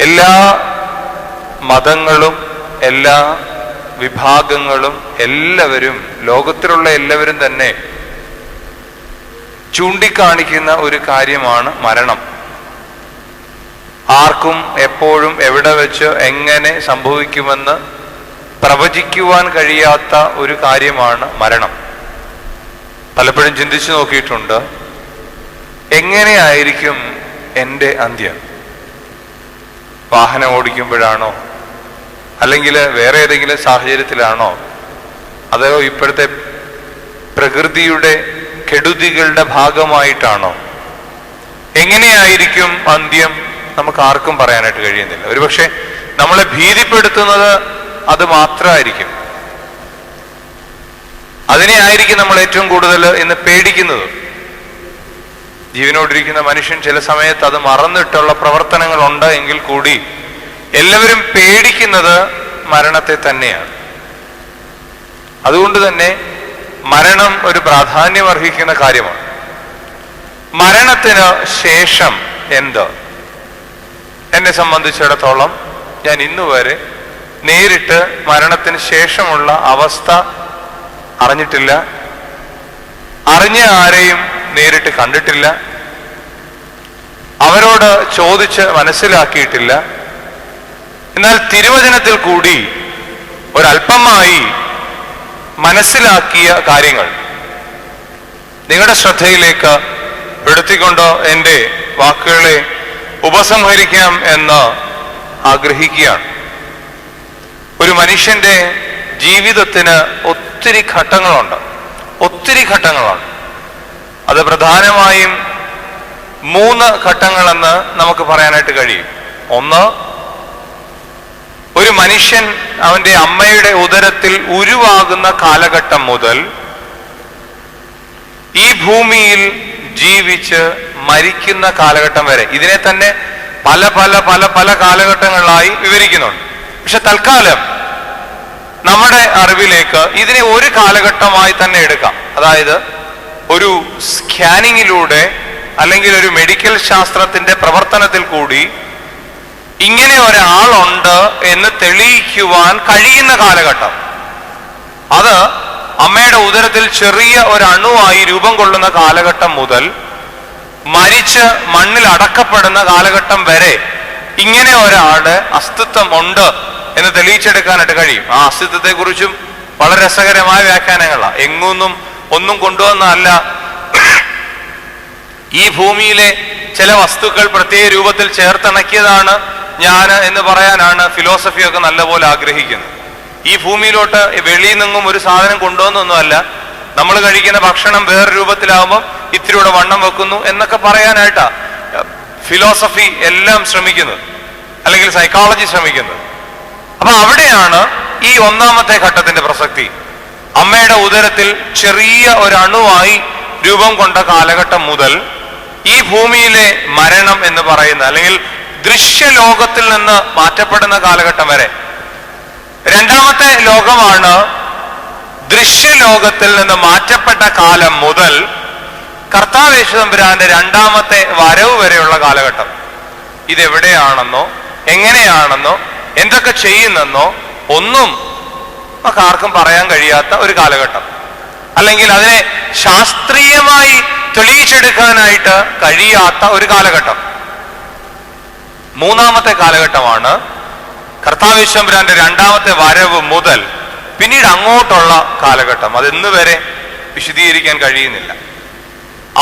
എല്ലാ മതങ്ങളും എല്ലാ വിഭാഗങ്ങളും എല്ലാവരും, ലോകത്തിലുള്ള എല്ലാവരും തന്നെ ചൂണ്ടിക്കാണിക്കുന്ന ഒരു കാര്യമാണ് മരണം. ആർക്കും എപ്പോഴും എവിടെ വെച്ച് എങ്ങനെ സംഭവിക്കുമെന്ന് പ്രവചിക്കുവാൻ കഴിയാത്ത ഒരു കാര്യമാണ് മരണം. പലപ്പോഴും ചിന്തിച്ചു നോക്കിയിട്ടുണ്ട്, എങ്ങനെയായിരിക്കും എൻ്റെ അന്ത്യം? വാഹനം ഓടിക്കുമ്പോഴാണോ, അല്ലെങ്കിൽ വേറെ ഏതെങ്കിലും സാഹചര്യത്തിലാണോ, അതോ ഇപ്പോഴത്തെ പ്രകൃതിയുടെ കെടുതികളുടെ ഭാഗമായിട്ടാണോ? എങ്ങനെയായിരിക്കും അന്ത്യം? നമുക്ക് ആർക്കും പറയാനായിട്ട് കഴിയുന്നില്ല. ഒരുപക്ഷെ നമ്മളെ ഭീതിപ്പെടുത്തുന്നത് അത് മാത്രമായിരിക്കും. അതിനെ ആയിരിക്കും നമ്മൾ ഏറ്റവും കൂടുതൽ ഇന്ന് പേടിക്കുന്നത്. ജീവനോടിരിക്കുന്ന മനുഷ്യൻ ചില സമയത്ത് അത് മറന്നിട്ടുള്ള പ്രവർത്തനങ്ങളുണ്ട് എങ്കിൽ കൂടി എല്ലാവരും പേടിക്കുന്നത് മരണത്തെ തന്നെയാണ്. അതുകൊണ്ട് തന്നെ മരണം ഒരു പ്രാധാന്യം അർഹിക്കുന്ന കാര്യമാണ്. മരണത്തിന് ശേഷം എന്ത്? എന്നെ സംബന്ധിച്ചിടത്തോളം ഞാൻ ഇന്നുവരെ നേരിട്ട് മരണത്തിന് ശേഷമുള്ള അവസ്ഥ അറിഞ്ഞിട്ടില്ല, അറിഞ്ഞ ആരെയും നേരിട്ട് കണ്ടിട്ടില്ല, അവരോട് ചോദിച്ച് മനസ്സിലാക്കിയിട്ടില്ല. എന്നാൽ തിരുവചനത്തിൽ കൂടി ഒരല്പമായി മനസ്സിലാക്കിയ കാര്യങ്ങൾ നിങ്ങളുടെ ശ്രദ്ധയിലേക്ക് എടുത്തിക്കൊണ്ട് എൻ്റെ വാക്കുകളെ ഉപസംഹരിക്കാം എന്ന് ആഗ്രഹിക്കുകയാണ്. ഒരു മനുഷ്യന്റെ ജീവിതത്തിന് ഒത്തിരി ഘട്ടങ്ങളുണ്ട്. അത് പ്രധാനമായും 3 ഘട്ടങ്ങളെന്ന് നമുക്ക് പറയാനായിട്ട് കഴിയും. ഒന്ന്, ഒരു മനുഷ്യൻ അവന്റെ അമ്മയുടെ ഉദരത്തിൽ ഉരുവാകുന്ന കാലഘട്ടം മുതൽ ഈ ഭൂമിയിൽ ജീവിച്ച് മരിക്കുന്ന കാലഘട്ടം വരെ. ഇതിനെ തന്നെ പല പല പല പല കാലഘട്ടങ്ങളായി വിവരിക്കുന്നുണ്ട്. പക്ഷെ തൽക്കാലം നമ്മുടെ അറിവിലേക്ക് ഇതിനെ ഒരു കാലഘട്ടമായി തന്നെ എടുക്കാം. അതായത് ഒരു സ്കാനിങ്ങിലൂടെ അല്ലെങ്കിൽ ഒരു മെഡിക്കൽ ശാസ്ത്രത്തിന്റെ പ്രവർത്തനത്തിൽ കൂടി ഇങ്ങനെ ഒരാളുണ്ട് എന്ന് തെളിയിക്കുവാൻ കഴിയുന്ന കാലഘട്ടം, അത് അമ്മയുടെ ഉദരത്തിൽ ചെറിയ ഒരു അണുവായി രൂപം കൊള്ളുന്ന കാലഘട്ടം മുതൽ മരിച്ച് മണ്ണിൽ അടക്കപ്പെടുന്ന കാലഘട്ടം വരെ ഇങ്ങനെ ഒരാളുടെ അസ്തിത്വം ഉണ്ട് എന്ന് തെളിയിച്ചെടുക്കാനായിട്ട് കഴിയും. ആ അസ്തിത്വത്തെ കുറിച്ചും വളരെ രസകരമായ വ്യാഖ്യാനങ്ങളാണ്. എങ്ങൊന്നും ഒന്നും കൊണ്ടുവന്നല്ല. ഈ ഭൂമിയിലെ ചില വസ്തുക്കൾ പ്രത്യേക രൂപത്തിൽ ചേർത്തിണക്കിയതാണ് ഞാൻ എന്ന് പറയാനാണ് ഫിലോസഫിയൊക്കെ നല്ലപോലെ ആഗ്രഹിക്കുന്നത്. ഈ ഭൂമിയിലോട്ട് വെളിയിൽ നിന്നും ഒരു സാധനം കൊണ്ടുവന്നൊന്നുമല്ല. നമ്മൾ കഴിക്കുന്ന ഭക്ഷണം വേറെ രൂപത്തിലാവുമ്പോൾ ഇത്തിരിയുടെ വണ്ണം വെക്കുന്നു എന്നൊക്കെ പറയാനായിട്ടാ ഫിലോസഫി എല്ലാം ശ്രമിക്കുന്നത്, അല്ലെങ്കിൽ സൈക്കോളജി ശ്രമിക്കുന്നത്. അപ്പൊ അവിടെയാണ് ഈ 1ാമത്തെ ഘട്ടത്തിന്റെ പ്രസക്തി. അമ്മയുടെ ഉദരത്തിൽ ചെറിയ ഒരു അണുവായി രൂപം കൊണ്ട കാലഘട്ടം മുതൽ ഈ ഭൂമിയിലെ മരണം എന്ന് പറയുന്ന, അല്ലെങ്കിൽ ദൃശ്യലോകത്തിൽ നിന്ന് മാറ്റപ്പെടുന്ന കാലഘട്ടം വരെ. 2ാമത്തെ ലോകമാണ് ദൃശ്യലോകത്തിൽ നിന്ന് മാറ്റപ്പെട്ട കാലം മുതൽ കർത്താവ് യേശു തമ്പുരാന്റെ 2ാമത്തെ വരവ് വരെയുള്ള കാലഘട്ടം. ഇതെവിടെയാണെന്നോ എങ്ങനെയാണെന്നോ എന്തൊക്കെ ചെയ്യുന്നെന്നോ ഒന്നും നമുക്ക് ആർക്കും പറയാൻ കഴിയാത്ത ഒരു കാലഘട്ടം, അല്ലെങ്കിൽ അതിനെ ശാസ്ത്രീയമായി തെളിയിച്ചെടുക്കാനായിട്ട് കഴിയാത്ത ഒരു കാലഘട്ടം. 3ാമത്തെ കാലഘട്ടമാണ് കർത്താവ് യേശു തമ്പുരാന്റെ 2ാമത്തെ വരവ് മുതൽ പിന്നീട് അങ്ങോട്ടുള്ള കാലഘട്ടം. അത് ഇന്ന് വരെ വിശദീകരിക്കാൻ കഴിയുന്നില്ല.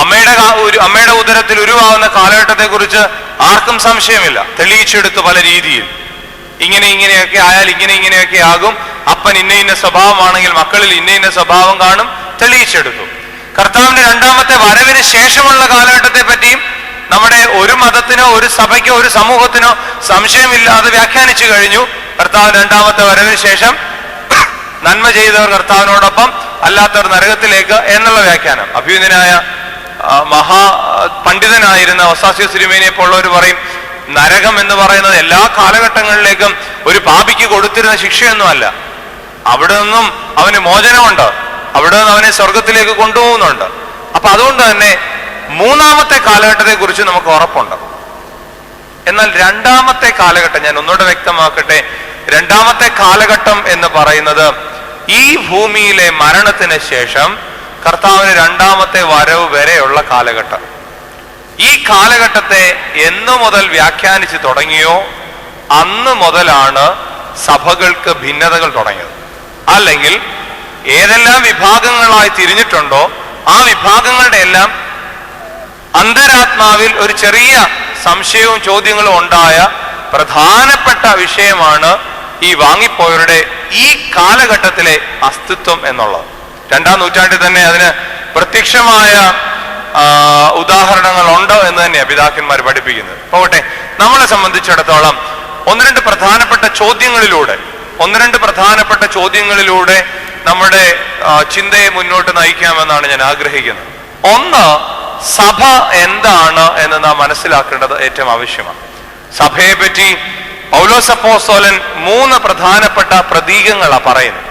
അമ്മയുടെ ഉദരത്തിൽ ഉരുവാകുന്ന കാലഘട്ടത്തെ കുറിച്ച് ആർക്കും സംശയമില്ല. തെളിയിച്ചെടുത്ത് പല രീതിയിൽ ഇങ്ങനെയൊക്കെ ആയാൽ ഇങ്ങനെയൊക്കെ ആകും. അപ്പൻ ഇന്ന സ്വഭാവമാണെങ്കിൽ മക്കളിൽ ഇന്ന സ്വഭാവം കാണും. തെളിയിച്ചെടുത്തു. കർത്താവിന്റെ 2ാമത്തെ വരവിന് ശേഷമുള്ള കാലഘട്ടത്തെ പറ്റിയും നമ്മുടെ ഒരു മതത്തിനോ ഒരു സഭയ്ക്കോ ഒരു സമൂഹത്തിനോ സംശയമില്ലാതെ വ്യാഖ്യാനിച്ചു കഴിഞ്ഞു. കർത്താവിന്റെ 2ാമത്തെ വരവിന് ശേഷം നന്മ ചെയ്തവർ കർത്താവിനോടൊപ്പം, അല്ലാത്തവർ നരകത്തിലേക്ക് എന്നുള്ള വ്യാഖ്യാനം. അഭ്യുന്നനായ മഹാ പണ്ഡിതനായിരുന്ന ഒസാസ്യോസ് തിരുമേനിയെ പോലുള്ളവർ പറയും, നരകം എന്ന് പറയുന്നത് എല്ലാ കാലഘട്ടങ്ങളിലേക്കും ഒരു പാപിക്ക് കൊടുത്തിരുന്ന ശിക്ഷയൊന്നുമല്ല. അവിടെ നിന്നും അവന് മോചനമുണ്ട്, അവിടെ നിന്ന് അവനെ സ്വർഗത്തിലേക്ക് കൊണ്ടുപോകുന്നുണ്ട്. അപ്പൊ അതുകൊണ്ട് തന്നെ 3ാമത്തെ കാലഘട്ടത്തെ കുറിച്ച് നമുക്ക് ഉറപ്പുണ്ട്. എന്നാൽ രണ്ടാമത്തെ കാലഘട്ടം, ഞാൻ ഒന്നുകൂടെ വ്യക്തമാക്കട്ടെ, രണ്ടാമത്തെ കാലഘട്ടം എന്ന് പറയുന്നത് ഈ ഭൂമിയിലെ മരണത്തിന് ശേഷം കർത്താവിന് രണ്ടാമത്തെ വരവ് വരെയുള്ള കാലഘട്ടം. ഈ കാലഘട്ടത്തെ എന്നു മുതൽ വ്യാഖ്യാനിച്ച് തുടങ്ങിയോ അന്ന് മുതലാണ് സഭകൾക്ക് ഭിന്നതകൾ തുടങ്ങിയത്. അല്ലെങ്കിൽ ഏതെല്ലാം വിഭാഗങ്ങളായി തിരിഞ്ഞിട്ടുണ്ടോ ആ വിഭാഗങ്ങളുടെ എല്ലാം അന്തരാത്മാവിൽ ഒരു ചെറിയ സംശയവും ചോദ്യങ്ങളും ഉണ്ടായ പ്രധാനപ്പെട്ട വിഷയമാണ് ഈ വാങ്ങിപ്പോയവരുടെ ഈ കാലഘട്ടത്തിലെ അസ്തിത്വം എന്നുള്ളത്. 2-ാം നൂറ്റാണ്ടിൽ തന്നെ അതിന് പ്രത്യക്ഷമായ ഉദാഹരണങ്ങൾ ഉണ്ട് എന്ന് തന്നെയാണ് പിതാക്കന്മാർ പഠിപ്പിക്കുന്നത്. പോകട്ടെ, നമ്മളെ സംബന്ധിച്ചിടത്തോളം ഒന്ന് രണ്ട് പ്രധാനപ്പെട്ട ചോദ്യങ്ങളിലൂടെ നമ്മുടെ ചിന്തയെ മുന്നോട്ട് നയിക്കാമെന്നാണ് ഞാൻ ആഗ്രഹിക്കുന്നത്. ഒന്ന്, സഭ എന്താണ് എന്ന് നാം മനസ്സിലാക്കേണ്ടത് ഏറ്റവും ആവശ്യമാണ്. സഭയെ പറ്റി പൗലോസ് അപ്പോസ്തലൻ 3 പ്രധാനപ്പെട്ട പ്രതീകങ്ങളാണ് പറയുന്നത്.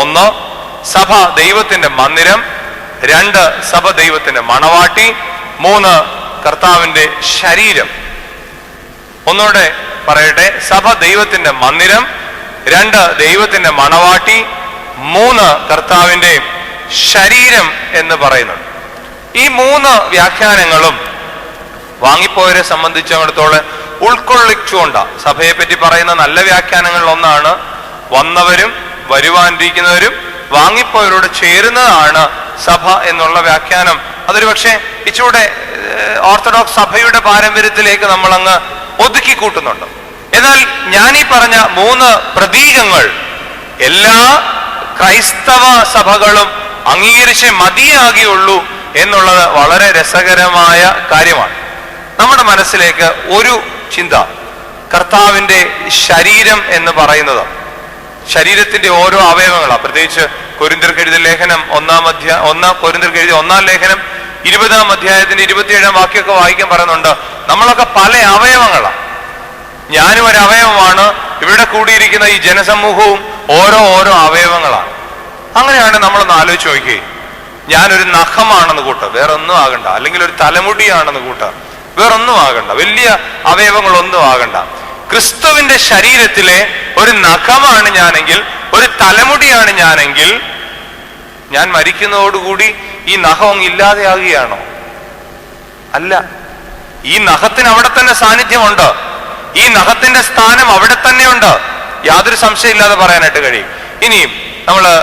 1, സഭ ദൈവത്തിന്റെ മന്ദിരം. 2, സഭ ദൈവത്തിന്റെ മണവാട്ടി. 3, കർത്താവിന്റെ ശരീരം. ഒന്നുകൂടെ പറയട്ടെ, സഭ ദൈവത്തിന്റെ മന്ദിരം. 2, ദൈവത്തിന്റെ മണവാട്ടി. 3, കർത്താവിന്റെ ശരീരം എന്ന് പറയുന്നുണ്ട്. ഈ 3 വ്യാഖ്യാനങ്ങളും വാങ്ങിപ്പോയവരെ സംബന്ധിച്ചിടത്തോളം ഉൾക്കൊള്ളിച്ചുകൊണ്ടാണ് സഭയെ പറ്റി പറയുന്ന നല്ല വ്യാഖ്യാനങ്ങളിൽ ഒന്നാണ് വന്നവരും വരുവാനിരിക്കുന്നവരും വാങ്ങിപ്പോയവരോട് ചേരുന്നതാണ് സഭ എന്നുള്ള വ്യാഖ്യാനം. അതൊരു പക്ഷേ ഇച്ചിലൂടെ ഓർത്തഡോക്സ് സഭയുടെ പാരമ്പര്യത്തിലേക്ക് നമ്മൾ അങ്ങ് ഒതുക്കി കൂട്ടുന്നുണ്ട്. എന്നാൽ ഞാനീ പറഞ്ഞ 3 പ്രതീകങ്ങൾ എല്ലാ ക്രൈസ്തവ സഭകളും അംഗീകരിച്ചേ മതിയാകുള്ളൂ എന്നുള്ളത് വളരെ രസകരമായ കാര്യമാണ്. നമ്മുടെ മനസ്സിലേക്ക് ഒരു ചിന്ത, കർത്താവിന്റെ ശരീരം എന്ന് പറയുന്നത് ശരീരത്തിന്റെ ഓരോ അവയവങ്ങളാണ്. പ്രത്യേകിച്ച് കൊരിന്ത്യർക്ക് എഴുതിയ ലേഖനം 1 ലേഖനം 20-ാം അധ്യായത്തിന്റെ 27-ാം വാക്യമൊക്കെ വായിക്കാൻ പറയുന്നുണ്ട്, നമ്മളൊക്കെ പല അവയവങ്ങളാണ്. ഞാനും ഒരു അവയവമാണ്, ഇവിടെ കൂടിയിരിക്കുന്ന ഈ ജനസമൂഹവും ഓരോ അവയവങ്ങളാണ്. അങ്ങനെയാണ് നമ്മളൊന്ന് ആലോചിച്ച് നോക്കിയേ. ഞാനൊരു നഖമാണെന്ന് കൂട്ട, വേറെ ഒന്നും ആകണ്ട. അല്ലെങ്കിൽ ഒരു തലമുടിയാണെന്ന് കൂട്ട, വേറൊന്നും ആകണ്ട. വലിയ അവയവങ്ങളൊന്നും ആകണ്ട. ക്രിസ്തുവിന്റെ ശരീരത്തിലെ ഒരു നഖമാണ് ഞാനെങ്കിൽ, ഒരു തലമുടിയാണ് ഞാനെങ്കിൽ, ഞാൻ മരിക്കുന്നതോടുകൂടി ഈ നഖം ഇല്ലാതെയാകുകയാണോ? അല്ല. ഈ നഖത്തിന് അവിടെ തന്നെ സാന്നിധ്യമുണ്ട്. ഈ നഖത്തിന്റെ സ്ഥാനം അവിടെ തന്നെയുണ്ട്. യാതൊരു സംശയം ഇല്ലാതെ പറയാനായിട്ട് കഴിയും. ഇനിയും നമ്മള്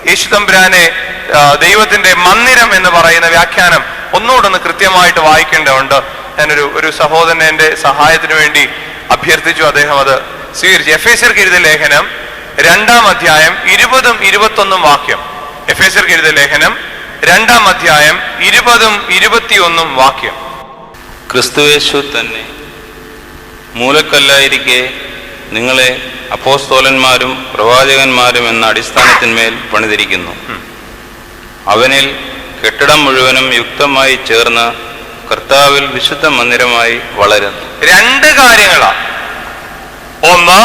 യേശുതമ്പുരാനെ ദൈവത്തിന്റെ മന്ദിരം എന്ന് പറയുന്ന വ്യാഖ്യാനം ഒന്നുകൂടെ കൃത്യമായിട്ട് വായിക്കേണ്ടതുണ്ട്. ഞാനൊരു സഹോദരനെ എന്റെ സഹായത്തിന് വേണ്ടി അഭ്യർത്ഥിച്ചു. അദ്ദേഹം അത് സ്വീകരിച്ചു. എഫേസ്യർക്ക് എഴുതിയ ലേഖനം 2-ാം അധ്യായം 20-ഉം 21-ഉം വാക്യം. എഫേസ്യർക്ക് എഴുതിയ ലേഖനം 2-ാം അധ്യായം 20-ഉം 21-ഉം വാക്യം. ക്രിസ്തുയേശു തന്നെ മൂലക്കല്ലായിരിക്കെ നിങ്ങളെ അപ്പോസ്തോലന്മാരും പ്രവാചകന്മാരും എന്ന അടിസ്ഥാനത്തിന്മേൽ പണിതിരിക്കുന്നു. അവനിൽ കെട്ടിടം മുഴുവനും യുക്തമായി ചേർന്ന് കർത്താവിൽ വിശുദ്ധ മന്ദിരമായി വളരുന്നു. 2 കാര്യങ്ങളാണ്. ഒന്ന്,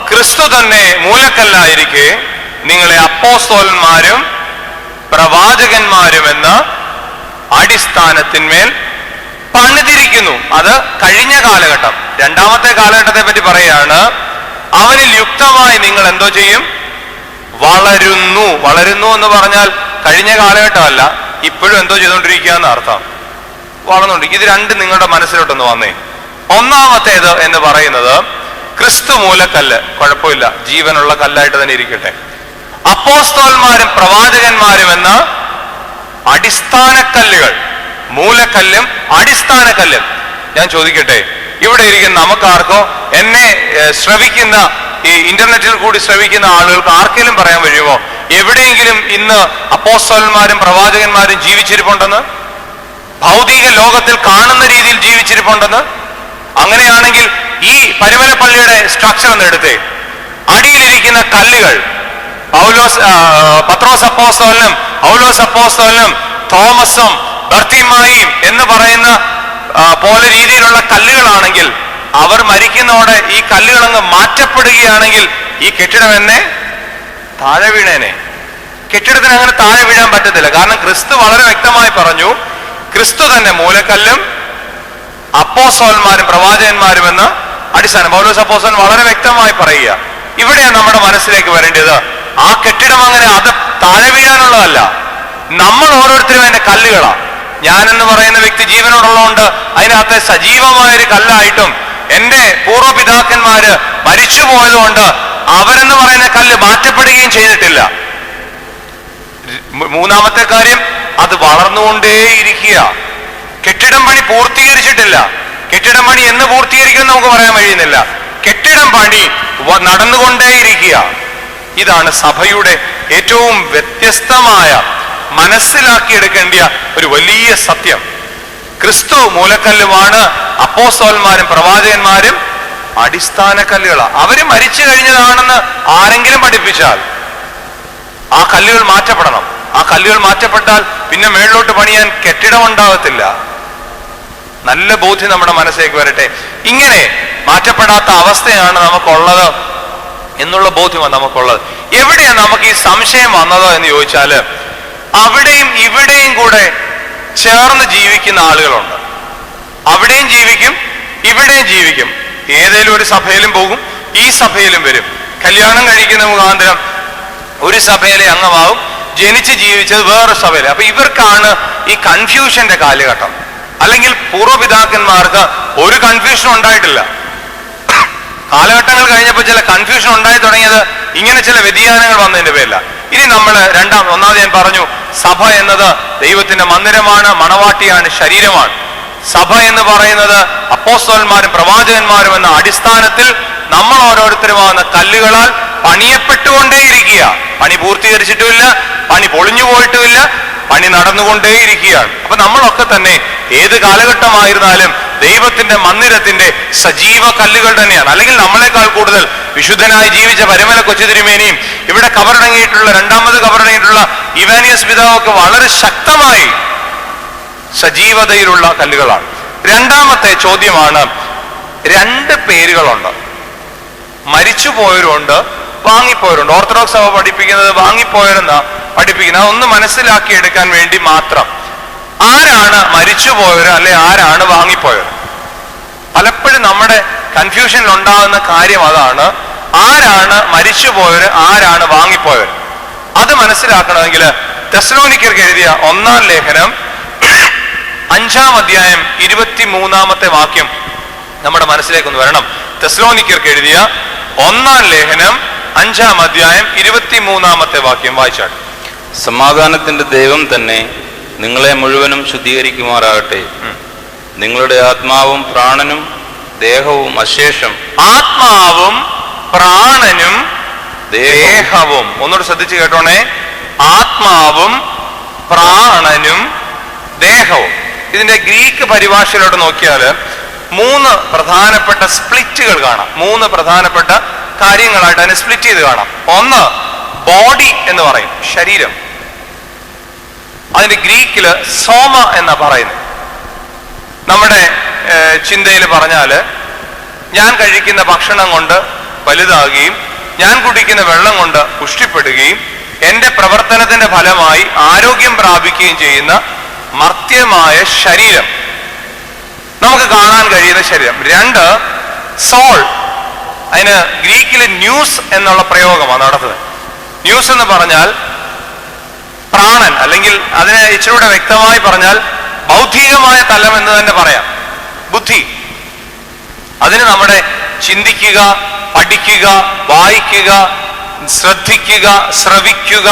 ക്രിസ്തു തന്നെ മൂലക്കല്ലായിരിക്കെ നിങ്ങളെ അപ്പോസ്തോലന്മാരും പ്രവാചകന്മാരും എന്ന അടിസ്ഥാനത്തിന്മേൽ പണിതിരിക്കുന്നു. അത് കഴിഞ്ഞ കാലഘട്ടം. 2-ാമത്തെ കാലഘട്ടത്തെ പറ്റി പറയുകയാണ്. അവനിൽ യുക്തമായി നിങ്ങൾ എന്തോ ചെയ്യും? വളരുന്നു. വളരുന്നു എന്ന് പറഞ്ഞാൽ കഴിഞ്ഞ കാലഘട്ടമല്ല, ഇപ്പോഴും എന്തോ ചെയ്തുകൊണ്ടിരിക്കുക എന്ന് അർത്ഥം. വളർന്നുകൊണ്ടിരിക്കും. ഇത് 2 നിങ്ങളുടെ മനസ്സിലോട്ടൊന്ന് വന്നേ. ഒന്നാമത്തേത് എന്ന് പറയുന്നത് ക്രിസ്തു മൂലക്കല്ല്. കുഴപ്പമില്ല, ജീവനുള്ള കല്ലായിട്ട് തന്നെ ഇരിക്കട്ടെ. അപ്പോസ്തലന്മാരും പ്രവാചകന്മാരും എന്ന അടിസ്ഥാനക്കല്ലുകൾ. മൂലക്കല്ലും അടിസ്ഥാനക്കല്ലും. ഞാൻ ചോദിക്കട്ടെ, ഇവിടെ ഇരിക്കുന്ന നമുക്കാർക്കോ, എന്നെ ശ്രവിക്കുന്ന ഈ ഇന്റർനെറ്റിൽ കൂടി ശ്രവിക്കുന്ന ആളുകൾക്ക് ആർക്കെങ്കിലും പറയാൻ കഴിയുമോ എവിടെയെങ്കിലും ഇന്ന് അപ്പോസ്തലന്മാരും പ്രവാചകന്മാരും ജീവിച്ചിരിപ്പുണ്ടെന്ന്? ഭൗതിക ലോകത്തിൽ കാണുന്ന രീതിയിൽ ജീവിച്ചിരിപ്പുണ്ടെന്ന്? അങ്ങനെയാണെങ്കിൽ ഈ പരിമലപ്പള്ളിയുടെ സ്ട്രക്ചർ എന്ന് എടുത്തേ. അടിയിലിരിക്കുന്ന കല്ലുകൾ പത്രോസ് അപ്പോസ്തലനും പൗലോസ് അപ്പോസ്തലനും തോമസും ബർത്തിമായിയും എന്ന് പറയുന്ന പോലെ രീതിയിലുള്ള കല്ലുകളാണെങ്കിൽ, അവർ മരിക്കുന്നതോടെ ഈ കല്ലുകൾ അങ്ങ് മാറ്റപ്പെടുകയാണെങ്കിൽ ഈ കെട്ടിടം എന്നെ താഴെ വീണേനെ. കെട്ടിടത്തിന് അങ്ങനെ താഴെ വീഴാൻ പറ്റത്തില്ല. കാരണം ക്രിസ്തു വളരെ വ്യക്തമായി പറഞ്ഞു, ക്രിസ്തു തന്നെ മൂലക്കല്ലും അപ്പോസ്തലന്മാരും പ്രവാചകന്മാരും എന്ന അടിസ്ഥാനം പൗലോസ് അപ്പോസ്തലൻ വളരെ വ്യക്തമായി പറയുക. ഇവിടെയാണ് നമ്മുടെ മനസ്സിലേക്ക് വരേണ്ടത്. ആ കെട്ടിടം അങ്ങനെ അത് താഴെ വീഴാനുള്ളതല്ല. നമ്മൾ ഓരോരുത്തരും അതിന്റെ കല്ലുകളാ. ഞാനെന്ന് പറയുന്ന വ്യക്തി ജീവനോടുള്ളതുകൊണ്ട് അതിനകത്തെ സജീവമായൊരു കല്ലായിട്ടും എന്റെ പൂർവ്വപിതാക്കന്മാര് മരിച്ചു പോയതുകൊണ്ട് അവരെന്ന് പറയുന്ന കല്ല് മാറ്റപ്പെടുകയും ചെയ്തിട്ടില്ല. മൂന്നാമത്തെ കാര്യം, അത് വളർന്നുകൊണ്ടേയിരിക്കുക. കെട്ടിടം പണി പൂർത്തീകരിച്ചിട്ടില്ല. കെട്ടിടം പണി എന്ന് പൂർത്തീകരിക്കും നമുക്ക് പറയാൻ കഴിയുന്നില്ല. കെട്ടിടം പണി നടന്നുകൊണ്ടേയിരിക്കുക. ഇതാണ് സഭയുടെ ഏറ്റവും വ്യത്യസ്തമായ മനസ്സിലാക്കിയെടുക്കേണ്ട ഒരു വലിയ സത്യം. ക്രിസ്തു മൂലക്കല്ലുമാണ്, അപ്പോസ്തലന്മാരും പ്രവാചകന്മാരും അടിസ്ഥാന കല്ലുകളാണ്. അവര് മരിച്ചു കഴിഞ്ഞതാണെന്ന് ആരെങ്കിലും പഠിപ്പിച്ചാൽ ആ കല്ലുകൾ മാറ്റപ്പെടണം. ആ കല്ലുകൾ മാറ്റപ്പെട്ടാൽ പിന്നെ മേളിലോട്ട് പണിയാൻ കെട്ടിടം ഉണ്ടാകത്തില്ല. നല്ല ബോധ്യം നമ്മുടെ മനസ്സിലേക്ക് വരട്ടെ. ഇങ്ങനെ മാറ്റപ്പെടാത്ത അവസ്ഥയാണ് നമുക്കുള്ളത് എന്നുള്ള ബോധ്യമാണ് നമുക്കുള്ളത്. എവിടെയാണ് നമുക്ക് ഈ സംശയം വന്നത് എന്ന് ചോദിച്ചാല്, അവിടെയും ഇവിടെയും കൂടെ ചേർന്ന് ജീവിക്കുന്ന ആളുകളുണ്ട്. അവിടെയും ജീവിക്കും, ഇവിടെയും ജീവിക്കും. ഏതേലും ഒരു സഭയിലും പോകും, ഈ സഭയിലും വരും. കല്യാണം കഴിക്കുന്ന മുഖാന്തരം ഒരു സഭയിലെ അംഗമാവും, ജനിച്ച് ജീവിച്ചത് വേറെ സഭയിലെ. അപ്പൊ ഇവർക്കാണ് ഈ കൺഫ്യൂഷന്റെ കാലഘട്ടം. അല്ലെങ്കിൽ പൂർവ്വപിതാക്കന്മാർക്ക് ഒരു കൺഫ്യൂഷനും ഉണ്ടായിട്ടില്ല. കാലഘട്ടങ്ങൾ കഴിഞ്ഞപ്പോൾ ചില കൺഫ്യൂഷൻ ഉണ്ടായി തുടങ്ങിയത് ഇങ്ങനെ ചില വ്യതിയാനങ്ങൾ വന്നതിന്റെ പേരില്ല. ഇനി നമ്മൾ ഒന്നാമത് ഞാൻ പറഞ്ഞു, സഭ എന്നത് ദൈവത്തിന്റെ മന്ദിരമാണ്, മണവാട്ടിയാണ്, ശരീരമാണ്. സഭ എന്ന് പറയുന്നത് അപ്പോസ്തലന്മാരും പ്രവാചകന്മാരും എന്ന അടിസ്ഥാനത്തിൽ നമ്മൾ ഓരോരുത്തരുമാകുന്ന കല്ലുകളാൽ പണിയപ്പെട്ടുകൊണ്ടേയിരിക്കുക. പണി പൂർത്തീകരിച്ചിട്ടുമില്ല, പണി പൊളിഞ്ഞു പോയിട്ടുമില്ല, പണി നടന്നുകൊണ്ടേയിരിക്കുകയാണ്. അപ്പൊ നമ്മളൊക്കെ തന്നെ ഏത് കാലഘട്ടമായിരുന്നാലും ദൈവത്തിന്റെ മന്ദിരത്തിന്റെ സജീവ കല്ലുകൾ തന്നെയാണ്. അല്ലെങ്കിൽ നമ്മളെക്കാൾ കൂടുതൽ വിശുദ്ധനായി ജീവിച്ച പരമല കൊച്ചു തിരുമേനിയും ഇവിടെ കബറടങ്ങിയിട്ടുള്ള രണ്ടാമത് കബറടങ്ങിയിട്ടുള്ള ഇവാനിയസ് പിതാവൊക്കെ വളരെ ശക്തമായി സജീവതയിലുള്ള കല്ലുകളാണ്. രണ്ടാമത്തെ ചോദ്യമാണ്, രണ്ട് പേരുകളുണ്ട്. മരിച്ചുപോയവരുണ്ട്, വാങ്ങിപ്പോയവരുണ്ട്. ഓർത്തഡോക്സ് സഭ പഠിപ്പിക്കുന്നത് വാങ്ങിപ്പോയവരെന്നാ പഠിപ്പിക്കുന്നത്. അതൊന്ന് മനസ്സിലാക്കിയെടുക്കാൻ വേണ്ടി മാത്രം. ആരാണ് മരിച്ചുപോയവർ, അല്ലെ ആരാണ് വാങ്ങിപ്പോയവർ? പലപ്പോഴും നമ്മുടെ കൺഫ്യൂഷനിൽ ഉണ്ടാകുന്ന കാര്യം അതാണ്. ആരാണ് മരിച്ചുപോയവർ, ആരാണ് വാങ്ങിപ്പോയവർ? അത് മനസ്സിലാക്കണമെങ്കിൽ തെസ്സലോനിക്കർക്ക് എഴുതിയ 1-ാം ലേഖനം 5-ാം അധ്യായം 23-ാമത്തെ വാക്യം നമ്മുടെ മനസ്സിലേക്കൊന്ന് വരണം. തെസ്സലോനിക്കർക്ക് എഴുതിയ 1-ാം ലേഖനം 5-ാം അധ്യായം 23-ാമത്തെ വാക്യം വായിച്ചാട്ടെ. സമാധാനത്തിന്റെ ദൈവം തന്നെ നിങ്ങളെ മുഴുവനും ശുദ്ധീകരിക്കുമാറാകട്ടെ. നിങ്ങളുടെ ആത്മാവും പ്രാണനും ദേഹവും അശേഷം. ആത്മാവും പ്രാണനും ദേഹവും. ഒന്നുകൂടെ ശ്രദ്ധിച്ച് കേട്ടോണേ. ആത്മാവും പ്രാണനും ദേഹവും. ഇതിന്റെ ഗ്രീക്ക് പരിഭാഷയിലോട്ട് നോക്കിയാൽ 3 പ്രധാനപ്പെട്ട സ്പ്ലിറ്റുകൾ കാണാം. 3 പ്രധാനപ്പെട്ട കാര്യങ്ങളായിട്ട് അതിനെ സ്പ്ലിറ്റ് ചെയ്ത് കാണാം. ഒന്ന്, ബോഡി എന്ന് പറയും, ശരീരം. അതിന്റെ ഗ്രീക്കില് സോമ എന്നാ പറയുന്നത്. നമ്മുടെ ചിന്തയിൽ പറഞ്ഞാല്, ഞാൻ കഴിക്കുന്ന ഭക്ഷണം കൊണ്ട് വലുതാകുകയും ഞാൻ കുടിക്കുന്ന വെള്ളം കൊണ്ട് പുഷ്ടിപ്പെടുകയും എന്റെ പ്രവർത്തനത്തിന്റെ ഫലമായി ആരോഗ്യം പ്രാപിക്കുകയും ചെയ്യുന്ന മർത്യമായ ശരീരം, നമുക്ക് കാണാൻ കഴിയുന്ന ശരീരം. 2, സോൾ. അതിന് ഗ്രീക്കില് ന്യൂസ് എന്നുള്ള പ്രയോഗമാണ് നടത്തുന്നത്. ന്യൂസ് എന്ന് പറഞ്ഞാൽ പ്രാണൻ, അല്ലെങ്കിൽ അതിനെ ഇച്ചിരൂടെ വ്യക്തമായി പറഞ്ഞാൽ ബൗദ്ധികമായ തലം എന്ന് തന്നെ പറയാം, ബുദ്ധി. അതിന് നമ്മുടെ ചിന്തിക്കുക, പഠിക്കുക, വായിക്കുക, ശ്രദ്ധിക്കുക, ശ്രവിക്കുക,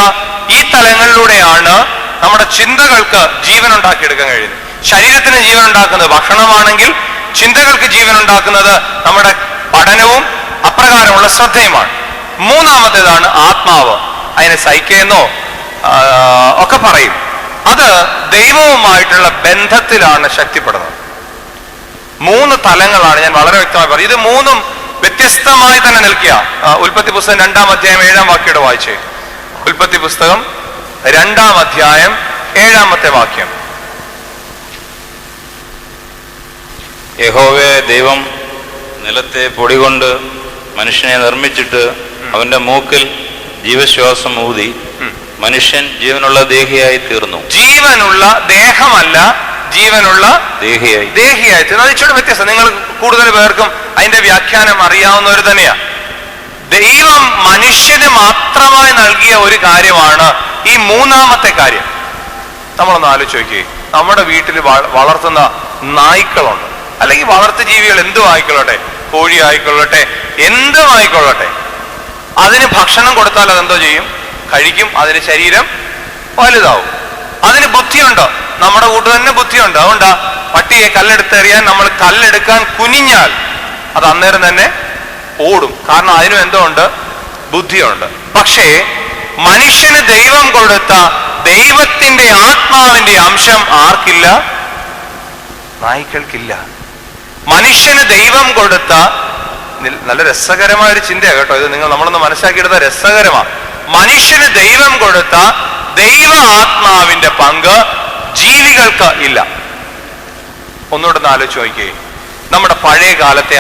ഈ തലങ്ങളിലൂടെയാണ് നമ്മുടെ ചിന്തകൾക്ക് ജീവൻ ഉണ്ടാക്കിയെടുക്കാൻ കഴിയുന്നത്. ശരീരത്തിന് ജീവൻ ഉണ്ടാക്കുന്നത് ഭക്ഷണമാണെങ്കിൽ, ചിന്തകൾക്ക് ജീവൻ ഉണ്ടാക്കുന്നത് നമ്മുടെ പഠനവും അപ്രകാരമുള്ള ശ്രദ്ധയുമാണ്. മൂന്നാമത്തേതാണ് ആത്മാവ്. അതിനെ സൈക്കെന്നോ ഒക്കെ പറയും. അത് ദൈവവുമായിട്ടുള്ള ബന്ധത്തിലാണ് ശക്തിപ്പെടുന്നത്. 3 തലങ്ങളാണ് ഞാൻ വളരെ വ്യക്തമായി പറയും. ഇത് 3ഉം വ്യത്യസ്തമായി തന്നെ നിൽക്കുക. ഉൽപ്പത്തി പുസ്തകം 2-ാം അധ്യായം 7-ാം വാക്യോടെ വായിച്ചേ. ഉൽപ്പത്തി പുസ്തകം 2-ാം അധ്യായം 7-ാമത്തെ വാക്യം. യഹോവേ ദൈവം നിലത്തെ പൊടി കൊണ്ട് മനുഷ്യനെ നിർമ്മിച്ചിട്ട് അവന്റെ മൂക്കിൽ ജീവശ്വാസം ഊതി മനുഷ്യൻ ജീവനുള്ള ദേഹിയായി തീർന്നു. ജീവനുള്ള ദേഹമല്ല, ജീവനുള്ള ദേഹിയായി തീർന്നു. അത് ഇച്ചിരി വ്യത്യസ്തം. നിങ്ങൾ കൂടുതൽ പേർക്കും അതിന്റെ വ്യാഖ്യാനം അറിയാവുന്നവർ തന്നെയാ. ദൈവം മനുഷ്യന് മാത്രമായി നൽകിയ ഒരു കാര്യമാണ് ഈ മൂന്നാമത്തെ കാര്യം. നമ്മളൊന്ന് ആലോചിച്ച് നോക്കിയേ. നമ്മുടെ വീട്ടിൽ വളർത്തുന്ന നായ്ക്കളുണ്ട്, അല്ലെങ്കിൽ വളർത്തു ജീവികൾ എന്തും ആയിക്കൊള്ളട്ടെ, കോഴി ആയിക്കൊള്ളട്ടെ, എന്തും ആയിക്കൊള്ളട്ടെ, അതിന് ഭക്ഷണം കൊടുത്താൽ അതെന്തോ ചെയ്യും? കഴിക്കും. അതിന് ശരീരം വലുതാവും. അതിന് ബുദ്ധിയുണ്ടോ? നമ്മുടെ കൂട്ട് തന്നെ ബുദ്ധിയുണ്ട്. അതുകൊണ്ടാ പട്ടിയെ കല്ലെടുത്തെറിയാൻ നമ്മൾ കല്ലെടുക്കാൻ കുനിഞ്ഞാൽ അത് അന്നേരം തന്നെ ഓടും. കാരണം അതിനും എന്തോ ഉണ്ട്? ബുദ്ധിയുണ്ട്. പക്ഷേ മനുഷ്യന് ദൈവം കൊടുത്ത ദൈവത്തിന്റെ ആത്മാവിന്റെ അംശം ആർക്കില്ല? നായ്ക്കൾക്കില്ല. മനുഷ്യന് ദൈവം കൊടുത്ത, നല്ല രസകരമായ ഒരു ചിന്തയാണ് കേട്ടോ ഇത്. നമ്മളൊന്ന് മനസ്സിലാക്കിയെടുത്ത രസകരമാണ്. മനുഷ്യന് ദൈവം കൊടുത്ത ദൈവ ആത്മാവിന്റെ പങ്ക് ജീവികൾക്ക് ഇല്ല. ഒന്നുകൂടെ ഒന്ന് ആലോചിച്ച് നോക്കിയേ. നമ്മുടെ പഴയ കാലത്തെ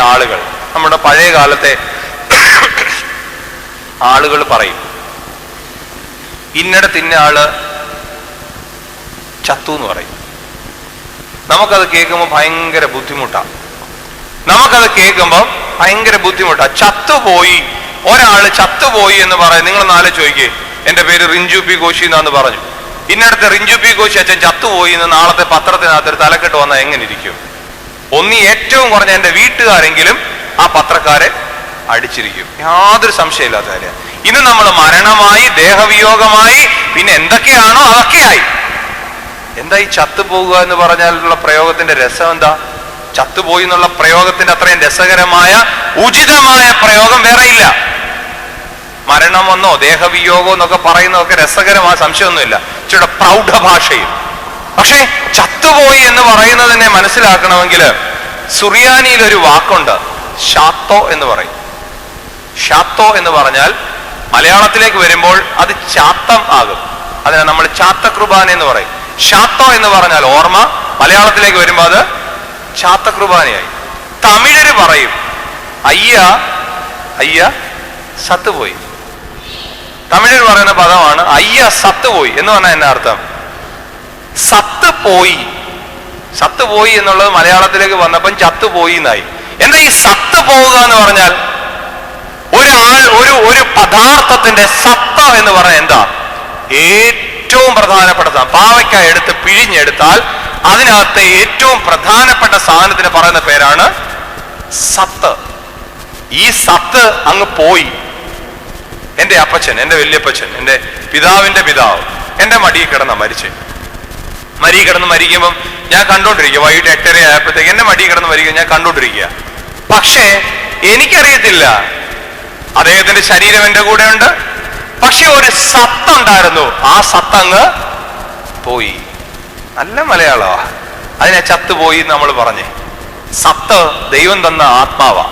ആളുകൾ പറയും, ഇന്നടത്ത് ഇന്ന ആള് ചത്തു എന്ന് പറയും. നമുക്കത് കേൾക്കുമ്പോൾ ഭയങ്കര ബുദ്ധിമുട്ടാണ്. ചത്തുപോയി, ഒരാള് ചത്തുപോയി എന്ന് പറയും. നിങ്ങളൊന്ന് ആലോചിച്ച് നോക്കിയേ. എന്റെ പേര് റിഞ്ചു പി കോശി എന്നാന്ന് പറഞ്ഞു. ഇന്നടത്തെ റിഞ്ചു പി കോശി അച്ഛൻ ചത്തുപോയി എന്ന് നാളത്തെ പത്രത്തിനകത്തൊരു തലക്കെട്ട് വന്നാൽ എങ്ങനെ ഇരിക്കും? ഏറ്റവും കുറഞ്ഞ എന്റെ വീട്ടുകാരെങ്കിലും ആ പത്രക്കാരെ അടിച്ചിരിക്കും. യാതൊരു സംശയമില്ലാത്ത കാര്യം. ഇന്ന് നമ്മൾ മരണമായി, ദേഹവിയോഗമായി, പിന്നെ എന്തൊക്കെയാണോ അതൊക്കെയായി. എന്താ ഈ ചത്തുപോകുക എന്ന് പറഞ്ഞാലുള്ള പ്രയോഗത്തിന്റെ രസം എന്താ? ചത്തുപോയി എന്നുള്ള പ്രയോഗത്തിന്റെ അത്രയും രസകരമായ ഉചിതമായ പ്രയോഗം വേറെ ഇല്ല. മരണമെന്നോ ദേഹവിയോഗോ എന്നൊക്കെ പറയുന്നതൊക്കെ രസകരമായ സംശയമൊന്നുമില്ല, ഇച്ചിരി പ്രൗഢ ഭാഷയിൽ. പക്ഷെ ചത്തുപോയി എന്ന് പറയുന്നതിനെ മനസ്സിലാക്കണമെങ്കിൽ സുറിയാനിയിൽ ഒരു വാക്കുണ്ട്, ഷാത്തോ എന്ന് പറയും. ഷാത്തോ എന്ന് പറഞ്ഞാൽ മലയാളത്തിലേക്ക് വരുമ്പോൾ അത് ചാത്തം ആകും. അതിനെ നമ്മൾ ചാത്തകൃപാന എന്ന് പറയും. ഷാത്തോ എന്ന് പറഞ്ഞാൽ ഓർമ്മ, മലയാളത്തിലേക്ക് വരുമ്പോൾ അത് ചാത്തകൃപാനയായി. തമിഴര് പറയും അയ്യ സത്തുപോയി. തമിഴർ പറയുന്ന പദമാണ് അയ്യ സത്തുപോയി എന്ന് പറഞ്ഞാൽ എന്നാ അർത്ഥം? സത്തുപോയി എന്നുള്ളത് മലയാളത്തിലേക്ക് വന്നപ്പം ചത്തുപോയി എന്നായി. എന്താ ഈ സത്ത് പോവുക എന്ന് പറഞ്ഞാൽ? ഒരു പദാർത്ഥത്തിന്റെ സത്ത എന്ന് പറഞ്ഞാൽ എന്താ? ഏറ്റവും പ്രധാനപ്പെട്ട പാവയ്ക്ക എടുത്ത് പിഴിഞ്ഞെടുത്താൽ അതിനകത്തെ ഏറ്റവും പ്രധാനപ്പെട്ട സാധനത്തിന് പറയുന്ന പേരാണ് സത്ത്. ഈ സത്ത് അങ്ങ് പോയി. എന്റെ അപ്പച്ചൻ, എന്റെ വല്യപ്പച്ചൻ, എന്റെ പിതാവിന്റെ പിതാവ് എന്റെ മടിയിൽ കിടന്ന മരിക്കുമ്പം ഞാൻ കണ്ടോണ്ടിരിക്കുക. വൈകിട്ട് 8:30 ആയപ്പോഴത്തേക്ക് എന്റെ മടിയിൽ കിടന്ന് മരിക്കുക ഞാൻ കണ്ടോണ്ടിരിക്കുക. പക്ഷേ എനിക്കറിയത്തില്ല, അദ്ദേഹത്തിന്റെ ശരീരം എന്റെ കൂടെ ഉണ്ട്. പക്ഷെ ഒരു സത്തുണ്ടായിരുന്നു, ആ സത്തങ്ങ് പോയി. നല്ല മലയാളമാ. അതിനെ ചത്തുപോയി നമ്മൾ പറഞ്ഞേ. സത്ത് ദൈവം തന്ന ആത്മാവാ.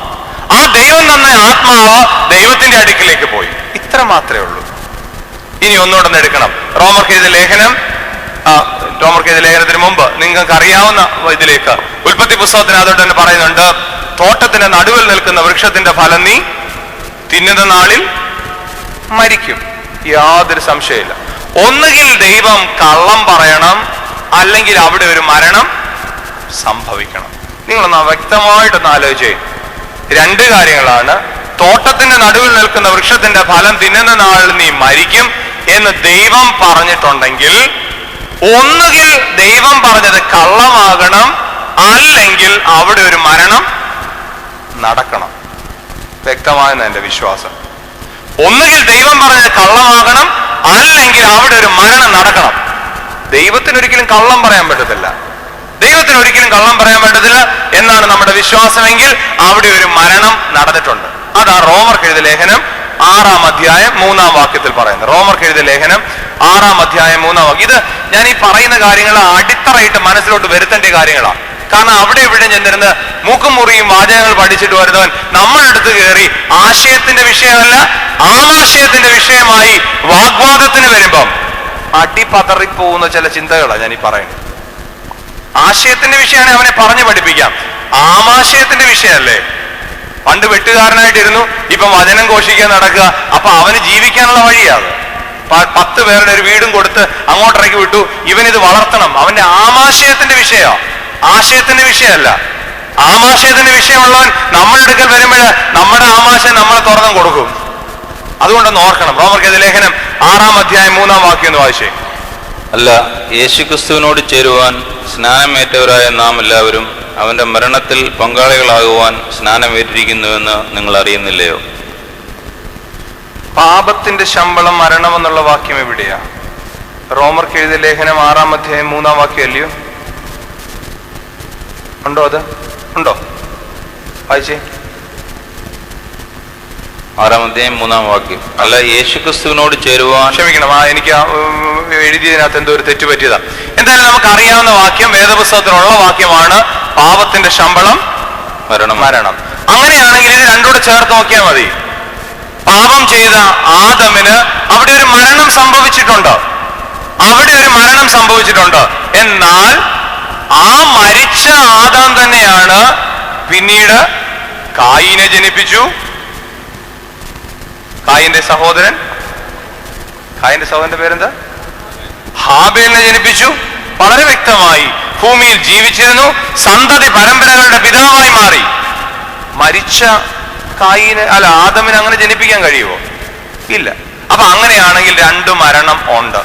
ആ ദൈവം തന്ന ആത്മാവ് ദൈവത്തിന്റെ അടുക്കിലേക്ക് പോയി. ഇത്ര മാത്രമേ ഉള്ളൂ. ഇനി ഒന്നുകൂടെ എടുക്കണം. റോമർക്കെഴുതിയ ലേഖനത്തിന് മുമ്പ് നിങ്ങൾക്ക് അറിയാവുന്ന ഇതിലേക്ക് ഉൽപ്പത്തി പുസ്തകത്തിനകത്തോട്ട് തന്നെ പറയുന്നുണ്ട്, തോട്ടത്തിന്റെ നടുവിൽ നിൽക്കുന്ന വൃക്ഷത്തിന്റെ ഫലം നീ തിന്നുന്ന നാളിൽ മരിക്കും. യാതൊരു സംശയമില്ല. ഒന്നുകിൽ ദൈവം കള്ളം പറയണം, അല്ലെങ്കിൽ അവിടെ ഒരു മരണം സംഭവിക്കണം. നിങ്ങളൊന്ന് വ്യക്തമായിട്ടൊന്ന് ആലോചിച്ചേ. രണ്ട് കാര്യങ്ങളാണ്. തോട്ടത്തിന്റെ നടുവിൽ നിൽക്കുന്ന വൃക്ഷത്തിന്റെ ഫലം തിന്നുന്ന നാളിൽ നീ മരിക്കും എന്ന് ദൈവം പറഞ്ഞിട്ടുണ്ടെങ്കിൽ ഒന്നുകിൽ ദൈവം പറഞ്ഞത് കള്ളമാകണം, അല്ലെങ്കിൽ അവിടെ ഒരു മരണം നടക്കണം. വ്യക്തമായെന്ന് എന്റെ വിശ്വാസം. ഒന്നുകിൽ ദൈവം പറഞ്ഞത് കള്ളമാകണം, അല്ലെങ്കിൽ അവിടെ ഒരു മരണം നടക്കണം. ദൈവത്തിനൊരിക്കലും കള്ളം പറയാൻ പറ്റത്തില്ല. എന്നാണ് നമ്മുടെ വിശ്വാസമെങ്കിൽ അവിടെ ഒരു മരണം നടന്നിട്ടുണ്ട്. അതാ റോമർക്കെഴുതിയ ലേഖനം 6-ാം അധ്യായം 3-ാം വാക്യത്തിൽ പറയുന്നത്. റോമർക്കെഴുതിയ ലേഖനം 6-ാം അധ്യായം 3-ാം വാക്യം. ഇത് ഞാൻ ഈ പറയുന്ന കാര്യങ്ങൾ അടിത്തറയിട്ട് മനസ്സിലോട്ട് വരുത്തേണ്ട കാര്യങ്ങളാണ്. കാരണം അവിടെ ഇവിടെ ചെന്നിരുന്ന് മൂക്കും മുറിയും വാചകങ്ങൾ പഠിച്ചിട്ട് വരുന്നവൻ നമ്മുടെ അടുത്ത് കയറി ആശയത്തിന്റെ വിഷയമല്ല ആമാശയത്തിന്റെ വിഷയമായി വാഗ്വാദത്തിന് വരുമ്പം അടിപതറിപ്പോകുന്ന ചില ചിന്തകളാണ് ഞാൻ ഈ പറയുന്നത്. ആശയത്തിന്റെ വിഷയമാണ് അവനെ പറഞ്ഞു പഠിപ്പിക്കാം. ആമാശയത്തിന്റെ വിഷയമല്ലേ. പണ്ട് വെട്ടുകാരനായിട്ടിരുന്നു, ഇപ്പൊ വചനം ഘോഷിക്കാൻ നടക്കുക. അപ്പൊ അവന് ജീവിക്കാനുള്ള വഴിയാണ്. 10 പേരുടെ ഒരു വീടും കൊടുത്ത് അങ്ങോട്ടിറക്കി വിട്ടു. ഇവനിത് വളർത്തണം. അവന്റെ ആമാശയത്തിന്റെ വിഷയമാണ്, ആശയത്തിന്റെ വിഷയമല്ല. ആമാശയത്തിന്റെ വിഷയമുള്ളവൻ നമ്മുടെ അടുക്കൽ വരുമ്പോൾ നമ്മുടെ ആമാശയം നമ്മളെ തുറന്നു കൊടുക്കും. അതുകൊണ്ടൊന്ന് ഓർക്കണം. റോമർക്കെതിരെ ലേഖനം 6-ാം അധ്യായം 3-ാം വാക്യം എന്ന് വായിച്ചേ. അല്ല, യേശുക്രിസ്തുവിനോട് ചേരുവാൻ സ്നാനമേറ്റവരായ നാം എല്ലാവരും അവന്റെ മരണത്തിൽ പങ്കാളികളാകുവാൻ സ്നാനമേറ്റിരിക്കുന്നുവെന്ന് നിങ്ങൾ അറിയുന്നില്ലയോ? പാപത്തിന്റെ ശമ്പളം മരണമെന്നുള്ള വാക്യം എവിടെയാ? റോമർക്കെഴുതിയ ലേഖനം 6-ാം അധ്യായം 3-ാം വാക്യം അല്ലയോ? ഉണ്ടോ? അത് ഉണ്ടോ? വായിച്ചേ. 6-ാം അധ്യായം 3-ാം വാക്യം. അല്ല, യേശുക്രിസ്തുവിനോട് ചേരുവാൻ. ക്ഷമിക്കണം, എനിക്ക് എഴുതിയതിനകത്ത് എന്തോ ഒരു തെറ്റ് പറ്റിയതാ. എന്തായാലും നമുക്ക് അറിയാവുന്ന വാക്യം, വേദപുസ്തകത്തിലുള്ള വാക്യമാണ്, പാപത്തിന്റെ ശമ്പളം മരണം. അങ്ങനെയാണെങ്കിൽ ഇത് രണ്ടുകൂടെ ചേർത്ത് നോക്കിയാൽ മതി. പാപം ചെയ്ത ആദമിന് അവിടെ ഒരു മരണം സംഭവിച്ചിട്ടുണ്ട്, എന്നാൽ ആ മരിച്ച ആദാം തന്നെയാണ് പിന്നീട് കായീനെ ജനിപ്പിച്ചു. കായീന്റെ സഹോദരന്റെ പേരെന്താ? ഹാബേലിനെ ജനിപ്പിച്ചു. വളരെ വ്യക്തമായി ഭൂമിയിൽ ജീവിച്ചിരുന്നു, സന്തതി പരമ്പരകളുടെ പിതാവായി മാറി. മരിച്ച ആദമിന് അങ്ങനെ ജനിപ്പിക്കാൻ കഴിയുമോ? ഇല്ല. അപ്പൊ അങ്ങനെയാണെങ്കിൽ 2 മരണം ഉണ്ട്,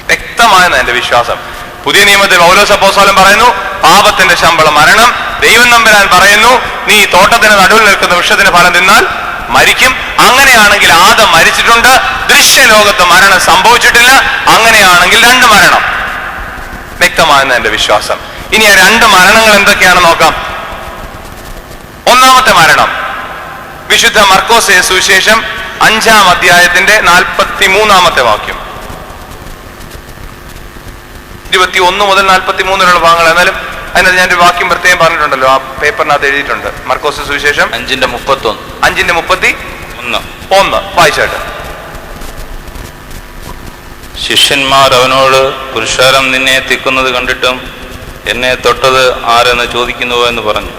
വ്യക്തമായെന്ന് എന്റെ വിശ്വാസം. പുതിയ നിയമത്തിൽ പൗലോസ് അപ്പോസ്തലൻ പറയുന്നു പാപത്തിന്റെ ശമ്പളം മരണം. ദൈവം തമ്പുരാൻ പറയുന്നു നീ തോട്ടത്തിന് നടുവിൽ നിൽക്കുന്ന വൃക്ഷത്തിന് ഫലം തിന്നാൽ മരിക്കും. അങ്ങനെയാണെങ്കിൽ ആദം മരിച്ചിട്ടുണ്ട്, ദൃശ്യലോകത്ത് മരണം സംഭവിച്ചിട്ടില്ല. അങ്ങനെയാണെങ്കിൽ 2 മരണം വ്യക്തമായെന്ന് എന്റെ വിശ്വാസം. ഇനി ആ 2 മരണങ്ങൾ എന്തൊക്കെയാണെന്ന് നോക്കാം. ഒന്നാമത്തെ മരണം വിശുദ്ധ മർക്കോസ് സുവിശേഷം 5-ാം അധ്യായത്തിന്റെ 43-ാമത്തെ വാക്യം. 21 മുതൽ 43 ഭാഗങ്ങൾ. എന്നാലും അതിനകത്ത് ഞാനൊരു വാക്യം പ്രത്യേകം പറഞ്ഞിട്ടുണ്ടല്ലോ, ആ പേപ്പറിനകത്ത് എഴുതിയിട്ടുണ്ട്. മർക്കോസ് സുവിശേഷം 5:31 വായിച്ചാട്ട്. ശിഷ്യന്മാർ അവനോട്, പുരുഷാരം നിന്നെ തിക്കുന്നത് കണ്ടിട്ടും എന്നെ തൊട്ടത് ആരെന്ന് ചോദിക്കുന്നുവോ എന്ന് പറഞ്ഞു.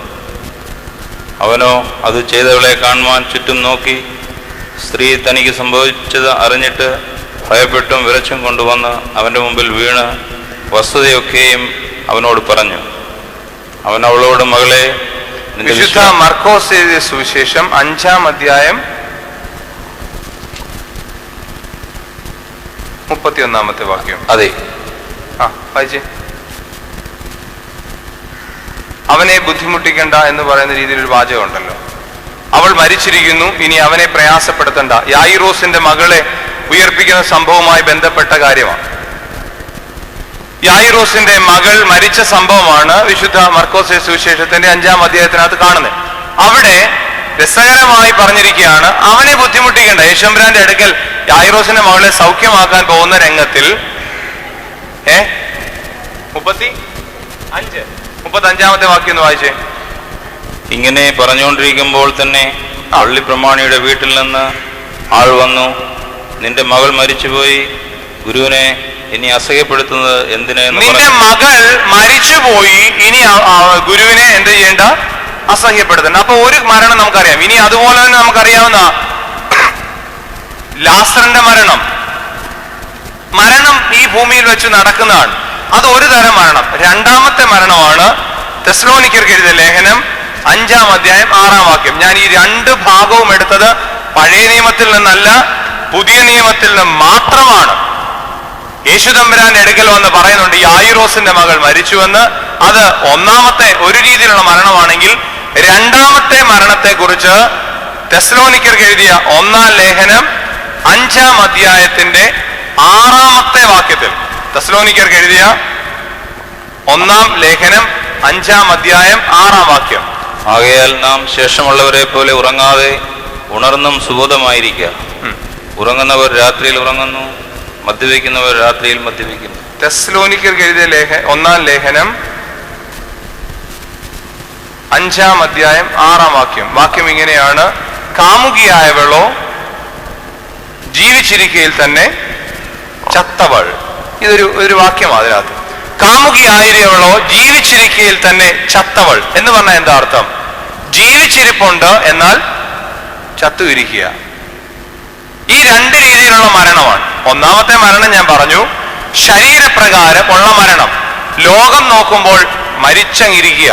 അവനോ അത് ചെയ്തവളെ കാണുവാൻ ചുറ്റും നോക്കി സ്ത്രീ തനിക്ക് സംഭവിച്ചത് അറിഞ്ഞിട്ട് ഭയപ്പെട്ടും വിറച്ചും കൊണ്ടുവന്ന് അവൻ്റെ മുമ്പിൽ വീണ് വസ്തുതയൊക്കെയും അവനോട് പറഞ്ഞു. അവൻ അവളോട്, മകളെ, വിശുദ്ധ മർക്കോസ് എഴുതിയ സുവിശേഷം 5-ാം അധ്യായം 31-ാമത്തെ വാക്യം. അതെ, വായിച്ചേ. അവനെ ബുദ്ധിമുട്ടിക്കണ്ട എന്ന് പറയുന്ന രീതിയിൽ ഒരു വാചകം ഉണ്ടല്ലോ. അവൾ മരിച്ചിരിക്കുന്നു, ഇനി അവനെ പ്രയാസപ്പെടുത്തണ്ട. യായിറോസിന്റെ മകളെ ഉയർപ്പിക്കുന്ന സംഭവവുമായി ബന്ധപ്പെട്ട കാര്യമാണ്. യായിറോസിന്റെ മകൾ മരിച്ച സംഭവമാണ് വിശുദ്ധ മർക്കോസ് സുവിശേഷത്തിന്റെ 5-ാം അധ്യായത്തിനകത്ത് കാണുന്നത്. അവിടെ രസകരമായി പറഞ്ഞിരിക്കുകയാണ്, അവനെ ബുദ്ധിമുട്ടിക്കേണ്ട. യേശുമ്പുരാന്റെ അടുക്കൽ യായിറോസിന്റെ മകളെ സൗഖ്യമാക്കാൻ പോകുന്ന രംഗത്തിൽ 35-ാമത്തെ വാക്യം ഒന്ന് വായിച്ചേ. ഇങ്ങനെ പറഞ്ഞുകൊണ്ടിരിക്കുമ്പോൾ തന്നെ പള്ളി പ്രമാണിയുടെ വീട്ടിൽ നിന്ന് ആൾ വന്നു, നിന്റെ മകൾ മരിച്ചുപോയി, ഗുരുവിനെ ഇനി അസഹ്യപ്പെടുത്തുന്നത് എന്തിന്? നിന്റെ മകൾ മരിച്ചുപോയി, ഇനി ഗുരുവിനെ എന്ത് ചെയ്യേണ്ട? അസഹ്യപ്പെടുത്തണ്ട. അപ്പൊ ഒരു മരണം നമുക്കറിയാം. ഇനി അതുപോലെ തന്നെ നമുക്കറിയാവുന്ന ലാസറിന്റെ മരണം ഈ ഭൂമിയിൽ വെച്ച് നടക്കുന്നതാണ്. അത് ഒരു തരം മരണം. രണ്ടാമത്തെ മരണമാണ് തെസ്സലോനിക്കർക്ക് എഴുതിയ ലേഖനം 5-ാം അധ്യായം 6-ാം വാക്യം. ഞാൻ ഈ 2 ഭാഗവും എടുത്തത് പഴയ നിയമത്തിൽ നിന്നല്ല, പുതിയ നിയമത്തിൽ നിന്ന് മാത്രമാണ്. യേശു തമ്പുരാന്റെ അടുക്കൽ വന്ന് പറയുന്നുണ്ട് യായിറോസിന്റെ മകൾ മരിച്ചുവെന്ന്. അത് ഒന്നാമത്തെ ഒരു രീതിയിലുള്ള മരണമാണെങ്കിൽ, രണ്ടാമത്തെ മരണത്തെ കുറിച്ച് തെസ്സലോനിക്കർക്ക് എഴുതിയ 1-ാം ലേഖനം 5-ാം അധ്യായത്തിന്റെ 6-ാമത്തെ വാക്യത്തിൽ, തെസ്സലോനിക്കർക്ക് എഴുതിയ 1-ാം ലേഖനം 5-ാം അധ്യായം 6-ാം വാക്യം. ആകയാൽ നാം ശേഷമുള്ളവരെ പോലെ ഉറങ്ങാതെ ഉണർന്നും സുബോധമായിരിക്കുക. ഉറങ്ങുന്നവർ രാത്രിയിൽ ഉറങ്ങുന്നു, മദ്യപിക്കുന്നവർ രാത്രിയിൽ മദ്യപിക്കുന്നു. തെസ്സലോനിക്കർക്ക് എഴുതിയ 1-ാം ലേഖനം 5-ാം അധ്യായം 6-ാം വാക്യം. വാക്യം ഇങ്ങനെയാണ്: കാമുകിയായവളോ ജീവിച്ചിരിക്കയിൽ തന്നെ ചത്തവൾ. ഇതൊരു വാക്യമാണ്. അതിനകത്ത് കാമുകിയായവളോ ജീവിച്ചിരിക്കയിൽ തന്നെ ചത്തവൾ എന്ന് പറഞ്ഞാൽ എന്താ അർത്ഥം? ജീവിച്ചിരിപ്പുണ്ട്, എന്നാൽ ചത്തുവിരിക്കുക. ഈ രണ്ട് രീതിയിലുള്ള മരണമാണ്. ഒന്നാമത്തെ മരണം ഞാൻ പറഞ്ഞു, ശരീരപ്രകാരം ഉള്ള മരണം. ലോകം നോക്കുമ്പോൾ മരിച്ചങ്ങിരിക്കുക,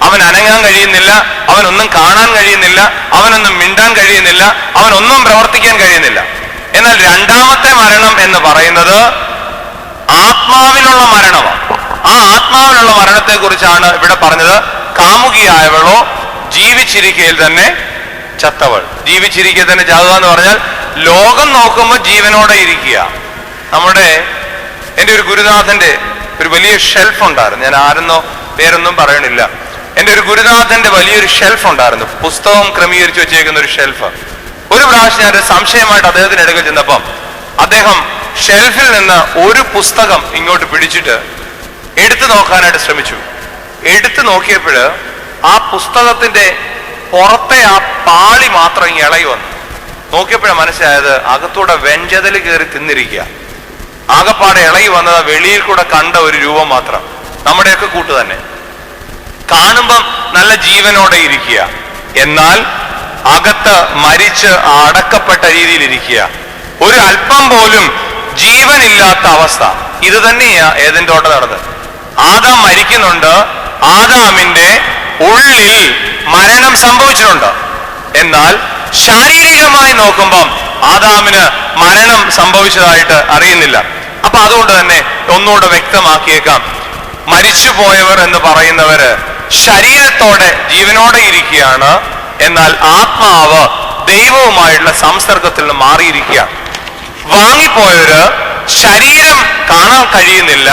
അവൻ അനങ്ങാൻ കഴിയുന്നില്ല, അവനൊന്നും കാണാൻ കഴിയുന്നില്ല, അവനൊന്നും മിണ്ടാൻ കഴിയുന്നില്ല, അവനൊന്നും പ്രവർത്തിക്കാൻ കഴിയുന്നില്ല. എന്നാൽ രണ്ടാമത്തെ മരണം എന്ന് പറയുന്നത് ആത്മാവിലുള്ള മരണമാണ്. ആ ആത്മാവിലുള്ള മരണത്തെ കുറിച്ചാണ് ഇവിടെ പറഞ്ഞത്. കാമുകിയായവളോ ജീവിച്ചിരിക്കയിൽ തന്നെ ചത്തവൾ. ജീവിച്ചിരിക്കെ തന്നെ ചാകുക എന്ന് പറഞ്ഞാൽ ലോകം നോക്കുമ്പോൾ ജീവനോടെ ഇരിക്കുക. എൻ്റെ ഒരു ഗുരുനാഥന്റെ ഒരു വലിയ ഷെൽഫ് ഉണ്ടായിരുന്നു. ഞാൻ ആരെന്നോ പേരൊന്നും പറയണില്ല. എൻ്റെ ഒരു ഗുരുനാഥന്റെ വലിയൊരു ഷെൽഫ് ഉണ്ടായിരുന്നു, പുസ്തകം ക്രമീകരിച്ചു വെച്ചേക്കുന്ന ഒരു ഷെൽഫ്. ഒരു പ്രാവശ്യം ഞാൻ സംശയമായിട്ട് അദ്ദേഹത്തിന് അടുക്കൽ ചെന്നപ്പം അദ്ദേഹം ഷെൽഫിൽ നിന്ന് ഒരു പുസ്തകം ഇങ്ങോട്ട് പിടിച്ചിട്ട് എടുത്തു നോക്കാനായിട്ട് ശ്രമിച്ചു. എടുത്തു നോക്കിയപ്പോൾ ആ പുസ്തകത്തിന്റെ പുറത്തെ ആ പാളി മാത്രം ഇളകി വന്നു. നോക്കിയപ്പോഴാണ് മനസ്സിലായത് അകത്തൂടെ വെഞ്ചതൽ കയറി തിന്നിരിക്കുക. ആകപ്പാടെ ഇളകി വന്നത് വെളിയിൽ കൂടെ കണ്ട ഒരു രൂപം മാത്രം, നമ്മുടെയൊക്കെ കൂട്ട് തന്നെ. കാണുമ്പം നല്ല ജീവനോടെ ഇരിക്കുക, എന്നാൽ അകത്ത് മരിച്ച് അടക്കപ്പെട്ട രീതിയിൽ ഇരിക്കുക. ഒരു അല്പം പോലും ജീവനില്ലാത്ത അവസ്ഥ. ഇത് തന്നെയാ ഏദൻ തോട്ടം നടന്നത്. ആദാം മരിക്കുന്നുണ്ട്, ആദാമിന്റെ ഉള്ളിൽ മരണം സംഭവിച്ചിട്ടുണ്ട്. എന്നാൽ ശാരീരികമായി നോക്കുമ്പം ആദാമിന് മരണം സംഭവിച്ചതായിട്ട് അറിയുന്നില്ല. അപ്പൊ അതുകൊണ്ട് തന്നെ ഒന്നുകൂടെ വ്യക്തമാക്കിയേക്കാം, മരിച്ചുപോയവർ എന്ന് പറയുന്നവര് ശരീരത്തോടെ ജീവനോടെ ഇരിക്കുകയാണ്, എന്നാൽ ആത്മാവ് ദൈവവുമായുള്ള സംസർഗത്തിൽ നിന്ന് മാറിയിരിക്കുകയാണ്. വാങ്ങിപ്പോയവര് ശരീരം കാണാൻ കഴിയുന്നില്ല,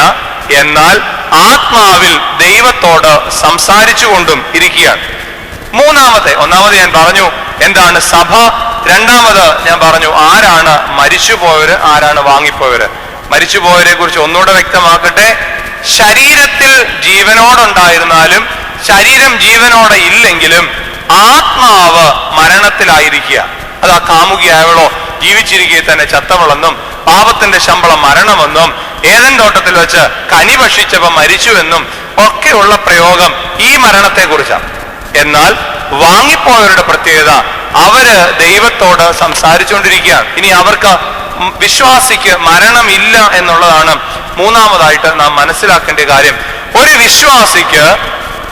എന്നാൽ ആത്മാവിൽ ദൈവത്തോട് സംസാരിച്ചുകൊണ്ടും ഇരിക്കുകയാണ്. ഒന്നാമത് ഞാൻ പറഞ്ഞു എന്താണ് സഭ. രണ്ടാമത് ഞാൻ പറഞ്ഞു ആരാണ് മരിച്ചുപോയവര്, ആരാണ് വാങ്ങിപ്പോയവര്. മരിച്ചുപോയവരെ കുറിച്ച് ഒന്നുകൂടെ വ്യക്തമാക്കട്ടെ. ശരീരത്തിൽ ജീവനോടുണ്ടായിരുന്നാലും ശരീരം ജീവനോടെ ഇല്ലെങ്കിലും ആത്മാവ് മരണത്തിലായിരിക്കുക. അത് ആ കാമുകിയായവളോ ജീവിച്ചിരിക്കെ തന്നെ ചത്തവളെന്നും പാപത്തിന്റെ ശമ്പളം മരണമെന്നും ഏദൻ തോട്ടത്തിൽ വെച്ച് കനി ഭക്ഷിച്ചവ മരിച്ചുവെന്നും ഒക്കെയുള്ള പ്രയോഗം ഈ മരണത്തെ കുറിച്ചാണ്. എന്നാൽ വാങ്ങിപ്പോയവരുടെ പ്രത്യേകത, അവര് ദൈവത്തോട് സംസാരിച്ചുകൊണ്ടിരിക്കുകയാണ്. ഇനി അവർക്ക് വിശ്വാസിക്ക് മരണമില്ല എന്നുള്ളതാണ് മൂന്നാമതായിട്ട് നാം മനസ്സിലാക്കേണ്ട കാര്യം. ഒരു വിശ്വാസിക്ക്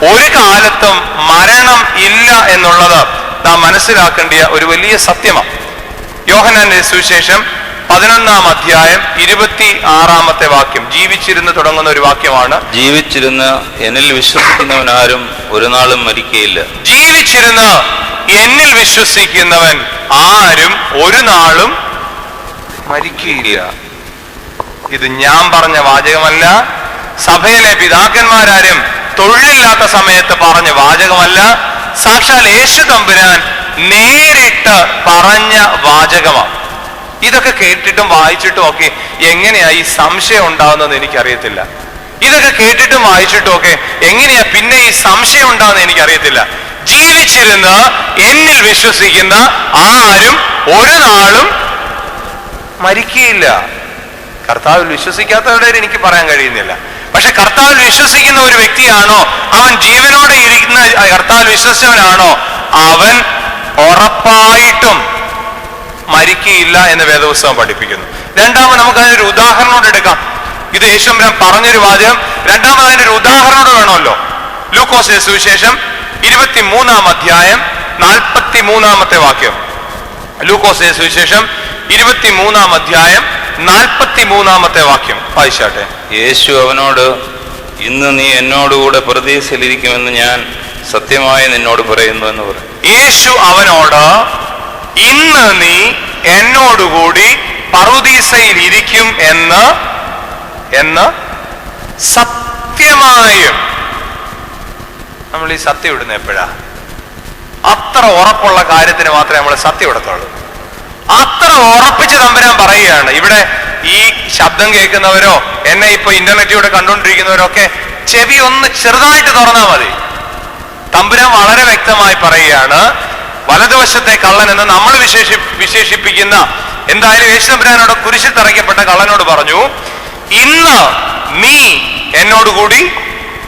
ഒരു കാലത്തും മരണം ഇല്ല എന്നുള്ളത് നാം മനസ്സിലാക്കേണ്ട ഒരു വലിയ സത്യമാണ്. യോഹന്നാന്റെ സുവിശേഷം 11-ാം അധ്യായം 26-ാമത്തെ വാക്യം, ജീവിച്ചിരുന്ന് തുടങ്ങുന്ന ഒരു വാക്യമാണ്. ജീവിച്ചിരുന്ന് എന്നിൽ വിശ്വസിക്കുന്നവൻ ആരും ഒരു നാളും മരിക്കയില്ല. ജീവിച്ചിരുന്ന് എന്നിൽ വിശ്വസിക്കുന്നവൻ ആരും ഒരു നാളും മരിക്കുകയില്ല. ഇത് ഞാൻ പറഞ്ഞ വാചകമല്ല, സഭയിലെ പിതാക്കന്മാരാരും തൊഴിലില്ലാത്ത സമയത്ത് പറഞ്ഞ വാചകമല്ല, സാക്ഷാൽ യേശു തമ്പുരാൻ നേരിട്ട് പറഞ്ഞ വാചകമാണ്. ഇതൊക്കെ കേട്ടിട്ടും വായിച്ചിട്ടും ഒക്കെ എങ്ങനെയാ ഈ സംശയം ഉണ്ടാകുന്നത് എനിക്കറിയത്തില്ല. ഇതൊക്കെ കേട്ടിട്ടും വായിച്ചിട്ടും ഒക്കെ എങ്ങനെയാ പിന്നെ ഈ സംശയം ഉണ്ടാകുന്നത് എനിക്കറിയത്തില്ല. ജീവിച്ചിരുന്ന് എന്നിൽ വിശ്വസിക്കുന്ന ആരും ഒരു നാളും മരിക്കുകയില്ല. കർത്താവിൽ വിശ്വസിക്കാത്തവരുടെ എനിക്ക് പറയാൻ കഴിയുന്നില്ല. പക്ഷെ കർത്താവിൽ വിശ്വസിക്കുന്ന ഒരു വ്യക്തിയാണോ, അവൻ ജീവനോടെ ഇരിക്കുന്ന കർത്താവിൽ വിശ്വസിച്ചവനാണോ, അവൻ ഉറപ്പായിട്ടും മരിക്കുകയില്ല എന്ന് വേദപുസ്തകം പഠിപ്പിക്കുന്നു. രണ്ടാമത് നമുക്ക് അതിനൊരു ഉദാഹരണം എടുക്കാം. ഇത് യേശുമ്പുരാൻ പറഞ്ഞൊരു വാചകം. രണ്ടാമത് അതിനൊരു ഉദാഹരണം വേണമല്ലോ. ലൂക്കോസിന്റെ സുവിശേഷം 23-ാം അധ്യായം 43-ാമത്തെ വാക്യം. ലൂക്കോസിന്റെ സുവിശേഷം 23-ാം അധ്യായം 43-ാമത്തെ വാക്യം വായിച്ചാട്ടെ. യേശു അവനോട്, ഇന്ന് നീ എന്നോടുകൂടെ പറുദീസയിലിരിക്കുമെന്ന് ഞാൻ സത്യമായി നിന്നോട് പറയുന്നു എന്ന് പറയും. യേശു അവനോട്, ഇന്ന് നീ എന്നോടുകൂടി പറുദീസയിൽ ഇരിക്കും എന്ന് സത്യമായും. നമ്മൾ ഈ സത്യം ഇടുന്ന എപ്പോഴാ? അത്ര ഉറപ്പുള്ള കാര്യത്തിന് മാത്രമേ നമ്മൾ സത്യം ഇടത്തുള്ളൂ. അത്ര ഉറപ്പിച്ച് തമ്പുരാൻ പറയുകയാണ്. ഇവിടെ ഈ ശബ്ദം കേൾക്കുന്നവരോ എന്നെ ഇപ്പൊ ഇന്റർനെറ്റിലൂടെ കണ്ടുകൊണ്ടിരിക്കുന്നവരോ ഒക്കെ ചെവി ഒന്ന് ചെറുതായിട്ട് തുറന്നാൽ മതി. തമ്പുരാൻ വളരെ വ്യക്തമായി പറയുകയാണ്, വലതുവശത്തെ കള്ളൻ എന്ന് നമ്മൾ വിശേഷിപ്പിക്കുന്ന, എന്തായാലും യേശു തമ്പുരാനോട് കുരിശിൽ തറയ്ക്കപ്പെട്ട കള്ളനോട് പറഞ്ഞു, ഇന്ന് നീ എന്നോടുകൂടി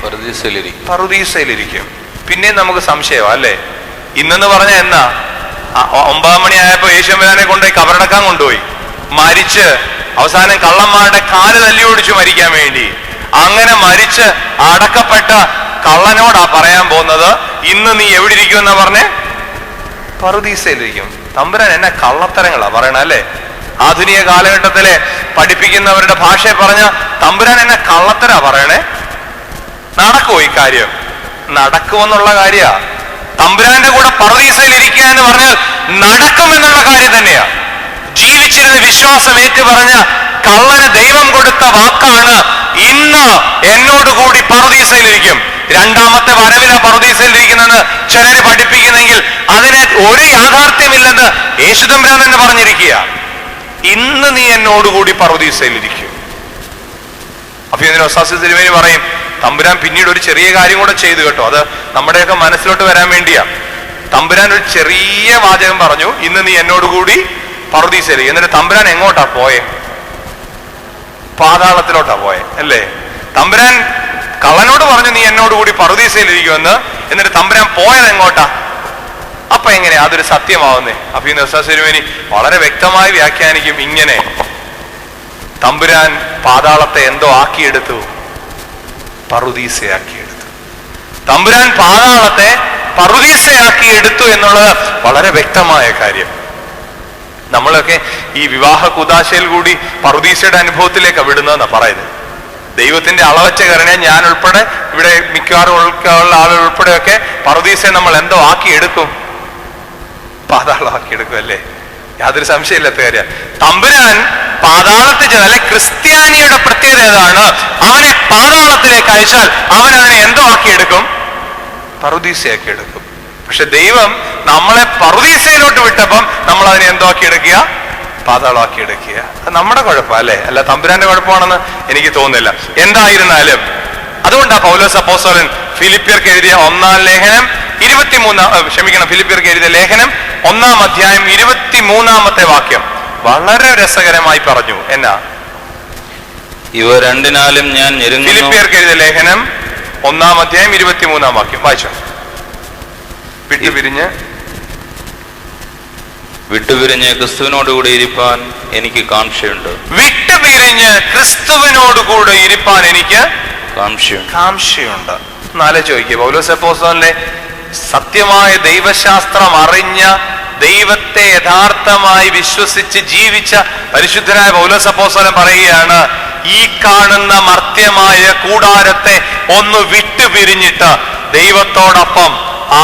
പറുദീസയിലിരിക്കും. പറുദീസയിലിരിക്കും. പിന്നെ നമുക്ക് സംശയം അല്ലേ, ഇന്നെന്ന് പറഞ്ഞ എന്നാ? 9 മണിയായപ്പോ യേശുമ്പരാനെ കൊണ്ടുപോയി കബറടക്കാൻ കൊണ്ടുപോയി. മരിച്ച് അവസാനം കള്ളന്മാരുടെ കാല് തല്ലി ഓടിച്ചു മരിക്കാൻ വേണ്ടി. അങ്ങനെ മരിച്ച് അടക്കപ്പെട്ട കള്ളനോടാ പറയാൻ പോകുന്നത്, ഇന്ന് നീ എവിടെ ഇരിക്കുമെന്നാ പറഞ്ഞേ? പറുദീസയിലിരിക്കും. തമ്പുരാൻ എന്നെ കള്ളത്തരങ്ങളാ പറയണ അല്ലേ? ആധുനിക കാലഘട്ടത്തിലെ പഠിപ്പിക്കുന്നവരുടെ ഭാഷയെ പറഞ്ഞ തമ്പുരാൻ എന്നെ കള്ളത്തരാ പറയണേ. നടക്കുമോ ഈ കാര്യം? നടക്കുമെന്നുള്ള കാര്യ. തമ്പുരാന്റെ കൂടെ പറുദീസയിൽ ഇരിക്കുക എന്ന് പറഞ്ഞാൽ നടക്കുമെന്നുള്ള കാര്യം തന്നെയാ. ജീവിച്ചിരുന്ന വിശ്വാസം ഏറ്റു പറഞ്ഞ കള്ളന് ദൈവം കൊടുത്ത വാക്കാണ്, ഇന്ന് എന്നോടുകൂടി പറുദീസയിലിരിക്കും. രണ്ടാമത്തെ വരവില പറുദീസയിലിരിക്കുന്നെന്ന് ചിലര് പഠിപ്പിക്കുന്നെങ്കിൽ അതിന് ഒരു യാഥാർത്ഥ്യമില്ലെന്ന് യേശുദമ്പുരാൻ തന്നെ പറഞ്ഞിരിക്കുക. ഇന്ന് നീ എന്നോടുകൂടി പറുദീസയിലിരിക്കും. അപ്പൊ ഇതിന് ഒസാസി തിരുമേനി പറയും, തമ്പുരാൻ പിന്നീട് ഒരു ചെറിയ കാര്യം കൂടെ ചെയ്തു കേട്ടോ, അത് നമ്മുടെയൊക്കെ മനസ്സിലോട്ട് വരാൻ വേണ്ടിയാ. തമ്പുരാൻ ഒരു ചെറിയ വാചകം പറഞ്ഞു, ഇന്ന് നീ എന്നോടുകൂടി പറുദീസയിലേക്ക്. എന്നിട്ട് തമ്പുരാൻ എങ്ങോട്ടാ പോയെ? പാതാളത്തിലോട്ടാ പോയെ അല്ലേ? തമ്പുരാൻ കള്ളനോട് പറഞ്ഞു നീ എന്നോടുകൂടി പറുദീസയിലിരിക്കുമെന്ന്, എന്നിട്ട് തമ്പുരാൻ പോയത് എങ്ങോട്ടാ? അപ്പൊ എങ്ങനെയാ അതൊരു സത്യമാവുന്നേ? അപ്പൊ ഈ നസ്സാസിരുവേനി വളരെ വ്യക്തമായി വ്യാഖ്യാനിക്കും ഇങ്ങനെ, തമ്പുരാൻ പാതാളത്തെ എന്തോ ആക്കിയെടുത്തു, പറുദീസയാക്കിയെടുത്തു. തമ്പുരാൻ പാതാളത്തെ പറുദീസയാക്കിയെടുത്തു എന്നുള്ളത് വളരെ വ്യക്തമായ കാര്യം. നമ്മളൊക്കെ ഈ വിവാഹ കുദാശയിൽ കൂടി പറുദീസയുടെ അനുഭവത്തിലേക്ക് വിടുന്നതെന്നാ പറയുന്നത്. ദൈവത്തിന്റെ അളവച്ച കരുണയെ ഞാൻ ഉൾപ്പെടെ ഇവിടെ മിക്കവാറും ഉള്ള ആളുകൾ ഉൾപ്പെടെയൊക്കെ പറുദീസയെ നമ്മൾ എന്തോ ആക്കിയെടുക്കും, പാതാളമാക്കിയെടുക്കും അല്ലേ? യാതൊരു സംശയമില്ലാത്ത കാര്യം. തമ്പുരാൻ പാതാളത്തിൽ ചെന്ന്, അല്ലെ ക്രിസ്ത്യാനിയുടെ പ്രത്യേകത ഏതാണ്? അവനെ പാതാളത്തിലേക്ക് അയച്ചാൽ അവൻ അതിനെ എന്തോ ആക്കിയെടുക്കും, പറുദീസയാക്കി എടുക്കും. പക്ഷെ ദൈവം നമ്മളെ പറുദീസയിലോട്ട് വിട്ടപ്പം നമ്മൾ അതിനെ എന്തോ ആക്കി എടുക്കുക, പാതാളമാക്കി എടുക്കുക. അത് നമ്മുടെ കുഴപ്പം അല്ലേ? അല്ല തമ്പുരാന്റെ കുഴപ്പമാണെന്ന് എനിക്ക് തോന്നുന്നില്ല. എന്തായിരുന്നാലും അതുകൊണ്ടാ പൗലോസ് അപ്പോസ്തലൻ ഫിലിപ്പിയർക്ക് എഴുതിയ 1-ാം ലേഖനം 23 ഫിലിപ്പിയർക്ക് എഴുതിയ ലേഖനം 1-ാം അധ്യായം 23-ാമത്തെ വാക്യം വളരെ രസകരമായി പറഞ്ഞു. എന്നാ? ഇവ രണ്ടിനാലും ഞാൻ ഫിലിപ്പിയർക്ക് എഴുതിയ ലേഖനം 1-ാം അധ്യായം 23-ാം വാക്യം വായിച്ചോ. വിട്ടുപിരിഞ്ഞ് ക്രിസ്തുവിനോടുകൂടി ഇരിപ്പാൻ എനിക്ക് കാംക്ഷയുണ്ട്. വിട്ടുപിരിഞ്ഞ് ക്രിസ്തുവിനോടുകൂടെ ഇരിപ്പാൻ എനിക്ക് കാംക്ഷയുണ്ട്. നാളെ ചോദിക്കുക, പൗലോസ് അപ്പോസ്തലന്റെ സത്യമായ ദൈവശാസ്ത്രം അറിഞ്ഞ, ദൈവത്തെ യഥാർത്ഥമായി വിശ്വസിച്ച് ജീവിച്ച പരിശുദ്ധനായ പൗലോസ് അപ്പോസ്തലൻ പറയുകയാണ്, ഈ കാണുന്ന മർത്യമായ കൂടാരത്തെ ഒന്ന് വിട്ടുപിരിഞ്ഞിട്ട് ദൈവത്തോടൊപ്പം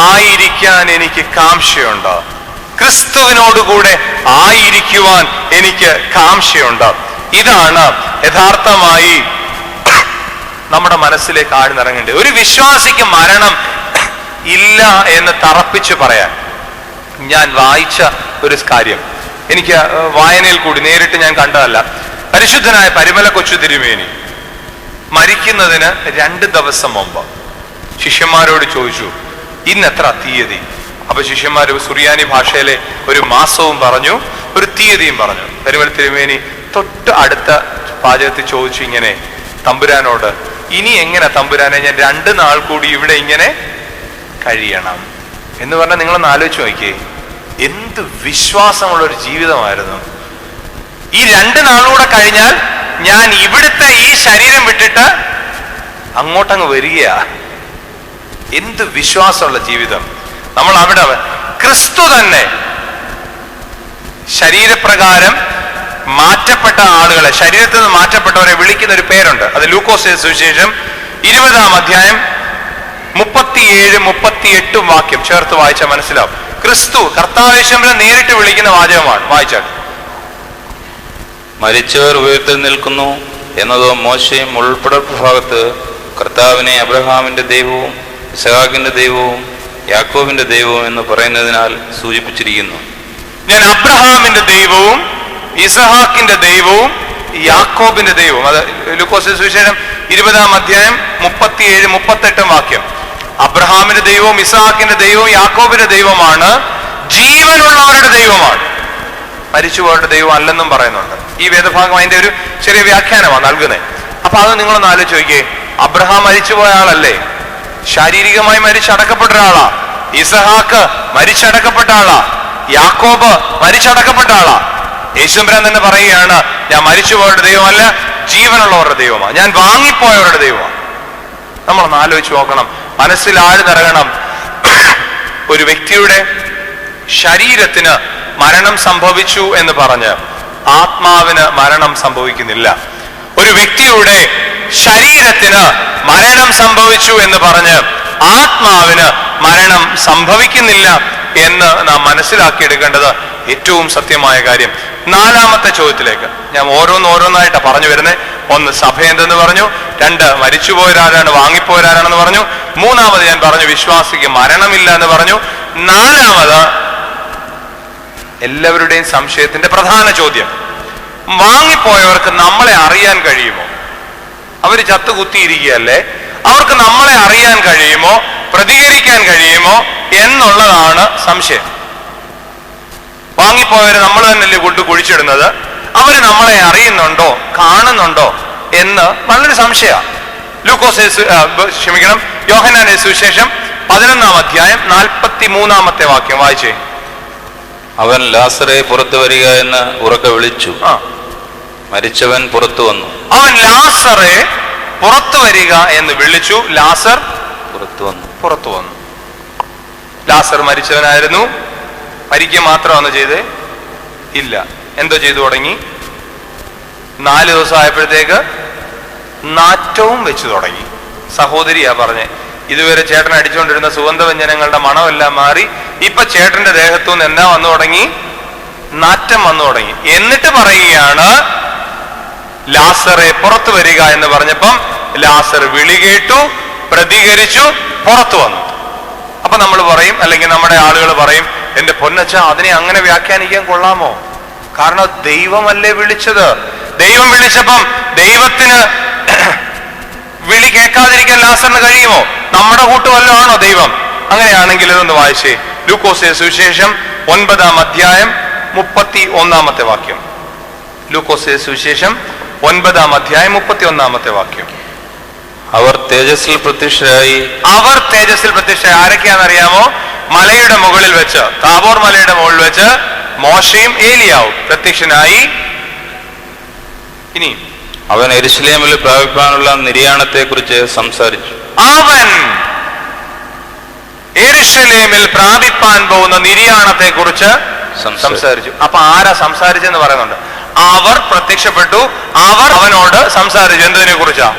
ആയിരിക്കാൻ എനിക്ക് കാംക്ഷയുണ്ട്. ക്രിസ്തുവിനോടുകൂടെ ആയിരിക്കുവാൻ എനിക്ക് കാംക്ഷയുണ്ട്. ഇതാണ് യഥാർത്ഥമായി നമ്മുടെ മനസ്സിലേക്ക് ആഴ്ന്നിറങ്ങേണ്ടത്. ഒരു വിശ്വാസിക്ക് മരണം ഇല്ല എന്ന് തറപ്പിച്ച് പറയാൻ ഞാൻ വായിച്ച ഒരു കാര്യം, എനിക്ക് വായനയിൽ കൂടി നേരിട്ട് ഞാൻ കണ്ടതല്ല. പരിശുദ്ധനായ പരിമല കൊച്ചു തിരുമേനി മരിക്കുന്നതിന് 2 ദിവസം മുമ്പ് ശിഷ്യന്മാരോട് ചോദിച്ചു, ഇന്ന് എത്ര തീയതി? അപ്പൊ ശിഷ്യന്മാർ സുറിയാനി ഭാഷയിലെ ഒരു മാസവും പറഞ്ഞു, ഒരു തീയതിയും പറഞ്ഞു. പരിമല തിരുമേനി തൊട്ട് അടുത്ത പാചകത്തിൽ ചോദിച്ചു ഇങ്ങനെ തമ്പുരാനോട്, ഇനി എങ്ങനെ തമ്പുരാനെ ഞാൻ 2 നാൾ കൂടി ഇവിടെ ഇങ്ങനെ കഴിയണം എന്ന് പറഞ്ഞാൽ നിങ്ങളൊന്ന് ആലോചിച്ച് നോക്കിയേ, എന്ത് വിശ്വാസമുള്ളൊരു ജീവിതമായിരുന്നു. ഈ 2 നാളൂടെ കഴിഞ്ഞാൽ ഞാൻ ഇവിടുത്തെ ഈ ശരീരം വിട്ടിട്ട് അങ്ങോട്ടങ്ങ് വരികയാ. എന്ത് വിശ്വാസമുള്ള ജീവിതം. നമ്മൾ അവിടെ ക്രിസ്തു തന്നെ ശരീരപ്രകാരം മാറ്റപ്പെട്ട ആളുകളെ, ശരീരത്തിൽ നിന്ന് മാറ്റപ്പെട്ടവരെ വിളിക്കുന്ന ഒരു പേരുണ്ട്. അത് ലൂക്കോസ് സുവിശേഷം 20-ാം അധ്യായം 37-38 വാക്യം ചേർത്ത് വായിച്ചാൽ മനസ്സിലാവും. ക്രിസ്തു കർത്താവേശനെ നേരിട്ട് വിളിക്കുന്ന വാചകമാണ്. വായിച്ചാൽ, മരിച്ചവർ ഉയർത്തി നിൽക്കുന്നു എന്നതോ മോശയും ഉൾപ്പെടൽ ഭാഗത്ത് കർത്താവിനെ അബ്രഹാമിന്റെ ദൈവവും ഇസഹാക്കിന്റെ ദൈവവും യാക്കോബിന്റെ ദൈവവും എന്ന് പറയുന്നതിനാൽ സൂചിപ്പിച്ചിരിക്കുന്നു. ഞാൻ അബ്രഹാമിന്റെ ദൈവവും ഇസഹാക്കിന്റെ ദൈവവും യാക്കോബിന്റെ ദൈവവും. അത് ലൂക്കോസ് സുവിശേഷം 20-ാം അധ്യായം 37-38 വാക്യം. അബ്രഹാമിന്റെ ദൈവവും ഇസഹാക്കിന്റെ ദൈവവും യാക്കോബിന്റെ ദൈവമാണ്, ജീവനുള്ളവരുടെ ദൈവമാണ്, മരിച്ചുപോയവരുടെ ദൈവം അല്ലെന്നും പറയുന്നുണ്ട്. ഈ വേദഭാഗം അതിന്റെ ഒരു ചെറിയ വ്യാഖ്യാനമാണ് നൽകുന്നത്. അപ്പൊ അത് നിങ്ങളൊന്ന് ആലോചിച്ച് നോക്കിയേ, അബ്രഹാം മരിച്ചുപോയ ആളല്ലേ? ശാരീരികമായി മരിച്ചടക്കപ്പെട്ട ഒരാളാ. ഇസഹാക്ക് മരിച്ചടക്കപ്പെട്ട ആളാ. യാക്കോബ് മരിച്ചടക്കപ്പെട്ട ആളാ. യേശുദമ്പുരാൻ തന്നെ പറയുകയാണ്, ഞാൻ മരിച്ചുപോയവരുടെ ദൈവമല്ല, ജീവനുള്ളവരുടെ ദൈവമാണ്, ഞാൻ വാങ്ങിപ്പോയവരുടെ ദൈവമാണ്. നമ്മളൊന്ന് ആലോചിച്ച് നോക്കണം, മനസ്സിൽ ആഴ്ന്നിറങ്ങണം. ഒരു വ്യക്തിയുടെ ശരീരത്തിന് മരണം സംഭവിച്ചു എന്ന് പറഞ്ഞ് ആത്മാവിന് മരണം സംഭവിക്കുന്നില്ല. ഒരു വ്യക്തിയുടെ ശരീരത്തിന് മരണം സംഭവിച്ചു എന്ന് പറഞ്ഞ് ആത്മാവിന് മരണം സംഭവിക്കുന്നില്ല എന്ന് നാം മനസ്സിലാക്കിയെടുക്കേണ്ടത് ഏറ്റവും സത്യമായ കാര്യം. നാലാമത്തെ ചോദ്യത്തിലേക്ക് ഞാൻ ഓരോന്നായിട്ടാണ് പറഞ്ഞു വരുന്നത്. ഒന്ന്, സഭ എന്തെന്ന് പറഞ്ഞു. രണ്ട്, മരിച്ചുപോയവരാരാണ്, വാങ്ങിപ്പോയവരാരാണെന്ന് പറഞ്ഞു. മൂന്നാമത് ഞാൻ പറഞ്ഞു വിശ്വാസിക്ക് മരണമില്ല എന്ന് പറഞ്ഞു. നാലാമത് എല്ലാവരുടെയും സംശയത്തിന്റെ പ്രധാന ചോദ്യം, വാങ്ങിപ്പോയവർക്ക് നമ്മളെ അറിയാൻ കഴിയുമോ? അവർ ചത്തുകുത്തിയിരിക്കുകയല്ലേ, അവർക്ക് നമ്മളെ അറിയാൻ കഴിയുമോ, പ്രതികരിക്കാൻ കഴിയുമോ എന്നുള്ളതാണ് സംശയം. വാങ്ങിപ്പോയവരെ നമ്മൾ തന്നെയല്ലേ കൊണ്ട് കുഴിച്ചിടുന്നത്, അവര് നമ്മളെ അറിയുന്നുണ്ടോ, കാണുന്നുണ്ടോ എന്ന് വളരെ സംശയമാണ്. യോഹന്നാന്റെ സുവിശേഷം 11-ാം അധ്യായം 43-ാമത്തെ വാക്യം വായിച്ചേ. അവൻ ലാസറെ പുറത്തു വരിക എന്ന് ഉറക്കെ വിളിച്ചു. മരിച്ചവൻ പുറത്തു വന്നു. അവൻ ലാസറെ പുറത്തു വരിക എന്ന് വിളിച്ചു. ലാസർ പുറത്തു വന്നു. ലാസർ മരിച്ചവനായിരുന്നു. മരിക്കുക മാത്രമാണ് ചെയ്തേ ഇല്ല. എന്തോ ചെയ്തു തുടങ്ങി? 4 ദിവസം ആയപ്പോഴത്തേക്ക് നാറ്റവും വെച്ചു തുടങ്ങി. സഹോദരിയാ പറഞ്ഞേ, ഇതുവരെ ചേട്ടൻ അടിച്ചുകൊണ്ടിരുന്ന സുഗന്ധവ്യഞ്ജനങ്ങളുടെ മണമെല്ലാം മാറി ഇപ്പൊ ചേട്ടന്റെ ദേഹത്തു നിന്ന് എന്താ വന്നു തുടങ്ങി? നാറ്റം വന്നു തുടങ്ങി. എന്നിട്ട് പറയുകയാണ് ലാസറെ പുറത്തു വരിക എന്ന് പറഞ്ഞപ്പം ലാസർ വിളി കേട്ടു, പ്രതികരിച്ചു, പുറത്തു വന്നു. അപ്പൊ നമ്മൾ പറയും, അല്ലെങ്കിൽ നമ്മുടെ ആളുകൾ പറയും, എന്റെ പൊന്നച്ച അതിനെ അങ്ങനെ വ്യാഖ്യാനിക്കാൻ കൊള്ളാമോ? കാരണം ദൈവമല്ലേ വിളിച്ചത്. ദൈവം വിളിച്ചപ്പം ദൈവത്തിന് വിളി കേൾക്കാതിരിക്കാൻ ലാസറിന് കഴിയുമോ? നമ്മുടെ കൂട്ടുവല്ലോ ആണോ ദൈവം? അങ്ങനെയാണെങ്കിൽ ഇതൊന്ന് വായിച്ചേ. ലൂക്കോസിന്റെ സുവിശേഷം 9-ാം അധ്യായം 31-ാമത്തെ വാക്യം. ലൂക്കോസിന്റെ സുവിശേഷം 9-ാം അധ്യായം 31-ാമത്തെ വാക്യം. അവർ തേജസ്സിൽ പ്രത്യക്ഷരായി. ആരൊക്കെയാണെന്നറിയാമോ? മലയുടെ മുകളിൽ വെച്ച്, താബോർ മലയുടെ മുകളിൽ വെച്ച് മോശയും ഏലിയാവും പ്രത്യക്ഷനായി. ഇനി അവൻ യെരൂശലേമിൽ പ്രാപിപ്പാനുള്ള നിര്യാണത്തെ കുറിച്ച് സംസാരിച്ചു. അവൻ യെരൂശലേമിൽ പ്രാപിപ്പാൻ പോകുന്ന നിര്യാണത്തെ കുറിച്ച് സംസാരിച്ചു. അപ്പൊ ആരാ സംസാരിച്ചെന്ന് പറയുന്നുണ്ട്? അവർ പ്രത്യക്ഷപ്പെട്ടു, അവർ അവനോട് സംസാരിച്ചു. എന്തിനെ കുറിച്ചാ?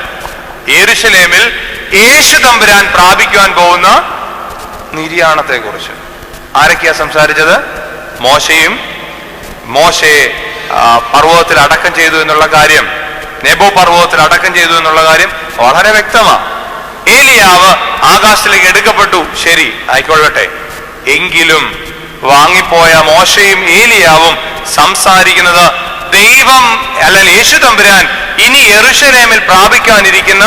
യെരൂശലേമിൽ യേശു തമ്പുരാൻ പ്രാപിക്കുവാൻ പോകുന്ന നിര്യാണത്തെ കുറിച്ച്. ആരൊക്കെയാ സംസാരിച്ചത്? മോശയെ പർവ്വതത്തിൽ അടക്കം ചെയ്തു എന്നുള്ള കാര്യം, നെബോ പർവ്വതത്തിൽ അടക്കം ചെയ്തു എന്നുള്ള കാര്യം വളരെ വ്യക്തമാണ്. ഏലിയാവ് ആകാശത്തിലേക്ക് എടുക്കപ്പെട്ടു, ശരി ആയിക്കൊള്ളട്ടെ. എങ്കിലും വാങ്ങിപ്പോയ മോശയും ഏലിയാവും സംസാരിക്കുന്നത് ദൈവം അല്ലെങ്കിൽ യേശു തമ്പുരാൻ ഇനി യെരൂശലേമിൽ പ്രാപിക്കാനിരിക്കുന്ന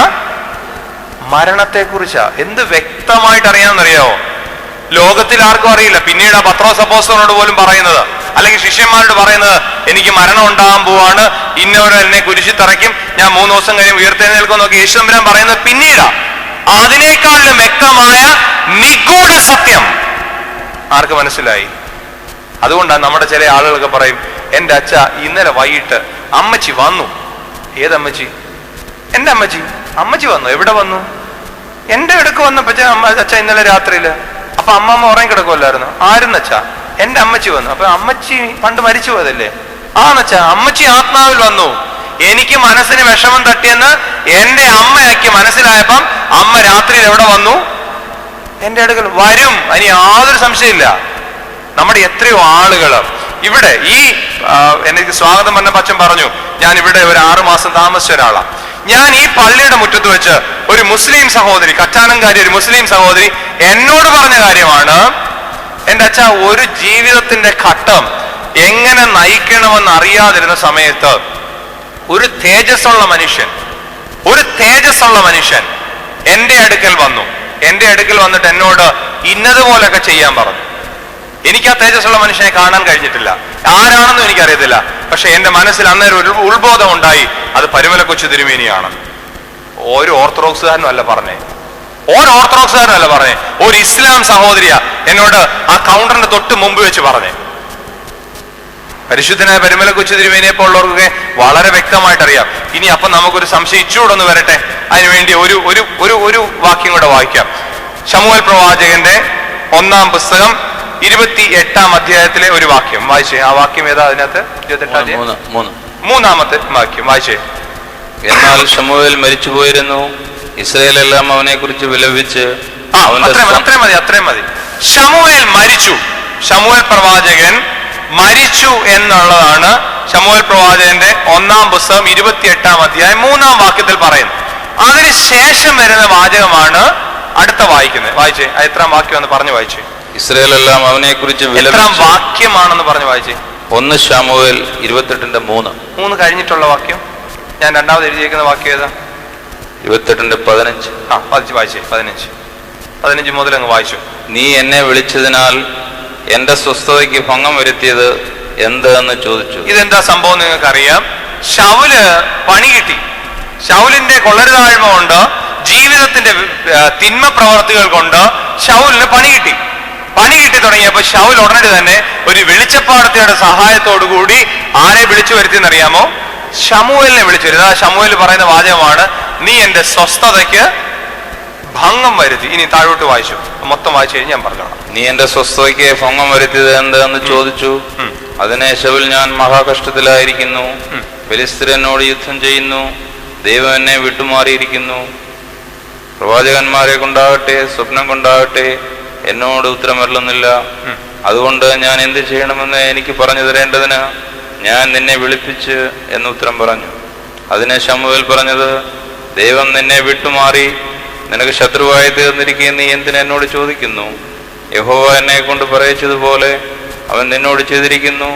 മരണത്തെ കുറിച്ചാ. എന്ത് വ്യക്തമായിട്ട് അറിയാമെന്നറിയാവോ? ലോകത്തിൽ ആർക്കും അറിയില്ല. പിന്നീട് പത്രോസ് അപ്പോസ്തലനോട് പോലും പറയുന്നത്, അല്ലെങ്കിൽ ശിഷ്യന്മാരോട് പറയുന്നത്, എനിക്ക് മരണം ഉണ്ടാകാൻ പോവാണ്, ഇന്നവരെ എന്നെ കുരിശിൽ തറയ്ക്കും, ഞാൻ 3 ദിവസം കഴിയും ഉയർത്തെഴുന്നേൽക്കും എന്നൊക്കെ യേശു തമ്പുരാൻ പറയുന്നത് പിന്നീടാ. അതിനേക്കാളും വ്യക്തമായ നിഗൂഢ സത്യം ആർക്ക് മനസ്സിലായി? അതുകൊണ്ടാണ് നമ്മുടെ ചില ആളുകളൊക്കെ പറയും, എന്റെ അച്ഛ ഇന്നലെ വൈകിട്ട് അമ്മച്ചി വന്നു. ഏതമ്മച്ചി? എന്റെ അമ്മച്ചി. അമ്മച്ചി വന്നു. എവിടെ വന്നു? എന്റെ അടുക്ക് വന്നപ്പോ അച്ഛ ഇന്നലെ രാത്രിയില്. അപ്പൊ അമ്മമ്മ ഉറങ്ങി കിടക്കുമല്ലായിരുന്നു. ആരെന്നച്ചാ? എന്റെ അമ്മച്ചി വന്നു. അപ്പൊ അമ്മച്ചി പണ്ട് മരിച്ചു പോയതല്ലേ? ആന്നച്ചാ, അമ്മച്ചി ആത്മാവിൽ വന്നു. എനിക്ക് മനസ്സിന് വിഷമം തട്ടിയെന്ന് എന്റെ അമ്മയാക്കി മനസ്സിലായപ്പം അമ്മ രാത്രിയിൽ എവിടെ വന്നു? എന്റെ അടുക്കൽ വരും. അതിന് യാതൊരു സംശയമില്ല. നമ്മുടെ എത്രയോ ആളുകൾ ഇവിടെ എനിക്ക് സ്വാഗതം പറഞ്ഞ അച്ഛൻ പറഞ്ഞു, ഞാൻ ഇവിടെ ഒരു 6 മാസം താമസിച്ച ഒരാളാണ്. ഞാൻ ഈ പള്ളിയുടെ മുറ്റത്ത് വെച്ച് ഒരു മുസ്ലിം സഹോദരി, കച്ചാനംകാരി ഒരു മുസ്ലിം സഹോദരി എന്നോട് പറഞ്ഞ കാര്യമാണ്, എന്റെ അച്ഛ ഒരു ജീവിതത്തിന്റെ ഘട്ടം എങ്ങനെ നയിക്കണമെന്ന് അറിയാതിരുന്ന സമയത്ത് ഒരു തേജസ്സുള്ള മനുഷ്യൻ എന്റെ അടുക്കൽ വന്നു. എന്റെ അടുക്കൽ വന്നിട്ട് എന്നോട് ഇന്നതുപോലൊക്കെ ചെയ്യാൻ പറഞ്ഞു. എനിക്ക് ആ തേജസ്സുള്ള മനുഷ്യനെ കാണാൻ കഴിഞ്ഞിട്ടില്ല, ആരാണെന്നും എനിക്കറിയത്തില്ല. പക്ഷെ എന്റെ മനസ്സിൽ അന്നേരം ഒരു ഉത്ബോധം ഉണ്ടായി, അത് പരുമല കൊച്ചു തിരുമേനിയാണ്. ഒരു ഓർത്തഡോക്സുകാരനും അല്ല പറഞ്ഞേ, ഒരു ഇസ്ലാം സഹോദരിയ എന്നോട് ആ കൗണ്ടറിന്റെ തൊട്ട് മുമ്പ് വെച്ച് പറഞ്ഞേ. പരിശുദ്ധനായ പരിമല കൊച്ചു തിരുമേനിയെ പോലുള്ളവർക്കൊക്കെ വളരെ വ്യക്തമായിട്ട് അറിയാം. ഇനി അപ്പൊ നമുക്കൊരു സംശയം ഇച്ചൂടൊന്ന് വരട്ടെ. അതിനുവേണ്ടി ഒരു ഒരു ഒരു ഒരു വാക്യം കൂടെ വായിക്കാം. ശമൂവേൽ പ്രവാചകന്റെ 1-ാം പുസ്തകം 28-ാം അധ്യായത്തിലെ ഒരു വാക്യം വായിച്ചേ. ആ വാക്യം ഏതാ അതിനകത്ത്? 3-ാമത്തെ വാക്യം വായിച്ചേ. എന്നാൽ ശമൂവേൽ മരിച്ചു പോയിരുന്നു, ഇസ്രായേലെല്ലാം അവനെ കുറിച്ച് വിലപിച്ച്. അത്രയും മതി. ശമൂവേൽ മരിച്ചു, ശമൂവേൽ പ്രവാചകൻ മരിച്ചു എന്നുള്ളതാണ് ശമൂവേൽ പ്രവാചകന്റെ 1-ാം പുസ്തകം 28-ാം അധ്യായം 3-ാം വാക്യത്തിൽ പറയുന്നത്. അതിനുശേഷം വരുന്ന വാചകമാണ് അടുത്ത വായിക്കുന്നത്. വായിച്ചേ, എത്രാം വാക്യം എന്ന് പറഞ്ഞു വായിച്ചേ. ഇസ്രായേലെല്ലാം അവനെ കുറിച്ച് എത്രാം വാക്യമാണെന്ന് പറഞ്ഞു വായിച്ചേ. 1 ശമൂവേൽ 28:3 കഴിഞ്ഞിട്ടുള്ള വാക്യം. ഞാൻ രണ്ടാമത് എഴുതിയിരിക്കുന്ന വാക്യം ഏതാ? 28:15. വായിച്ചേ. 15 മുതൽ അങ്ങ് വായിച്ചു. നീ എന്നെ വിളിച്ചതിനാൽ എന്റെ സ്വസ്ഥതയ്ക്ക് ഭംഗം വരുത്തിയത് എന്ത് എന്ന് ചോദിച്ചു. ഇതെന്താ സംഭവം നിങ്ങൾക്ക് അറിയാം. ശൗല് പണി കിട്ടി. ശൗലിന്റെ കൊള്ളരുതാഴ്മ കൊണ്ട്, ജീവിതത്തിന്റെ തിന്മ പ്രവർത്തികൾ കൊണ്ട് ശൗലിന് പണി കിട്ടി തുടങ്ങിയപ്പോ ശൗൽ ഉടനടി തന്നെ ഒരു വെളിച്ചപ്പാടത്തിയുടെ സഹായത്തോടു കൂടി ആരെ വിളിച്ചു വരുത്തിയെന്നറിയാമോ? ശമൂവേലിനെ വിളിച്ചു വരുന്നത്. ആ ശമൂവേൽ പറയുന്ന വാചകമാണ്, നീ എന്റെ സ്വസ്ഥതയ്ക്ക് ഭംഗം വരുത്തി. ഇനി താഴോട്ട് വായിച്ചു, മൊത്തം വായിച്ചു കഴിഞ്ഞ് ഞാൻ പറഞ്ഞോളാം. നീ എന്റെ സ്വസ്ഥതയ്ക്ക് ഭംഗം വരുത്തിയത് എന്തെന്ന് ചോദിച്ചു. അതിനെ ശൗൽ, ഞാൻ മഹാകഷ്ടത്തിലായിരിക്കുന്നു, ഫെലിസ്ത്യർ എന്നോട് യുദ്ധം ചെയ്യുന്നു, ദൈവം എന്നെ വിട്ടുമാറിയിരിക്കുന്നു, പ്രവാചകന്മാരെ കൊണ്ടാകട്ടെ സ്വപ്നം കൊണ്ടാകട്ടെ എന്നോട് ഉത്തരമരുളുന്നില്ല. അതുകൊണ്ട് ഞാൻ എന്ത് ചെയ്യണമെന്ന് എനിക്ക് പറഞ്ഞു തരേണ്ടതിന് ഞാൻ നിന്നെ വിളിപ്പിച്ച് എന്ന് ഉത്തരം പറഞ്ഞു. അതിനെ ശമൂവേൽ പറഞ്ഞത്, ദൈവം നിന്നെ വിട്ടുമാറി നിനക്ക് ശത്രുവായി തീർന്നിരിക്കുകയും നീ എന്തിന് എന്നോട് ചോദിക്കുന്നു? യഹോവ എന്നെ കൊണ്ട് പറയിച്ചതുപോലെ അവൻ നിന്നോട് ചെയ്തിരിക്കുന്നു.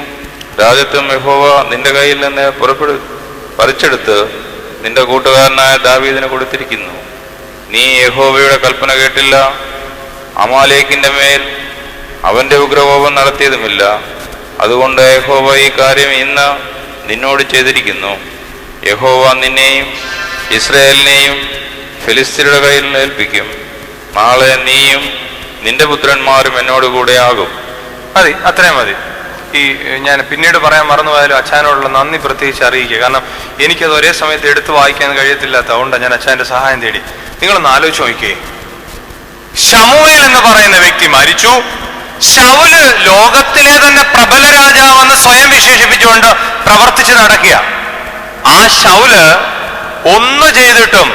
രാജത്വം യഹോവ നിന്റെ കയ്യിൽ നിന്ന് പറിച്ചെടുത്ത് നിന്റെ കൂട്ടുകാരനായ ദാവീദിന് കൊടുത്തിരിക്കുന്നു. നീ യഹോവയുടെ കൽപ്പന കേട്ടില്ല, അമാലേക്കിന്റെ മേൽ അവന്റെ ഉഗ്രകോപം നടത്തിയതുമില്ല. അതുകൊണ്ട് യഹോവ ഈ കാര്യം ഇന്ന് നിന്നോട് ചെയ്തിരിക്കുന്നു. യഹോവ നിന്നെയും ഇസ്രായേലിനെയും ഫെലിസ്ത്യരുടെ കയ്യിൽ ഏൽപ്പിക്കും. നാളെ നീയും നിന്റെ പുത്രന്മാരും എന്നോട് കൂടെ ആകും. അത്രയും മതി. ഞാൻ പിന്നീട് പറയാൻ മറന്നുപോയാലും അച്ഛനോടുള്ള നന്ദി പ്രത്യേകിച്ച് അറിയിക്കുക. കാരണം എനിക്കത് ഒരേ സമയത്ത് എടുത്തു വായിക്കാൻ കഴിയത്തില്ലാത്ത അതുകൊണ്ടാണ് ഞാൻ അച്ഛൻ്റെ സഹായം തേടി. നിങ്ങളൊന്ന് ആലോചിച്ച് നോക്കിയേ. ശമൂവേൽ എന്ന് പറയുന്ന വ്യക്തി മരിച്ചു. ശൗല് ലോകത്തിലെ തന്നെ പ്രബല രാജാവെന്ന് സ്വയം വിശേഷിപ്പിച്ചുകൊണ്ട് പ്രവർത്തിച്ച് നടക്കുക. ആ ശൗല് ഒന്ന് ചെയ്തിട്ടും,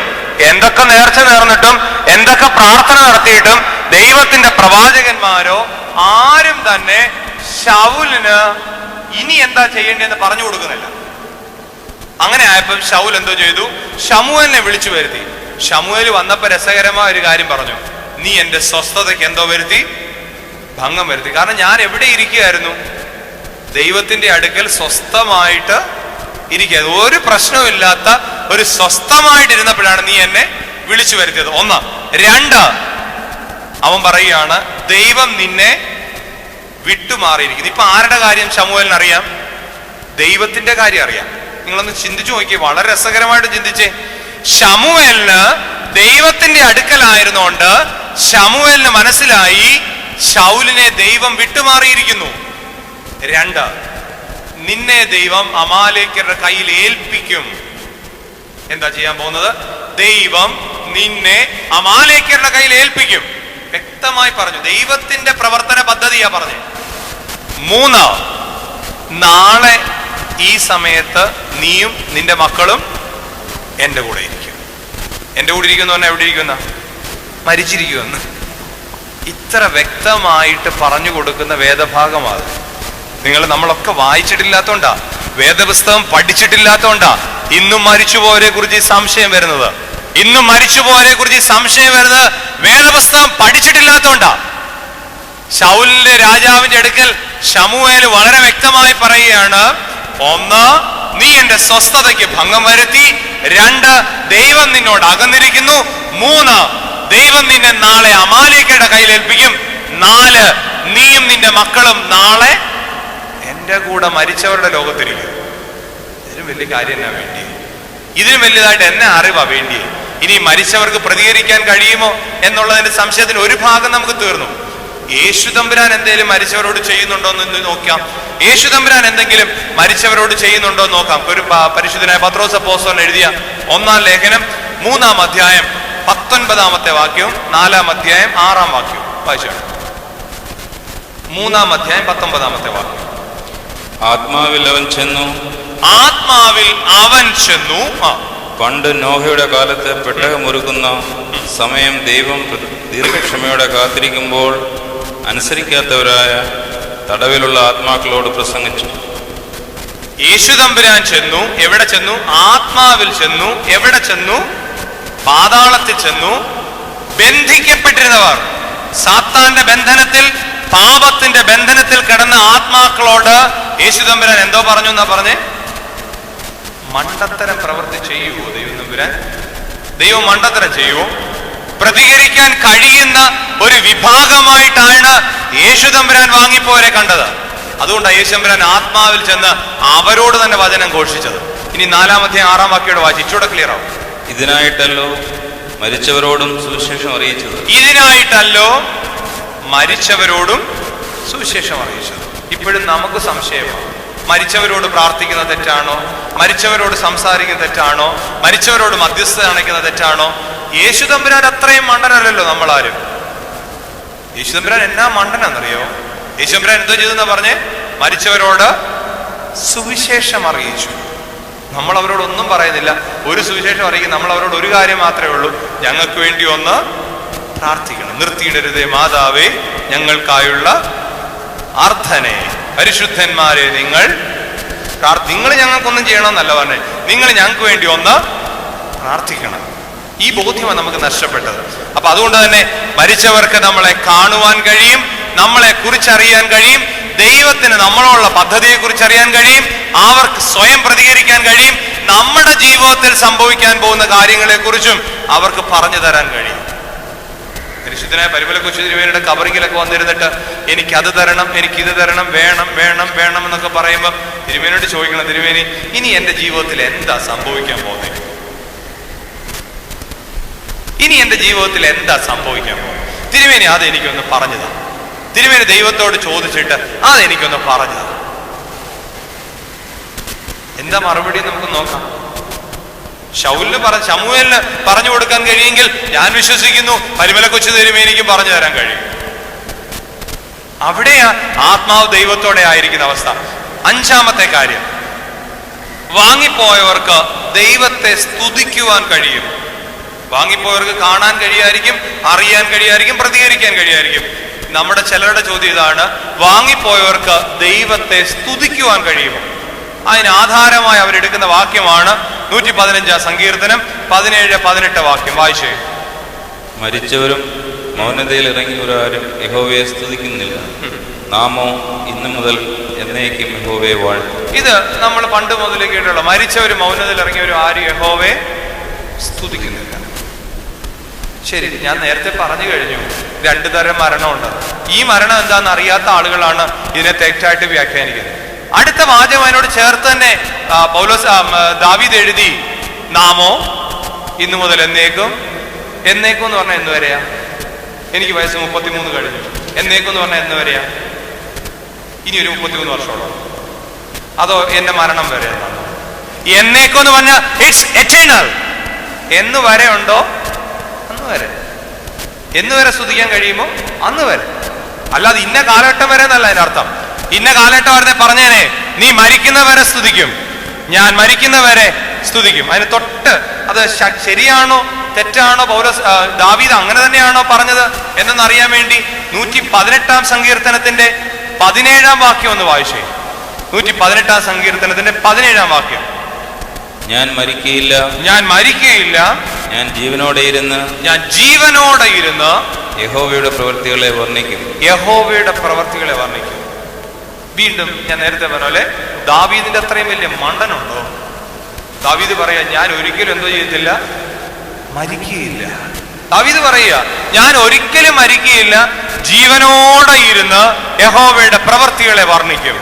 എന്തൊക്കെ നേർച്ച നേർന്നിട്ടും, എന്തൊക്കെ പ്രാർത്ഥന നടത്തിയിട്ടും ദൈവത്തിന്റെ പ്രവാചകന്മാരോ ആരും തന്നെ ശൗലിന് ഇനി എന്താ ചെയ്യേണ്ടതെന്ന് പറഞ്ഞു കൊടുക്കുന്നില്ല. അങ്ങനെ ആയപ്പോൾ ശൗൽ എന്തോ ചെയ്തു? ശമൂവേലിനെ വിളിച്ചു വരുത്തി. ശമൂവേൽ വന്നപ്പോ രസകരമായ ഒരു കാര്യം പറഞ്ഞു, നീ എന്റെ സ്വസ്ഥതയ്ക്ക് എന്തോ വരുത്തി? ഭംഗം വരുത്തി. കാരണം ഞാൻ എവിടെ ഇരിക്കുകയായിരുന്നു? ദൈവത്തിന്റെ അടുക്കൽ സ്വസ്ഥമായിട്ട് ഇരിക്കുക, ഒരു പ്രശ്നമില്ലാത്ത ഒരു സ്വസ്ഥമായിട്ടിരുന്നപ്പോഴാണ് നീ എന്നെ വിളിച്ചു വരുത്തിയത്. 1. 2, അവൻ പറയുകയാണ്, ദൈവം നിന്നെ വിട്ടുമാറിയിരിക്കുന്നു. ഇപ്പൊ ആരുടെ കാര്യം ശമൂവേലിന് അറിയാം? ദൈവത്തിന്റെ കാര്യം അറിയാം. നിങ്ങളൊന്ന് ചിന്തിച്ചു നോക്കിയേ, വളരെ രസകരമായിട്ട് ചിന്തിച്ചേ. ശമൂവേലിന് ദൈവത്തിന്റെ അടുക്കലായിരുന്നോണ്ട് ശമൂവേലിന് മനസ്സിലായി ശൗലിനെ ദൈവം വിട്ടുമാറിയിരിക്കുന്നു. 2, നിന്നെ ദൈവം അമാലേക്യരുടെ കയ്യിൽ ഏൽപ്പിക്കും. എന്താ ചെയ്യാൻ പോകുന്നത്? ദൈവം നിന്നെ അമാലേക്യരുടെ കയ്യിൽ ഏൽപ്പിക്കും. വ്യക്തമായി പറഞ്ഞു, ദൈവത്തിന്റെ പ്രവർത്തന പദ്ധതിയാ പറഞ്ഞു. 3, നാളെ ഈ സമയത്ത് നീയും നിന്റെ മക്കളും എൻ്റെ കൂടെ ഇരിക്കും. എൻ്റെ കൂടെ ഇരിക്കുന്നു പറഞ്ഞാൽ എവിടെ ഇരിക്കുന്ന? മരിച്ചിരിക്കുമെന്ന്. ഇത്ര വ്യക്തമായിട്ട് പറഞ്ഞു കൊടുക്കുന്ന വേദഭാഗമാണ്. നമ്മളൊക്കെ വായിച്ചിട്ടില്ലാത്തോണ്ടാ, വേദപുസ്തകം പഠിച്ചിട്ടില്ലാത്തോണ്ടാ ഇന്നും മരിച്ചുപോയവരെ കുറിച്ച് സംശയം വരുന്നത്. ഇന്നും മരിച്ചുപോയവരെ കുറിച്ച് സംശയം വരുന്നത് വേദപുസ്തകം പഠിച്ചിട്ടില്ലാത്തോണ്ടാ. ശൗലിന്റെ രാജാവിന്റെ അടുക്കൽ ശമൂവേൽ വളരെ വ്യക്തമായി പറയുകയാണ്, 1, നീ എന്റെ സ്വസ്ഥതയ്ക്ക് ഭംഗം വരുത്തി. 2, ദൈവം നിന്നോട് അകന്നിരിക്കുന്നു. 3, ദൈവം നിന്നെ നാളെ അമാലേക്യരുടെ കയ്യിൽ ഏൽപ്പിക്കും. 4, നീയും നിന്റെ മക്കളും നാളെ എന്റെ കൂടെ മരിച്ചവരുടെ ലോകത്തിരിക്കും. ഇതിനും വലിയ കാര്യം എന്നാ വേണ്ടി? ഇതിനും വലിയതായിട്ട് എന്നെ അറിവാ വേണ്ടി? ഇനി മരിച്ചവർക്ക് പ്രതികരിക്കാൻ കഴിയുമോ എന്നുള്ളതിന്റെ സംശയത്തിന് ഒരു ഭാഗം നമുക്ക് തീർന്നു. യേശു തമ്പുരാൻ എന്തെങ്കിലും മരിച്ചവരോട് ചെയ്യുന്നുണ്ടോ എന്ന് നോക്കാം. യേശു തമ്പുരാൻ എന്തെങ്കിലും മരിച്ചവരോട് ചെയ്യുന്നുണ്ടോ എന്ന് നോക്കാം. ഒരു പരിശുദ്ധനായ പത്രോസ് അപ്പോസ്തലൻ എഴുതിയ 1-ാം ലേഖനം 3-ാം അധ്യായം 19-ാമത്തെ വാക്യവും 4-ാം അധ്യായം 6-ാം വാക്യവും വായിച്ചാണ്. 3-ാം അധ്യായം 19-ാമത്തെ വാക്യം. ആത്മാവിൽ അവൻ ചെന്നു പണ്ട് നോഹയുടെ കാലത്ത് പെട്ടകമൊരുക്കുന്ന സമയം ദൈവം ദീർഘക്ഷമയോടെ കാത്തിരിക്കുമ്പോൾ അനുസരിക്കാത്തവരായ തടവിലുള്ള ആത്മാക്കളോട് പ്രസംഗിച്ചു. യേശു തമ്പുരാൻ ചെന്നു. എവിടെ ചെന്നു? ആത്മാവിൽ ചെന്നു. എവിടെ ചെന്നു? പാതാളത്തിൽ ചെന്നു. ബന്ധിക്കപ്പെട്ടിരുന്നവർ, സാത്താന്റെ ബന്ധനത്തിൽ, പാപത്തിന്റെ ബന്ധനത്തിൽ കിടന്ന ആത്മാക്കളോട് യേശു തമ്പുരാൻ എന്തോ പറഞ്ഞു എന്നാ പറഞ്ഞേ? മണ്ടത്തരം പ്രവൃത്തി ചെയ്യുവോ ദൈവം തമ്പുരാൻ? ദൈവം മണ്ടത്തരം ചെയ്യുവോ? പ്രതികരിക്കാൻ കഴിയുന്ന ഒരു വിഭാഗമായിട്ടാണ് യേശു തമ്പുരാൻ വാങ്ങിപ്പോരെ കണ്ടത്. അതുകൊണ്ടാണ് യേശു തമ്പുരാൻ ആത്മാവിൽ ചെന്ന് അവരോട് തന്നെ വചനം ഘോഷിച്ചത്. ഇനി 4-ാം അധ്യായം 6-ാം വാക്യോട് വായിച്ച് ഇച്ചൂടെ ക്ലിയർ ആവും. ഇതിനായിട്ടല്ലോ മരിച്ചവരോടും സുവിശേഷം അറിയിച്ചത്. ഇതിനായിട്ടല്ലോ മരിച്ചവരോടും സുവിശേഷം അറിയിച്ചത്. ഇപ്പോഴും നമുക്ക് സംശയമാണ്. മരിച്ചവരോട് പ്രാർത്ഥിക്കുന്ന തെറ്റാണോ? മരിച്ചവരോട് സംസാരിക്കുന്ന തെറ്റാണോ? മരിച്ചവരോട് മധ്യസ്ഥ അണയ്ക്കുന്ന തെറ്റാണോ? യേശു തമ്പുരാൻ അത്രയും മണ്ടനല്ലല്ലോ നമ്മളാരും. യേശു തമ്പുരാൻ എന്നാ മണ്ടനാന്നറിയോ? യേശു തമ്പുരാൻ എന്തോ ചെയ്തെന്നാ പറഞ്ഞേ? മരിച്ചവരോട് സുവിശേഷം അറിയിച്ചു. നമ്മൾ അവരോട് ഒന്നും പറയുന്നില്ല. ഒരു സുവിശേഷം അറിയിക്കും. നമ്മൾ അവരോട് ഒരു കാര്യം മാത്രമേ ഉള്ളൂ, ഞങ്ങൾക്ക് വേണ്ടി ഒന്ന് പ്രാർത്ഥിക്കണം. നിർത്തിയിടരുതേ മാതാവേ ഞങ്ങൾക്കായുള്ള അർത്ഥനെ, പരിശുദ്ധന്മാരെ നിങ്ങൾ ഞങ്ങൾക്കൊന്നും ചെയ്യണമെന്നല്ല പറഞ്ഞേ, നിങ്ങൾ ഞങ്ങൾക്ക് വേണ്ടി ഒന്ന് പ്രാർത്ഥിക്കണം. ഈ ബോധ്യമാണ് നമുക്ക് നഷ്ടപ്പെട്ടത്. അപ്പൊ അതുകൊണ്ട് തന്നെ മരിച്ചവർക്ക് നമ്മളെ കാണുവാൻ കഴിയും, നമ്മളെ കുറിച്ചറിയാൻ കഴിയും, ദൈവത്തിന് നമ്മളോടുള്ള പദ്ധതിയെ കുറിച്ച് അറിയാൻ കഴിയും, അവർക്ക് സ്വയം പ്രതികരിക്കാൻ കഴിയും, നമ്മുടെ ജീവിതത്തിൽ സംഭവിക്കാൻ പോകുന്ന കാര്യങ്ങളെ കുറിച്ചും അവർക്ക് പറഞ്ഞു തരാൻ കഴിയും. പരിശുദ്ധനായ പരിമല കൊച്ചു തിരുമേനിയുടെ കബറിങ്ങിലൊക്കെ വന്നിരുന്നിട്ട് എനിക്കത് തരണം, എനിക്കിത് തരണം, വേണം വേണം വേണം എന്നൊക്കെ പറയുമ്പോൾ തിരുമേനിയോട് ചോദിക്കണം, തിരുമേനി ഇനി എൻ്റെ ജീവിതത്തിൽ എന്താ സംഭവിക്കാൻ പോകുന്നത്? ഇനി എൻ്റെ ജീവിതത്തിൽ എന്താ സംഭവിക്കാൻ പോകുന്നത്? തിരുമേനി അത് എനിക്കൊന്ന് പറഞ്ഞതാ. തിരുമേനി ദൈവത്തോട് ചോദിച്ചിട്ട് അതെനിക്കൊന്ന് പറഞ്ഞതാ. എന്താ മറുപടി നമുക്ക് നോക്കാം. ശമൂവേലിന് പറഞ്ഞു കൊടുക്കാൻ കഴിയുമെങ്കിൽ ഞാൻ വിശ്വസിക്കുന്നു പരിമല കൊച്ചു തിരുമേനിക്കും പറഞ്ഞു തരാൻ കഴിയും. അവിടെയാ ആത്മാവ് ദൈവത്തോടെ ആയിരിക്കുന്ന അവസ്ഥ. 5-ാമത്തെ കാര്യം, വാങ്ങിപ്പോയവർക്ക് ദൈവത്തെ സ്തുതിക്കുവാൻ കഴിയും. വാങ്ങിപ്പോയവർക്ക് കാണാൻ കഴിയായിരിക്കും, അറിയാൻ കഴിയായിരിക്കും, പ്രതികരിക്കാൻ കഴിയായിരിക്കും. നമ്മുടെ ചിലരുടെ ചോദ്യം ഇതാണ്, വാങ്ങിപ്പോയവർക്ക് ദൈവത്തെ സ്തുതിക്കുവാൻ കഴിയുമോ? അതിന് ആധാരമായി അവരെടുക്കുന്ന വാക്യമാണ് 115-ാം സങ്കീർത്തനം 17-18 വാക്യം. വായിച്ചേ. മരിച്ചവരും മൗനതയിൽ ഇറങ്ങിയവരാരും യഹോവയെ സ്തുതിക്കുന്നില്ല, നാമോ ഇന്നു മുതൽ എന്നേക്കും യഹോവയെ വാഴ്ത്തും. ഇത് നമ്മൾ പണ്ട് മുതലേ കേട്ടുള്ള, മരിച്ചവരും മൗനതയിൽ ഇറങ്ങിയവരും ആരും യഹോവയെ സ്തുതിക്കുന്നില്ല. ശരി, ഞാൻ നേരത്തെ പറഞ്ഞു കഴിഞ്ഞു 2 തരം മരണമുണ്ട്. ഈ മരണം എന്താണെന്ന് അറിയാത്ത ആളുകളാണ് ഇതിനെ തെറ്റായിട്ട് വ്യാഖ്യാനിക്കുന്നത്. അടുത്ത വാചകം അതിനോട് ചേർത്ത് തന്നെ ദാവീദ് എഴുതി, നാമോ ഇന്നു മുതൽ എന്നേക്കും. എന്നേക്കും എന്ന് പറഞ്ഞാൽ എന്ന് വരെയാ? എനിക്ക് വയസ്സ് 33 കഴിഞ്ഞു. എന്നേക്കും എന്ന് പറഞ്ഞാൽ എന്ന് വരെയാ? ഇനി ഒരു 33 വർഷമുള്ളൂ, അതോ എന്റെ മരണം വരെ? എന്നേക്കും എന്ന് പറഞ്ഞാൽ ഇറ്റ്സ് എറ്റേണൽ. എന്ന് വരെ ഉണ്ടോ? അന്ന് വരെ. എന്ന് വരെ സ്തുതിക്കാൻ കഴിയുമോ? അന്ന് വരെ. അല്ലാതെ ഇന്ന കാലഘട്ടം വരെ എന്നല്ല അതിന്റെ അർത്ഥം. ഇന്ന കാലഘട്ടം വരെ പറഞ്ഞേനെ, നീ മരിക്കുന്നവരെ സ്തുതിക്കും, ഞാൻ മരിക്കുന്നവരെ സ്തുതിക്കും. അതിന് തൊട്ട് അത് ശരിയാണോ തെറ്റാണോ, ദാവീദ് അങ്ങനെ തന്നെയാണോ പറഞ്ഞത് എന്നറിയാൻ വേണ്ടി 118-ാം സങ്കീർത്തനത്തിന്റെ 17-ാം വാക്യം ഒന്ന് വായിച്ചേ. 118-ാം സങ്കീർത്തനത്തിന്റെ 17-ാം വാക്യം. ഞാൻ മരിക്കയില്ല, ഞാൻ ജീവനോടെ ഇരുന്ന് യഹോവയുടെ പ്രവൃത്തികളെ വർണ്ണിക്കും. വീണ്ടും ഞാൻ നേരത്തെ പറഞ്ഞ പോലെ ദാവീദിന്റെ അത്രയും വലിയ മണ്ടനുണ്ടോ? ദാവീദ് പറയാ, ഞാൻ ഒരിക്കലും എന്തോ ചെയ്യത്തില്ല, മരിക്കുകയില്ല. ദാവീദ് പറയുക, ഞാൻ ഒരിക്കലും മരിക്കുകയില്ല, ജീവനോടെ ഇരുന്ന് യഹോവയുടെ പ്രവൃത്തികളെ വർണ്ണിക്കും.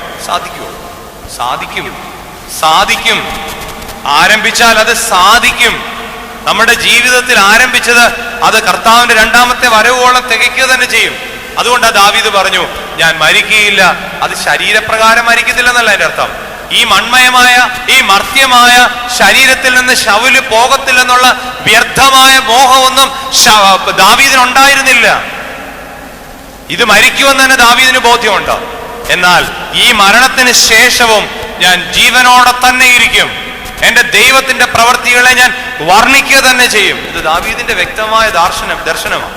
സാധിക്കും. ആരംഭിച്ചാൽ അത് സാധിക്കും. നമ്മുടെ ജീവിതത്തിൽ ആരംഭിച്ചത് അത് കർത്താവിന്റെ 2ാമത്തെ വരവോളം തികയ്ക്കുക തന്നെ ചെയ്യും. അതുകൊണ്ടാ ദാവീദ് പറഞ്ഞു, ഞാൻ മരിക്കുകയില്ല. അത് ശരീരപ്രകാരം മരിക്കത്തില്ലെന്നല്ല എൻ്റെ അർത്ഥം. ഈ മൺമയമായ, ഈ മർത്യമായ ശരീരത്തിൽ നിന്ന് ശൗല് പോകത്തില്ലെന്നുള്ള വ്യർത്ഥമായ മോഹമൊന്നും ദാവീദിനുണ്ടായിരുന്നില്ല. ഇത് മരിക്കുമെന്ന് തന്നെ ദാവീദിന് ബോധ്യമുണ്ട്. എന്നാൽ ഈ മരണത്തിന് ശേഷവും ഞാൻ ജീവനോടെ തന്നെ ഇരിക്കും, എന്റെ ദൈവത്തിന്റെ പ്രവൃത്തികളെ ഞാൻ വർണ്ണിക്കുക തന്നെ ചെയ്യും. ഇത് ദാവീദിന്റെ വ്യക്തമായ ദർശനമാണ്.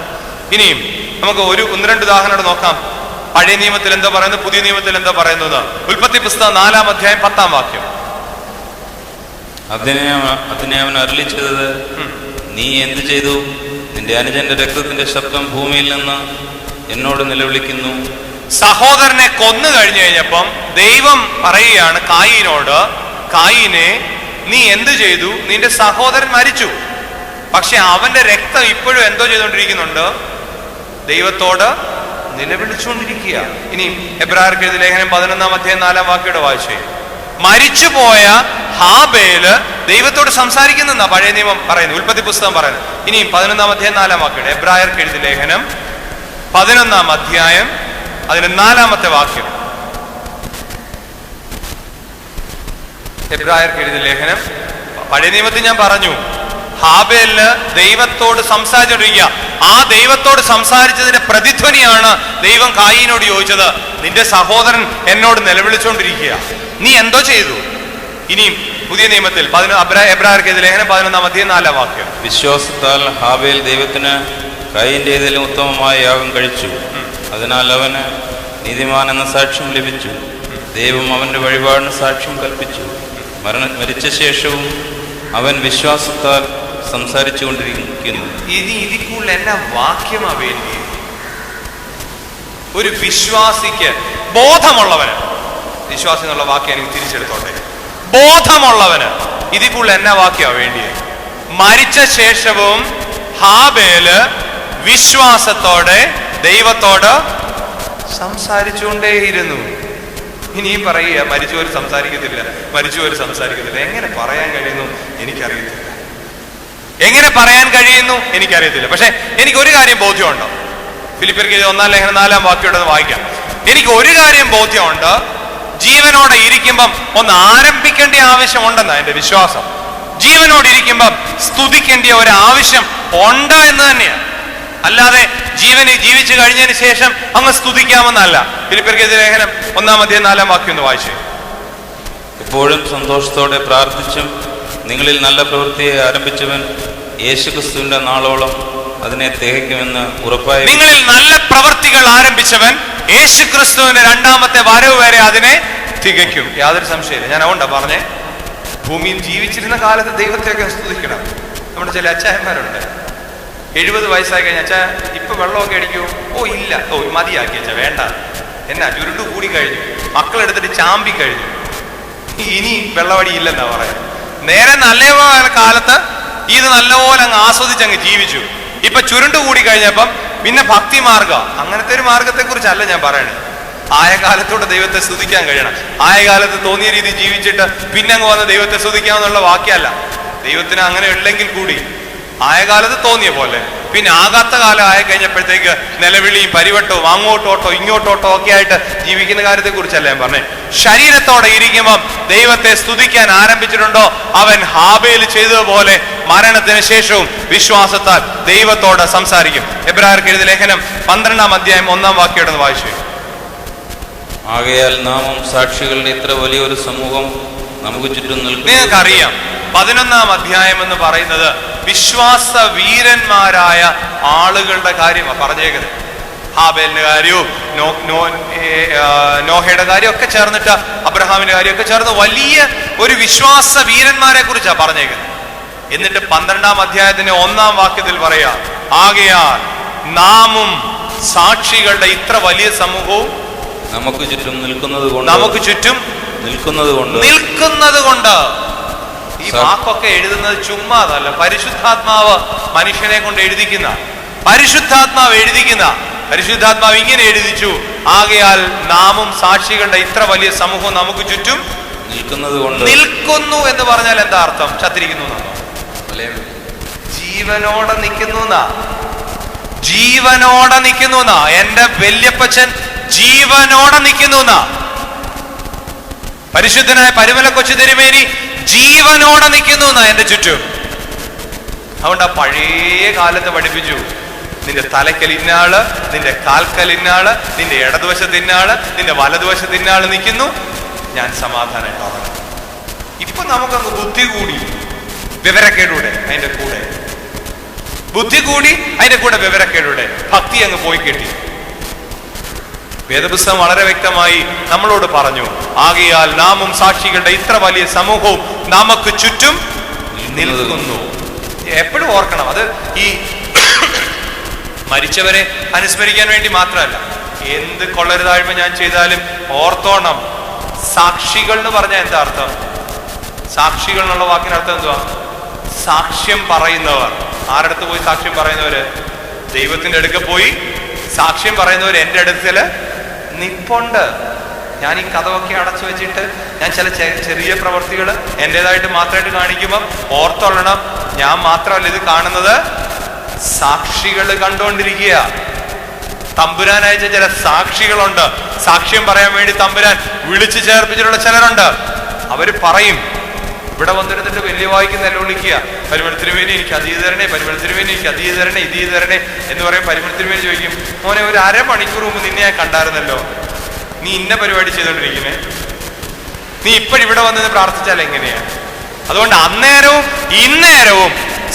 ഇനിയും നമുക്ക് ഒന്ന് രണ്ട് ഉദാഹരണം നോക്കാം. പഴയ നിയമത്തിൽ എന്താ പറയുന്നത്, പുതിയ നിയമത്തിൽ എന്താ പറയുന്നത്? ഉൽപ്പത്തി പുസ്തകം 4-ാം അധ്യായം 10-ാം വാക്യം. അതിനെ അവൻ അരുളി ചെയ്തത്, നീ എന്ത് ചെയ്തു? നിന്റെ അനുജന്റെ രക്തത്തിന്റെ ശബ്ദം ഭൂമിയിൽ നിന്ന് എന്നോട് നിലവിളിക്കുന്നു. സഹോദരനെ കൊന്നു കഴിഞ്ഞു കഴിഞ്ഞപ്പം ദൈവം പറയുകയാണ് കായീനോട്, കായീനെ നീ എന്ത് ചെയ്തു? നിന്റെ സഹോദരൻ മരിച്ചു, പക്ഷെ അവന്റെ രക്തം ഇപ്പോഴും എന്തോ ചെയ്തുകൊണ്ടിരിക്കുന്നുണ്ട്, ദൈവത്തോട് നിലവിളിച്ചുകൊണ്ടിരിക്കുക. ഇനി എബ്രായർക്ക് എഴുതിയ ലേഖനം 11-ാം അധ്യായം 4-ാം വാക്യോടെ വായിച്ചേ. മരിച്ചുപോയ ഹാബേല് ദൈവത്തോട് സംസാരിക്കുന്ന പഴയ നിയമം പറയുന്നു, ഉൽപ്പത്തി പുസ്തകം പറയുന്നത്. ഇനിയും 11-ാം അധ്യായം 4-ാം വാക്യോടെ എബ്രായർക്ക് എഴുതിയ ലേഖനം 11-ാം അധ്യായം അതിന് 4-ാമത്തെ വാക്യം. എബ്രായർക്ക് എഴുതിയ ലേഖനം, പഴയ നിയമത്തിൽ ഞാൻ പറഞ്ഞു ഹാബേലിന് ദൈവത്തോട് സംസാരിച്ചോണ്ടിരിക്കുക. ആ ദൈവത്തോട് സംസാരിച്ചതിന്റെ പ്രതിധ്വനിയാണ് ദൈവം കായീനോട് ചോദിച്ചത്, നിന്റെ സഹോദരൻ എന്നോട് നിലവിളിച്ചുകൊണ്ടിരിക്കുക, നീ എന്തോ ചെയ്തു? ഇനിയും പുതിയ നിയമത്തിൽ എബ്രായർക്ക് എഴുതിയ ലേഖനം 11-ാം അധ്യായം 4-ാം വാക്യം. വിശ്വാസത്താൽ ഹാബേൽ ദൈവത്തിന് കയീന്റേതിലും ഉത്തമമായ യാഗം കഴിച്ചു, അതിനാൽ അവന് നീതിമാൻ എന്ന സാക്ഷ്യം ലഭിച്ചു. ദൈവം അവന്റെ വഴിപാടിന് സാക്ഷ്യം കൽപ്പിച്ചു. മരിച്ച ശേഷവും അവൻ വിശ്വാസത്താൽ സംസാരിച്ചു കൊണ്ടിരിക്കുന്നു. ഇതിൽ കൂടുതൽ എന്നാ വാക്യമാ വേണ്ടി? ഒരു വിശ്വാസിക്ക്, ബോധമുള്ളവന്, വിശ്വാസി എന്നുള്ള വാക്യം എനിക്ക് തിരിച്ചെടുത്തോട്ടെ, ബോധമുള്ളവന് ഇതിൽ കൂടുതൽ എന്നാ വാക്യമാ വേണ്ടിയത്? മരിച്ച ശേഷവും ഹാബേല് വിശ്വാസത്തോടെ ദൈവത്തോട് സംസാരിച്ചുകൊണ്ടേയിരുന്നു. ഇനിയും പറയുക മരിച്ചവർ സംസാരിക്കത്തില്ല, മരിച്ചവർ സംസാരിക്കത്തില്ല. എങ്ങനെ പറയാൻ കഴിയുന്നു എനിക്കറിയത്തില്ല, എങ്ങനെ പറയാൻ കഴിയുന്നു എനിക്കറിയത്തില്ല. പക്ഷെ എനിക്ക് ഒരു കാര്യം ബോധ്യമുണ്ട്. ഫിലിപ്പിയർക്ക് 1-ാം ലേഖനം 4-ാം വാക്യം വായിക്കാം. എനിക്ക് ഒരു കാര്യം ബോധ്യമുണ്ട്, ജീവനോടെ ഇരിക്കുമ്പം ഒന്ന് ആരംഭിക്കേണ്ട ആവശ്യമുണ്ടെന്നാണ് എൻ്റെ വിശ്വാസം. ജീവനോടെ ഇരിക്കുമ്പം സ്തുതിക്കേണ്ട ഒരു ആവശ്യം ഉണ്ട് എന്ന് തന്നെയാണ്. അല്ലാതെ ജീവിച്ചു കഴിഞ്ഞതിന് ശേഷം അങ്ങ് സ്തുതിക്കാമെന്നല്ല. ഫിലിപ്പിയർക്ക് ലേഖനം 1-ാം അധ്യായം 4-ാം വാക്യം ഒന്ന് വായിച്ചേ. എപ്പോഴും സന്തോഷത്തോടെ പ്രാർത്ഥിച്ചും നിങ്ങളിൽ നല്ല പ്രവൃത്തിയെ ആരംഭിച്ചവൻ യേശുക്രിസ്തുവിന്റെ നാളോളം അതിനെ തികയ്ക്കുമെന്ന് ഉറപ്പായി. നിങ്ങളിൽ നല്ല പ്രവൃത്തികൾ ആരംഭിച്ചവൻ യേശുക്രിസ്തുവിന്റെ 2ാമത്തെ വരവ് വരെ അതിനെ തികയ്ക്കും, യാതൊരു സംശയമില്ല. ഞാൻ അതുകൊണ്ടാ പറഞ്ഞേ, ഭൂമിയിൽ ജീവിച്ചിരുന്ന കാലത്ത് ദൈവത്തെയൊക്കെ സ്തുതിക്കണം. നമ്മുടെ ചില അച്ചായന്മാരുണ്ട്, 70 വയസ്സായി കഴിഞ്ഞ അച്ഛാ ഇപ്പൊ വെള്ളമൊക്കെ അടിക്കുമോ? ഓ ഇല്ല, ഓ മതിയാക്കി അച്ഛാ, വേണ്ട, എന്നാ ചുരുണ്ടു കൂടി കഴിഞ്ഞു, മക്കളെടുത്തിട്ട് ചാമ്പി കഴിഞ്ഞു, ഇനി വെള്ളമടി ഇല്ലെന്നാ പറയാം. നേരെ നല്ല കാലത്ത് ഇത് നല്ലപോലെ അങ്ങ് ആസ്വദിച്ചങ്ങ് ജീവിച്ചു. ഇപ്പൊ ചുരുണ്ടു കൂടി കഴിഞ്ഞപ്പം പിന്നെ ഭക്തി മാർഗം, അങ്ങനത്തെ ഒരു മാർഗത്തെ കുറിച്ചല്ല ഞാൻ പറയണേ. ആയ കാലത്തോടെ ദൈവത്തെ സ്തുതിക്കാൻ കഴിയണം. ആയ കാലത്ത് തോന്നിയ രീതി ജീവിച്ചിട്ട് പിന്നെ അങ്ങ് വന്ന് ദൈവത്തെ സ്തുതിക്കാമെന്നുള്ള വാക്യമല്ല. ദൈവത്തിന് അങ്ങനെ ഉള്ളെങ്കിൽ കൂടി ആയ കാലത്ത് തോന്നിയ പോലെ, പിന്നെ ആകാത്ത കാലം ആയി കഴിഞ്ഞപ്പോഴത്തേക്ക് നിലവിളിയും പരിവട്ടവും അങ്ങോട്ടോട്ടോ ഇങ്ങോട്ടോട്ടോ ഒക്കെ ആയിട്ട് ജീവിക്കുന്ന കാര്യത്തെ കുറിച്ചല്ല ഞാൻ പറഞ്ഞേ. ശരീരത്തോടെ ഇരിക്കുമ്പം ദൈവത്തെ സ്തുതിക്കാൻ ആരംഭിച്ചിട്ടുണ്ടോ, അവൻ ഹാബേൽ ചെയ്തതുപോലെ മരണത്തിന് ശേഷവും വിശ്വാസത്താൽ ദൈവത്തോട് സംസാരിക്കും. എബ്രായർക്ക് എഴുതിയ ലേഖനം 12-ാം അധ്യായം 1-ാം വാക്യം വായിച്ചു. ആകയാൽ നാമും സാക്ഷികളുടെ ഇത്ര വലിയൊരു സമൂഹം നമുക്ക് ചുറ്റും നിൽക്കും. നിങ്ങൾക്കറിയാം 11-ാം അധ്യായം എന്ന് പറയുന്നത് വിശ്വാസ വീരന്മാരായ ആളുകളുടെ കാര്യമാണ് പറഞ്ഞേക്കുന്നത്. ഹാബേലിന്റെ കാര്യവും നോഹയുടെ കാര്യമൊക്കെ ചേർന്നിട്ട്, അബ്രഹാമിന്റെ കാര്യമൊക്കെ ചേർന്ന് വലിയ ഒരു വിശ്വാസ വീരന്മാരെ കുറിച്ചാണ് പറഞ്ഞേക്കുന്നത്. എന്നിട്ട് 12-ാം അധ്യായത്തിന്റെ 1-ാം വാക്യത്തിൽ പറയാ, ആകയാൽ നാമും സാക്ഷികളുടെ ഇത്ര വലിയ സമൂഹവും നമുക്ക് ചുറ്റും നിൽക്കുന്നത് കൊണ്ട്. ഈ വാക്കൊക്കെ എഴുതുന്നത് ചുമ്മാതല്ല, പരിശുദ്ധാത്മാവ് മനുഷ്യനെ കൊണ്ട് എഴുതിക്കുന്ന, പരിശുദ്ധാത്മാവ് ഇങ്ങനെ എഴുതിച്ചു, ആകയാൽ നാമും സാക്ഷികളുടെ ഇത്ര വലിയ സമൂഹം നമുക്ക് ചുറ്റും നിൽക്കുന്നു എന്ന് പറഞ്ഞാൽ എന്താ അർത്ഥം? ചത്തിരിക്കുന്നു, ജീവനോടെ നിൽക്കുന്നു. ജീവനോടെ നിൽക്കുന്നു എന്നാ. എന്റെ വല്യപ്പച്ചൻ ജീവനോടെ നിൽക്കുന്നു എന്നാ. പരിശുദ്ധനായ പരിമല കൊച്ചു തിരുമേനി ജീവനോടെ നിൽക്കുന്നു എന്നാ എന്റെ ചുറ്റും. അതുകൊണ്ട് ആ പഴയ കാലത്ത് പഠിപ്പിച്ചു, നിന്റെ തലക്കൽ ഇന്നാള്, നിന്റെ കാൽക്കൽ ഇന്നാള്, നിന്റെ ഇടതുവശത്ത് ഇന്നാള്, നിന്റെ വലതുവശത്ത് ഇന്നാള് നിൽക്കുന്നു, ഞാൻ സമാധാനമായിട്ട് ഉറങ്ങും. ഇപ്പൊ നമുക്കങ്ങ് ബുദ്ധി കൂടി വിവരക്കേടൂടെ അതിന്റെ കൂടെ, ബുദ്ധി കൂടി അതിന്റെ കൂടെ വിവരക്കേടൂടെ ഭക്തി അങ്ങ് പോയി കിട്ടി. വേദപുസ്തകം വളരെ വ്യക്തമായി നമ്മളോട് പറഞ്ഞു, ആകയാൽ നാമും സാക്ഷികളുടെ ഇത്ര വലിയ സമൂഹവും നമുക്ക് ചുറ്റും നിൽക്കുന്നു. എപ്പോഴും ഓർക്കണം, അത് ഈ മരിച്ചവരെ അനുസ്മരിക്കാൻ വേണ്ടി മാത്രമല്ല, എന്ത് കൊള്ളരുതായ്മ ഞാൻ ചെയ്താലും ഓർത്തോണം. സാക്ഷികൾ എന്ന് പറഞ്ഞാൽ എന്താ അർത്ഥം? സാക്ഷികൾ എന്നുള്ള വാക്കിന് അർത്ഥം എന്തുവാ? സാക്ഷ്യം പറയുന്നവർ. ആരടുത്ത് പോയി സാക്ഷ്യം പറയുന്നവര്? ദൈവത്തിന്റെ അടുക്ക പോയി സാക്ഷ്യം പറയുന്നവർ എന്റെ അടുക്കല് നിപ്പുണ്ട്. ഞാൻ ഈ കഥയൊക്കെ അടച്ചു വെച്ചിട്ട് ഞാൻ ചില ചെറിയ പ്രവർത്തികൾ എൻ്റെതായിട്ട് മാത്രമായിട്ട് കാണിക്കുമ്പോൾ ഓർത്തോളണം, ഞാൻ മാത്രമല്ല ഇത് കാണുന്നത്, സാക്ഷികൾ കണ്ടുകൊണ്ടിരിക്കുക. തമ്പുരാൻ അയച്ച ചില സാക്ഷികളുണ്ട്. സാക്ഷ്യം പറയാൻ വേണ്ടി തമ്പുരാൻ വിളിച്ചു ചേർപ്പിച്ചിട്ടുള്ള ചിലരുണ്ട്. അവര് പറയും, ഇവിടെ വന്നിരുന്നിട്ട് വലിയ വായിക്ക് നിലവിളിക്കുക, പരിമള തിരുമേനി എനിക്ക് അത് ചെയ്ത് തരണേ, പരിമള തിരുമേനി എനിക്ക് അത് ചെയ്ത് തരണേ, ഇത് ചെയ്ത് തരണേ എന്ന് പറയും. പരിമള തിരുമേനി ചോദിക്കും, മോനെ ഒരു അരമണിക്കൂർ മുമ്പ് നിന്നെ ഞാൻ കണ്ടായിരുന്നല്ലോ, നീ ഇന്ന പരിപാടി ചെയ്തോണ്ടിരിക്കുന്നേ, നീ ഇപ്പോഴിവിടെ വന്നത് പ്രാർത്ഥിച്ചാൽ എങ്ങനെയാ? അതുകൊണ്ട് അന്നേരവും ഇന്നേരവും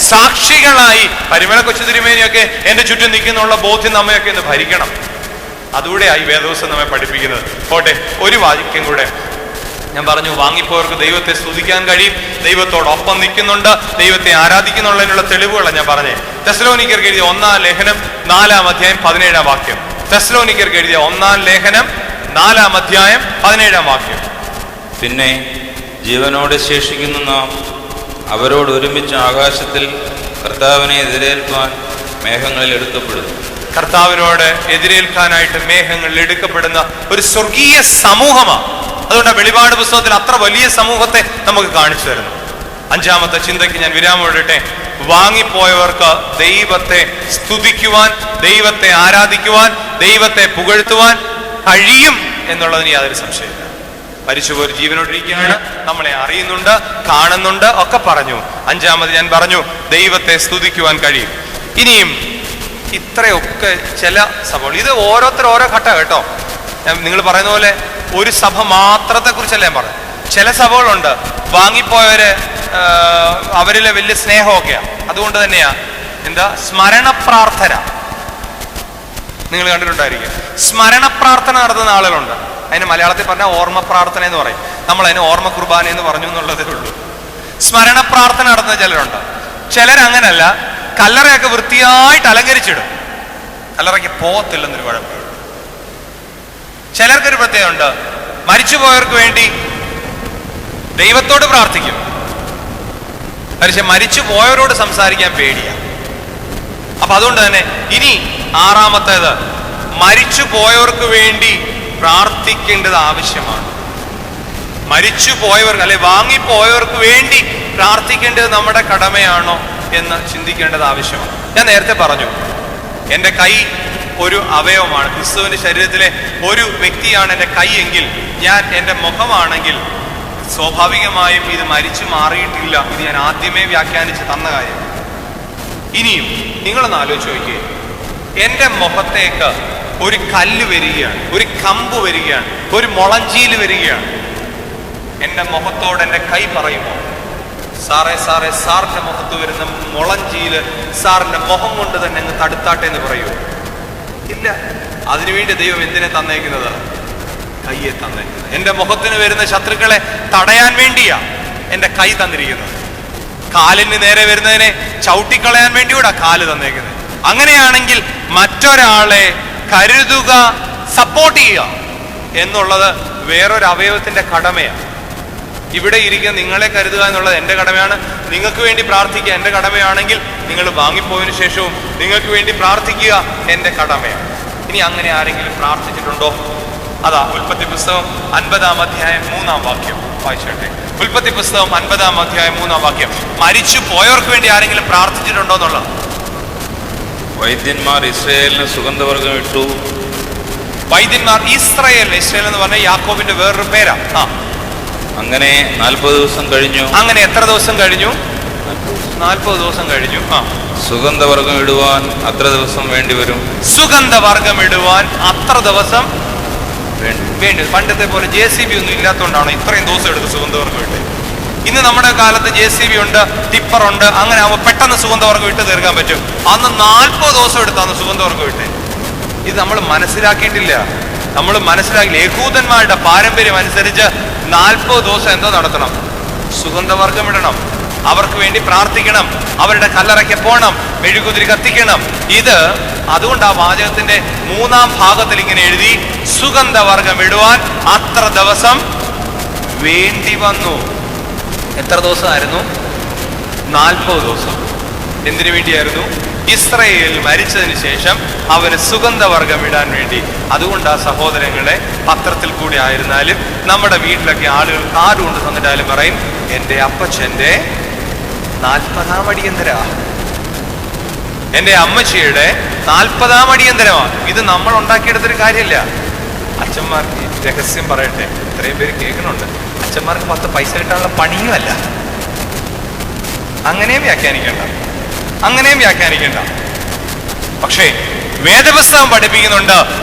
സാക്ഷികളായി പരിമള കൊച്ചു തിരുമേനിയൊക്കെ എന്റെ ചുറ്റും നിൽക്കുന്നുള്ള ബോധ്യം നമ്മയൊക്കെ ഒന്ന് ഭരിക്കണം. അതുകൂടെയായി വേദപുസ്തകം നമ്മെ പഠിപ്പിക്കുന്നത്. പോട്ടെ, ഒരു വാക്യം കൂടെ ഞാൻ പറഞ്ഞു. വാങ്ങിപ്പോയവർക്ക് ദൈവത്തെ സ്തുതിക്കാൻ കഴിയും, ദൈവത്തോടൊപ്പം നിൽക്കുന്നുണ്ട്, ദൈവത്തെ ആരാധിക്കുന്നുള്ളതിനുള്ള തെളിവുകളാണ് ഞാൻ പറഞ്ഞേ. തെസ്സലോനിക്കർക്ക് എഴുതിയ 1-ാം ലേഖനം 4-ാം അധ്യായം 17-ാം വാക്യം. തെസ്സലോനിക്കർക്ക് എഴുതിയ 1-ാം ലേഖനം 4-ാം അധ്യായം 17-ാം വാക്യം. പിന്നെ ജീവനോടെ ശേഷിക്കുന്ന നാം അവരോട് ഒരുമിച്ച് ആകാശത്തിൽ കർത്താവിനെ എതിരേൽപ്പാൻ മേഘങ്ങളിൽ എടുക്കപ്പെടുന്നു. കർത്താവിനോട് എതിരേൽക്കാനായിട്ട് മേഘങ്ങളിൽ എടുക്കപ്പെടുന്ന ഒരു സ്വർഗീയ സമൂഹമാണ്. അതുകൊണ്ട് വെളിപാട് പുസ്തകത്തിൽ അത്ര വലിയ സമൂഹത്തെ നമുക്ക് കാണിച്ചു തരുന്നു. 5-ാമത്തെ ചിന്തയ്ക്ക് ഞാൻ വിരാമം ഇടട്ടെ. വാങ്ങിപ്പോയവർക്ക് ദൈവത്തെ സ്തുതിക്കുവാൻ, ദൈവത്തെ ആരാധിക്കുവാൻ, ദൈവത്തെ പുകഴ്ത്തുവാൻ കഴിയും എന്നുള്ളതിന് യാതൊരു സംശയമില്ല. മരിച്ചുപോയി ജീവനോടിരിക്കുകയാണ്, നമ്മളെ അറിയുന്നുണ്ട്, കാണുന്നുണ്ട് ഒക്കെ പറഞ്ഞു. 5-ാമത് ഞാൻ പറഞ്ഞു, ദൈവത്തെ സ്തുതിക്കുവാൻ കഴിയും. ഇനിയും ഇത്രയൊക്കെ ചില സഭകൾ, ഇത് ഓരോരുത്തർ ഓരോ ഘട്ടം കേട്ടോ. നിങ്ങൾ പറയുന്ന പോലെ ഒരു സഭ മാത്രത്തെ കുറിച്ചല്ല ഞാൻ പറഞ്ഞു. ചില സഭകളുണ്ട് വാങ്ങിപ്പോയവര് അവരിലെ വലിയ സ്നേഹമൊക്കെയാ. അതുകൊണ്ട് തന്നെയാ എന്താ സ്മരണ പ്രാർത്ഥന, നിങ്ങൾ കണ്ടിട്ടുണ്ടായിരിക്കും. സ്മരണ പ്രാർത്ഥന നടത്തുന്ന ആളുകളുണ്ട്. അതിന് മലയാളത്തിൽ പറഞ്ഞാൽ ഓർമ്മ പ്രാർത്ഥന എന്ന് പറയും. നമ്മൾ അതിന് ഓർമ്മ കുർബാന എന്ന് പറഞ്ഞു എന്നുള്ളതേ ഉള്ളൂ. സ്മരണ പ്രാർത്ഥന നടത്തുന്ന ചിലരുണ്ട്. ചിലരങ്ങനല്ല, കല്ലറയൊക്കെ വൃത്തിയായിട്ട് അലങ്കരിച്ചിടും, കല്ലറയ്ക്ക് പോകത്തില്ലെന്നൊരു കുഴപ്പം. ചിലർക്കൊരു പ്രത്യേകമുണ്ട്, മരിച്ചുപോയവർക്ക് വേണ്ടി ദൈവത്തോട് പ്രാർത്ഥിക്കും, പക്ഷെ മരിച്ചു പോയവരോട് സംസാരിക്കാൻ പേടിയാണ്. അപ്പൊ അതുകൊണ്ട് തന്നെ ഇനി 6-ാമത്തേത്, മരിച്ചു പോയവർക്ക് വേണ്ടി പ്രാർത്ഥിക്കേണ്ടത് ആവശ്യമാണ്. മരിച്ചു പോയവർക്ക് അല്ലെ വാങ്ങിപ്പോയവർക്ക് വേണ്ടി പ്രാർത്ഥിക്കേണ്ടത് നമ്മുടെ കടമയാണോ എന്ന് ചിന്തിക്കേണ്ടത് ആവശ്യമാണ്. ഞാൻ നേരത്തെ പറഞ്ഞു, എൻ്റെ കൈ ഒരു അവയവമാണ്. ക്രിസ്തുവിന്റെ ശരീരത്തിലെ ഒരു വ്യക്തിയാണ് എൻ്റെ കൈ എങ്കിൽ, ഞാൻ എൻ്റെ മുഖമാണെങ്കിൽ സ്വാഭാവികമായും ഇത് മരിച്ചു മാറിയിട്ടില്ല. ഇത് ഞാൻ ആദ്യമേ വ്യാഖ്യാനിച്ച് തന്ന കാര്യം. ഇനിയും നിങ്ങളൊന്ന് ആലോചിച്ച് നോക്കിയേ, എൻ്റെ മുഖത്തേക്ക് ഒരു കല്ല് വരികയാണ്, ഒരു കമ്പ് വരികയാണ്, ഒരു മുളഞ്ചീല് വരികയാണ്. എൻ്റെ മുഖത്തോട് എൻ്റെ കൈ പറയുമോ, സാറേ സാറേ സാറിന്റെ മുഖത്ത് വരുന്ന മുളഞ്ചീല് സാറിന്റെ മുഖം കൊണ്ട് തന്നെ അങ്ങ് തടുത്താട്ടെ എന്ന് പറയൂ? ഇല്ല. അതിനുവേണ്ടി ദൈവം എന്തിനെ തന്നേക്കുന്നത്? കയ്യെ തന്നേക്കുന്നത്. എൻ്റെ മുഖത്തിന് വരുന്ന ശത്രുക്കളെ തടയാൻ വേണ്ടിയാ എൻ്റെ കൈ തന്നിരിക്കുന്നത്. കാലിന് നേരെ വരുന്നതിനെ ചവിട്ടിക്കളയാൻ വേണ്ടിയൂടാ കാല് തന്നേക്കുന്നത്. അങ്ങനെയാണെങ്കിൽ മറ്റൊരാളെ കരുതുക, സപ്പോർട്ട് ചെയ്യുക എന്നുള്ളത് വേറൊരു അവയവത്തിന്റെ കടമയാണ്. ഇവിടെ ഇരിക്കുന്ന നിങ്ങളെ കരുതുക എന്നുള്ളത് എൻ്റെ കടമയാണ്. നിങ്ങൾക്ക് വേണ്ടി പ്രാർത്ഥിക്കുക എൻ്റെ കടമയാണെങ്കിൽ, നിങ്ങൾ വാങ്ങിപ്പോയതിനു ശേഷവും നിങ്ങൾക്ക് വേണ്ടി പ്രാർത്ഥിക്കുക എൻ്റെ കടമയാണ്. ഇനി അങ്ങനെ ആരെങ്കിലും പ്രാർത്ഥിച്ചിട്ടുണ്ടോ? അതാ ഉൽപ്പത്തി പുസ്തകം 50-ാം അധ്യായം 3-ാം വാക്യം വായിച്ചോട്ടെ. ഉൽപ്പത്തി പുസ്തകം 50-ാം അധ്യായം 3-ാം വാക്യം. മരിച്ചു പോയവർക്ക് വേണ്ടി ആരെങ്കിലും പ്രാർത്ഥിച്ചിട്ടുണ്ടോ എന്നുള്ളത്. വൈദ്യന്മാർ ഇസ്രായേലിന് സുഗന്ധവർഗം ഇട്ടു. വൈദ്യന്മാർ ഇസ്രായേൽ എന്ന് പറഞ്ഞാൽ യാക്കോബിന്റെ വേറൊരു പേരാ. അങ്ങനെ 40 ദിവസം കഴിഞ്ഞു. അങ്ങനെ എത്ര ദിവസം കഴിഞ്ഞു? 40 ദിവസം കഴിഞ്ഞു. സുഗന്ധവർഗം ഇടുവാൻ അത്ര ദിവസം വേണ്ടി വരും. സുഗന്ധവർഗം ഇടുവാൻ അത്ര ദിവസം വേണ്ടി. പണ്ടത്തെ പോലെ JCB ഒന്നും ഇല്ലാത്തതുകൊണ്ടാണ് ഇത്രയും ദിവസം എടുത്ത് സുഗന്ധവർഗം ഇട്ട്. ഇന്ന് നമ്മുടെ കാലത്ത് JCB ഉണ്ട്, ടിപ്പർ ഉണ്ട്, അങ്ങനെ ആവുമ്പോൾ പെട്ടെന്ന് സുഗന്ധവർഗം ഇട്ട് തീർക്കാൻ പറ്റും. അന്ന് 40 ദിവസം എടുത്താണ് സുഗന്ധവർഗം ഇട്ട്. ഇത് നമ്മൾ മനസ്സിലാക്കിയിട്ടില്ല. നമ്മൾ മനസ്സിലാക്കില്ല. യഹൂദന്മാരുടെ പാരമ്പര്യം അനുസരിച്ച് 40 ദിവസം എന്തോ നടത്തണം? സുഗന്ധവർഗം ഇടണം, അവർക്ക് വേണ്ടി പ്രാർത്ഥിക്കണം, അവരുടെ കല്ലറയ്ക്ക് പോകണം, മെഴുകുതിരി കത്തിക്കണം. ഇത് അതുകൊണ്ട് ആ വാചകത്തിന്റെ 3-ാം ഭാഗത്തിൽ ഇങ്ങനെ എഴുതി, സുഗന്ധവർഗം ഇടുവാൻ അത്ര ദിവസം വേണ്ടി വന്നു. എത്ര ദിവസമായിരുന്നു? 40 ദിവസം. എന്തിനു വേണ്ടിയായിരുന്നു? ഇസ്രായേൽ മരിച്ചതിന് ശേഷം അവന് സുഗന്ധവർഗം ഇടാൻ വേണ്ടി. അതുകൊണ്ട് ആ സഹോദരങ്ങളെ, പത്രത്തിൽ കൂടി ആയിരുന്നാലും നമ്മുടെ വീട്ടിലൊക്കെ ആളുകൾ കാർഡ് കൊണ്ട് തന്നിട്ടാലും പറയും, എൻ്റെ അപ്പച്ചൻ്റെ 40-ാം അടിയന്തര, എൻ്റെ അമ്മച്ചിയുടെ 40-ാം അടിയന്തരമാണ്. ഇത് നമ്മൾ ഉണ്ടാക്കിയെടുത്തൊരു കാര്യമില്ല. അച്ഛന്മാർക്ക് രഹസ്യം പറയട്ടെ, ഇത്രയും പേര് കേൾക്കുന്നുണ്ട്, അച്ഛന്മാർക്ക് 10 പൈസ കിട്ടാനുള്ള പണിയുമല്ല. അങ്ങനെയും വ്യാഖ്യാനിക്കണ്ട. പക്ഷേ വേദപുസ്തകം പഠിപ്പിക്കുന്നുണ്ട്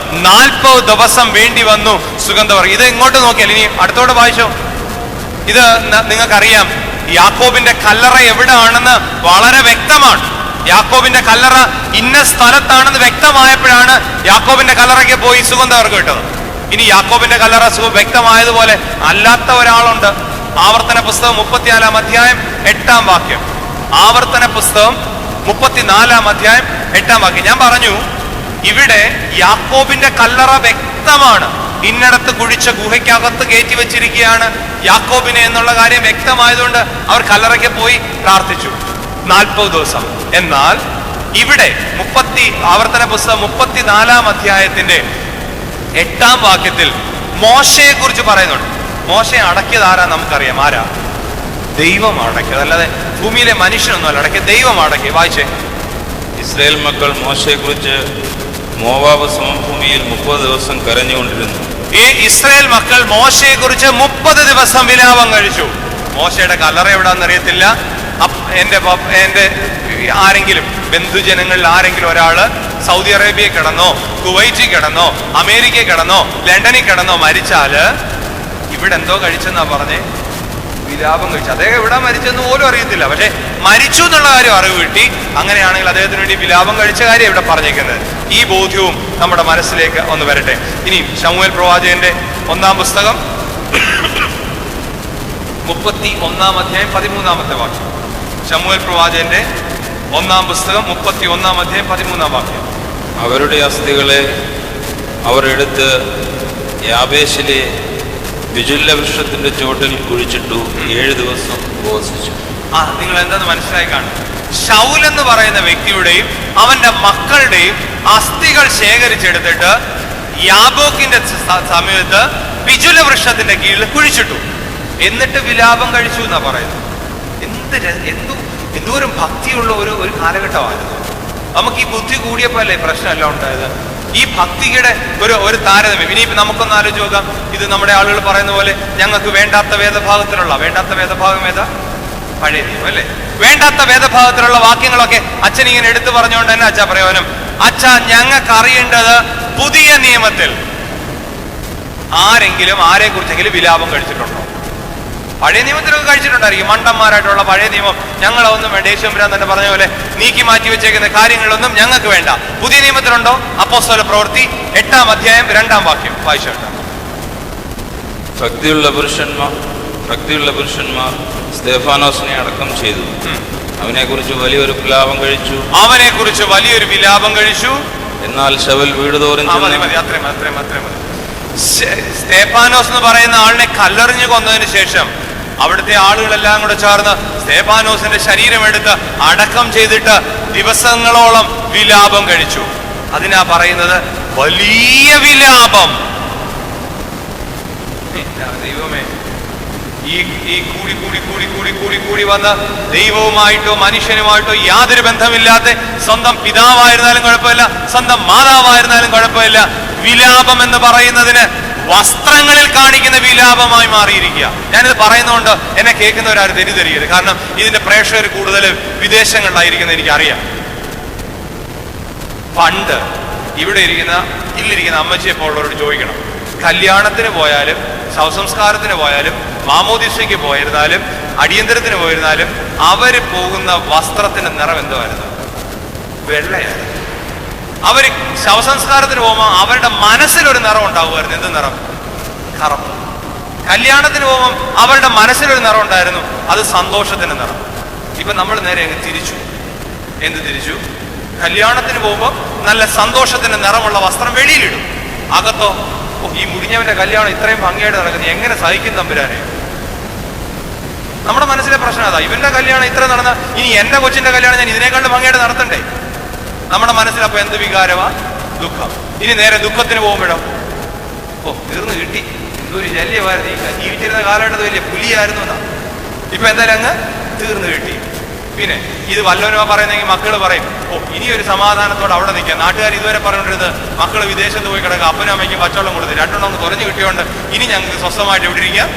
40 ദിവസം വേണ്ടി വന്നു സുഗന്ധവർഗം. ഇത് ഇങ്ങോട്ട് നോക്കിയാൽ, ഇനി അടുത്തോടെ വായിച്ചോ. ഇത് നിങ്ങൾക്കറിയാം, യാക്കോബിന്റെ കല്ലറ എവിടെയാണെന്ന് വളരെ വ്യക്തമാണ്. യാക്കോബിന്റെ കല്ലറ ഇന്ന സ്ഥലത്താണെന്ന് വ്യക്തമായപ്പോഴാണ് യാക്കോബിന്റെ കല്ലറയ്ക്ക് പോയി സുഗന്ധവർഗം ഇട്ടത്. ഇനി യാക്കോബിന്റെ കല്ലറ വ്യക്തമായതുപോലെ അല്ലാത്ത ഒരാളുണ്ട്. ആവർത്തന പുസ്തകം 34-ാം അധ്യായം 8-ാം വാക്യം. ആവർത്തന പുസ്തകം 34-ാം അധ്യായം 8-ാം വാക്യം. ഞാൻ പറഞ്ഞു, ഇവിടെ യാക്കോബിന്റെ കല്ലറ വ്യക്തമാണ്. ഇന്നടത്ത് കുഴിച്ച ഗുഹയ്ക്കകത്ത് കയറ്റി വെച്ചിരിക്കുകയാണ് യാക്കോബിനെ എന്നുള്ള കാര്യം വ്യക്തമായതുകൊണ്ട് അവർ കല്ലറയ്ക്ക് പോയി പ്രാർത്ഥിച്ചു 40 ദിവസം. എന്നാൽ ഇവിടെ ആവർത്തന പുസ്തകം 34-ാം അധ്യായത്തിന്റെ 8-ാം വാക്യത്തിൽ മോശയെ കുറിച്ച് പറയുന്നുണ്ട്. മോശയെ അടക്കിയത് ആരാ? നമുക്കറിയാം. ആരാ? ദൈവം അടക്കിയത്, അല്ലാതെ ഭൂമിയിലെ മനുഷ്യനൊന്നും അല്ല അടക്കിയത്, ദൈവം അടക്കി. വായിച്ചേ. ഇസ്രായേൽ മക്കൾ മോശയെ കുറിച്ച് മോവാബ് സമഭൂമിയിൽ 30 ദിവസം കരഞ്ഞുകൊണ്ടിരുന്നു. ഈ ഇസ്രായേൽ മക്കൾ മോശയെ കുറിച്ച് 30 ദിവസം വിലാപം കഴിച്ചു. മോശയുടെ കല്ലറ എവിടാന്നറിയത്തില്ല. എന്റെ ആരെങ്കിലും ബന്ധുജനങ്ങളിൽ ആരെങ്കിലും ഒരാള് സൗദി അറേബ്യയിൽ കിടന്നോ, കുവൈറ്റിൽ കിടന്നോ, അമേരിക്കയിൽ കിടന്നോ, ലണ്ടനിൽ കിടന്നോ മരിച്ചാല് ഇവിടെ എന്തോ കഴിച്ചെന്നാ പറഞ്ഞേ? വിലാപം കഴിച്ചു. അദ്ദേഹം എവിടെ മരിച്ചെന്ന് പോലും അറിയത്തില്ല, പക്ഷെ മരിച്ചു എന്നുള്ള കാര്യം അറിവ് കിട്ടി. അങ്ങനെയാണെങ്കിൽ അദ്ദേഹത്തിന് വേണ്ടി വിലാപം കഴിച്ച കാര്യം ഇവിടെ പറഞ്ഞേക്കുന്നത്. ഈ ബോധ്യവും നമ്മുടെ മനസ്സിലേക്ക് ഒന്ന് വരട്ടെ. ഇനി ശമൂവേൽ പ്രവാചകന്റെ 1-ാം പുസ്തകം 31-ാം അധ്യായം 13-ാമത്തെ വാക്യം. ശമൂവേൽ പ്രവാചകന്റെ 1-ാം പുസ്തകം 31-ാം അധ്യായം 13-ാം വാക്യം. അവരുടെ അസ്ഥികളെ അവർ എടുത്ത് യാബേശിലെ വിജുല്ല വൃക്ഷത്തിന്റെ ചോട്ടിൽ കുഴിച്ചിട്ടു 7 ദിവസം ഉപവസിച്ചു. നിങ്ങൾ എന്താന്ന് മനസ്സിലായി കാണും. ശൗൽ എന്ന് പറയുന്ന വ്യക്തിയുടെയും അവന്റെ മക്കളുടെയും അസ്ഥികൾ ശേഖരിച്ചെടുത്തിട്ട് യാബോക്കിന്റെ സമയത്ത് വിജുല വൃക്ഷത്തിന്റെ കീഴിൽ കുഴിച്ചിട്ടു. എന്നിട്ട് വിലാപം കഴിച്ചു എന്നാ പറയുന്നത്. എന്തോരം ഭക്തിയുള്ള ഒരു കാലഘട്ടമായിരുന്നു. നമുക്ക് ഈ ബുദ്ധി കൂടിയപ്പോ അല്ലേ പ്രശ്നമല്ല ഉണ്ടായത്. ഈ ഭക്തിയുടെ ഒരു താരതമ്യം. ഇനിയിപ്പോ നമുക്കൊന്ന് ആലോചിച്ച് നോക്കാം. ഇത് നമ്മുടെ ആളുകൾ പറയുന്ന പോലെ ഞങ്ങൾക്ക് വേണ്ടാത്ത വേദഭാഗം ഏതാ? പഴയ നിയമം അല്ലേ? വേണ്ടാത്ത വേദഭാഗത്തിലുള്ള വാക്യങ്ങളൊക്കെ അച്ഛൻ ഇങ്ങനെ എടുത്തു പറഞ്ഞുകൊണ്ട് തന്നെ അച്ഛാ പ്രയോജനം. അച്ഛാ, ഞങ്ങൾക്ക് അറിയേണ്ടത് പുതിയ നിയമത്തിൽ ആരെങ്കിലും ആരെ കുറിച്ചെങ്കിലും വിലാപം കഴിച്ചിട്ടുണ്ടോ? പഴയ നിയമത്തിലൊക്കെ കഴിച്ചിട്ടുണ്ടായിരിക്കും. മണ്ടന്മാരായിട്ടുള്ള പഴയ നിയമം ഞങ്ങളൊന്നും വേണ്ട. യേശുമ്പുരാൻ തന്നെ പറഞ്ഞ പോലെ നീക്കി മാറ്റി വെച്ചേക്കുന്ന കാര്യങ്ങളൊന്നും ഞങ്ങൾക്ക് വേണ്ട. പുതിയ നിയമത്തിലുണ്ടോ? അപ്പോസ്തല പ്രവൃത്തി 8-ാം അധ്യായം 2-ാം വാക്യം വായിച്ചോട്ടെ. ഭക്തിയുള്ള പുരുഷന്മാർ സ്തെഫാനോസിനെ അടക്കം ചെയ്തു. അവനെ കുറിച്ച് വലിയൊരു വിലാപം കഴിച്ചു. എന്നാൽ ശൗൽ വീടുതോറും സ്തെഫാനോസ് എന്ന് പറയുന്ന ആളിനെ കല്ലെറിഞ്ഞു കൊന്നതിന് ശേഷം അവിടുത്തെ ആളുകളെല്ലാം കൂടെ ചേർന്ന് സ്തെഫാനോസിന്റെ ശരീരം എടുത്ത് അടക്കം ചെയ്തിട്ട് ദിവസങ്ങളോളം വിലാപം കഴിച്ചു. അതിനാ പറയുന്നത് വലിയ വിലാപം. ദൈവമേ, ഈ കൂടി കൂടി കൂടി കൂടി കൂടി കൂടി വന്ന് ദൈവവുമായിട്ടോ മനുഷ്യനുമായിട്ടോ യാതൊരു ബന്ധമില്ലാത്ത സ്വന്തം പിതാവായിരുന്നാലും കുഴപ്പമില്ല, സ്വന്തം മാതാവായിരുന്നാലും കുഴപ്പമില്ല, വിലാപം എന്ന് പറയുന്നതിന് വസ്ത്രങ്ങളിൽ കാണിക്കുന്ന വിലാപമായി മാറിയിരിക്കുക. ഞാനിത് പറയുന്നതുകൊണ്ട് എന്നെ കേൾക്കുന്നവരാരും തെറ്റിദ്ധരിക്കരുത്. കാരണം ഇതിന്റെ പ്രേക്ഷകർ കൂടുതൽ വിദേശങ്ങളിലായിരിക്കുന്ന എനിക്കറിയാം. പണ്ട് ഇല്ലിരിക്കുന്ന അമ്മച്ചിയെ പോലുള്ളവരോട് ചോദിക്കണം, കല്യാണത്തിന് പോയാലും ശവസംസ്കാരത്തിന് പോയാലും മാമോദിസയ്ക്ക് പോയിരുന്നാലും അടിയന്തരത്തിന് പോയിരുന്നാലും അവര് പോകുന്ന വസ്ത്രത്തിന്റെ നിറം എന്തുമായിരുന്നു? വെള്ളയായിരുന്നു. അവര് ശവസംസ്കാരത്തിന് പോകുമ്പോൾ അവരുടെ മനസ്സിലൊരു നിറം ഉണ്ടാവുമായിരുന്നു. എന്ത് നിറം? കറുപ്പ്. കല്യാണത്തിന് പോകുമ്പോൾ അവരുടെ മനസ്സിലൊരു നിറം ഉണ്ടായിരുന്നു, അത് സന്തോഷത്തിന്റെ നിറം. ഇപ്പൊ നമ്മൾ നേരെ അങ്ങ് തിരിച്ചു. എന്ത് തിരിച്ചു? കല്യാണത്തിന് പോകുമ്പോൾ നല്ല സന്തോഷത്തിന്റെ നിറമുള്ള വസ്ത്രം വെളിയിലിടും, അകത്തോ ഈ മുടിഞ്ഞവന്റെ കല്യാണം ഇത്രയും ഭംഗിയായിട്ട് നടക്കുന്നത് എങ്ങനെ സഹിക്കും തമ്പുരാനെ? നമ്മുടെ മനസ്സിലെ പ്രശ്നം അതാ. ഇവന്റെ കല്യാണം ഇത്ര നടന്ന ഇനി എന്റെ കൊച്ചിന്റെ കല്യാണം ഞാൻ ഇതിനേക്കാളും ഭംഗിയായിട്ട് നടത്തണ്ടേ? നമ്മുടെ മനസ്സിലപ്പോ എന്ത് വികാരമാ? ദുഃഖം. ഇനി നേരെ ദുഃഖത്തിന് പോകുമ്പോഴോ, തീർന്നു കിട്ടി, എന്തൊരു ശല്യമായിരുന്നു, ഈ ജീവിച്ചിരുന്ന കാലഘട്ടത്തിൽ വലിയ പുലിയായിരുന്നു എന്നാ. ഇപ്പൊ എന്തായാലും അങ്ങ് തീർന്നു കിട്ടി. പിന്നെ ഇത് വല്ലവനോ പറയുന്നെങ്കിൽ മക്കള് പറയും, ഇനിയൊരു സമാധാനത്തോടെ അവിടെ നിൽക്കാം. നാട്ടുകാർ ഇതുവരെ പറഞ്ഞുകൊണ്ടിരുന്നത് മക്കള് വിദേശത്ത് പോയി കിടക്കുക, അപ്പനും അമ്മയ്ക്കും പച്ചവെള്ളം കൊടുത്ത് രണ്ടെണ്ണം ഒന്ന് കുറഞ്ഞു കിട്ടിയോണ്ട് ഇനി ഞങ്ങൾക്ക് സ്വസ്ഥമായിട്ട് എവിടെ ഇരിക്കാം?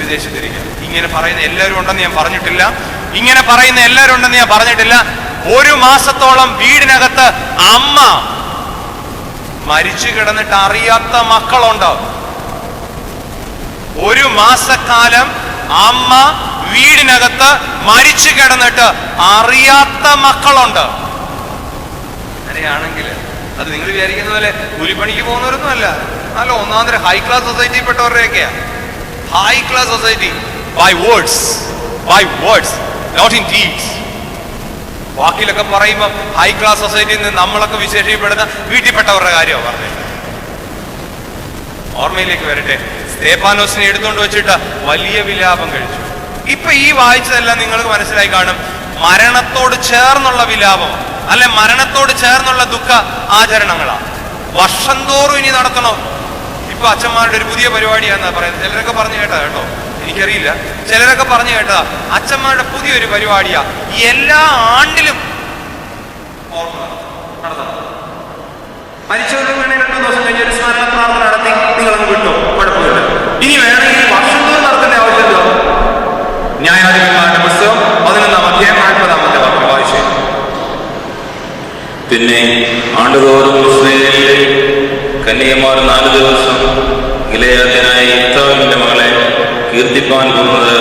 വിദേശത്തിരിക്കാം. ഇങ്ങനെ പറയുന്ന എല്ലാവരും ഉണ്ടെന്ന് ഞാൻ പറഞ്ഞിട്ടില്ല. ഒരു മാസത്തോളം വീടിനകത്ത് അമ്മ മരിച്ചു കിടന്നിട്ട് അറിയാത്ത മക്കളുണ്ട്. ഒരു മാസക്കാലം അമ്മ വീടിനകത്ത് മരിച്ചു കിടന്നിട്ട് അറിയാത്ത മക്കളുണ്ട്. അങ്ങനെയാണെങ്കിൽ അത് നിങ്ങൾ വിചാരിക്കുന്ന പോലെ കൂലിപ്പണിക്ക് പോകുന്നവരൊന്നും അല്ല, നല്ല ഒന്നാന്തരം ഹൈ ക്ലാസ് സൊസൈറ്റി പെട്ടവരുടെയൊക്കെയാ. High class society by words not in deeds. വാക്കിലൊക്കെ പറയുമ്പോൾ ഹൈ ക്ലാസ് സൊസൈറ്റിയിൽ നിന്ന് നമ്മളൊക്കെ വിശേഷിക്കപ്പെടുന്ന വീട്ടിൽപ്പെട്ടവരുടെ കാര്യമാണ് പറഞ്ഞത്. ഓർമ്മയിലേക്ക് വരട്ടെ, സ്തേഫാനോസിനെ എടുത്തുകൊണ്ട് വെച്ചിട്ട് വലിയ വിലാപം കഴിച്ചു. ഇപ്പൊ ഈ വായിച്ചതെല്ലാം നിങ്ങൾക്ക് മനസ്സിലായി കാണും. മരണത്തോട് ചേർന്നുള്ള വിലാപം, അല്ലെ മരണത്തോട് ചേർന്നുള്ള ദുഃഖ ആചരണങ്ങളാ. വർഷം തോറും ഇനി നടത്തണോ? ഇപ്പൊ അച്ഛന്മാരുടെ ഒരു പുതിയ പരിപാടിയാണെന്നാ പറയുന്നത്. ചിലരൊക്കെ പറഞ്ഞു കേട്ടാ, കേട്ടോ എനിക്കറിയില്ല, ചിലരൊക്കെ പറഞ്ഞു കേട്ടാ അച്ഛന്മാരുടെ പുതിയൊരു പരിപാടിയാ, എല്ലാ ആണ്ടിലും മരിച്ചവർക്ക് വേണമെങ്കിൽ 2 ദിവസം കഴിഞ്ഞ ഒരു സ്മരണ പ്രാർത്ഥന നടത്തി നിങ്ങളൊന്ന് വിട്ടോ, കുഴപ്പമില്ല. ഇനി വേണമെങ്കിൽ വർഷം തോറും നടത്തേണ്ട ആവശ്യമല്ലോ. ന്യായാധിപന്മാരുടെ പുസ്തകം 11-ാം അധ്യായം 40-ാമത്തെ വാക്യം വായിച്ചു. പിന്നെ ആണ്ടുതോറും ഇസ്രായേലിലെ കന്യകമാർ 4 ദിവസം ഗിലെയാദ്യനായ യിഫ്താവിന്റെ മകളെ കീർത്തിപ്പാൻ പോകുന്നത്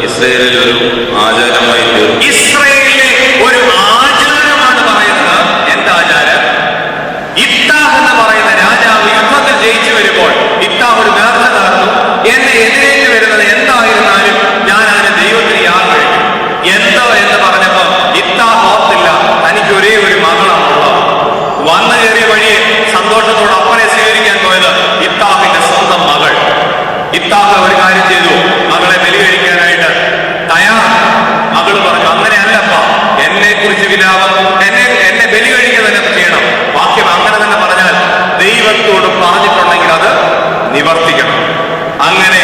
ഇസ്രായേലിൽ ഒരു ആചാരമായി തീർന്നു. ഇസ്രായേലിലെ ഒരു ആചാരമാണ് പറയുന്നത്. എന്താചാരം? ഇഫ്താഹ് എന്ന് പറയുന്ന രാജാവ് യുദ്ധത്തിൽ ജയിച്ചു വരുമ്പോൾ ഇഫ്താഹ് ഒരു നേർച്ച നടന്നു, എന്നെ എതിരേറ്റ് വരുന്നത് എന്തായിരുന്നാലും ഞാൻ അതിന് ദൈവത്തിന് യാഗം കഴിക്കും. എന്തോ എന്ന് പറഞ്ഞപ്പോ ഇഫ്താഹ് ഓർത്തില്ല, തനിക്ക് ഒരേ ഒരു മകളാണുള്ളത്. വന്നു കയറിയ വഴിയെ സന്തോഷത്തോടെ അപ്പനെ സ്വീകരിക്കാൻ പോയത് ഇഫ്താഹിന്റെ സ്വന്തം മകൾ. ഇഫ്താഹ് ഒരു കാര്യം ചെയ്തു, മകളെ ബലി കഴിക്കാനായിട്ട് തയ്യാറാണ്. മകള് പറഞ്ഞു, അങ്ങനെയല്ലപ്പ, എന്നെ കുറിച്ച് വിലാപം, എന്നെ ബലി കഴിക്കുക തന്നെ ചെയ്യണം. വാക്യം അങ്ങനെ തന്നെ പറഞ്ഞാൽ ദൈവത്തോട് പറഞ്ഞിട്ടുണ്ടെങ്കിൽ അത് നിവർത്തിക്കണം. അങ്ങനെ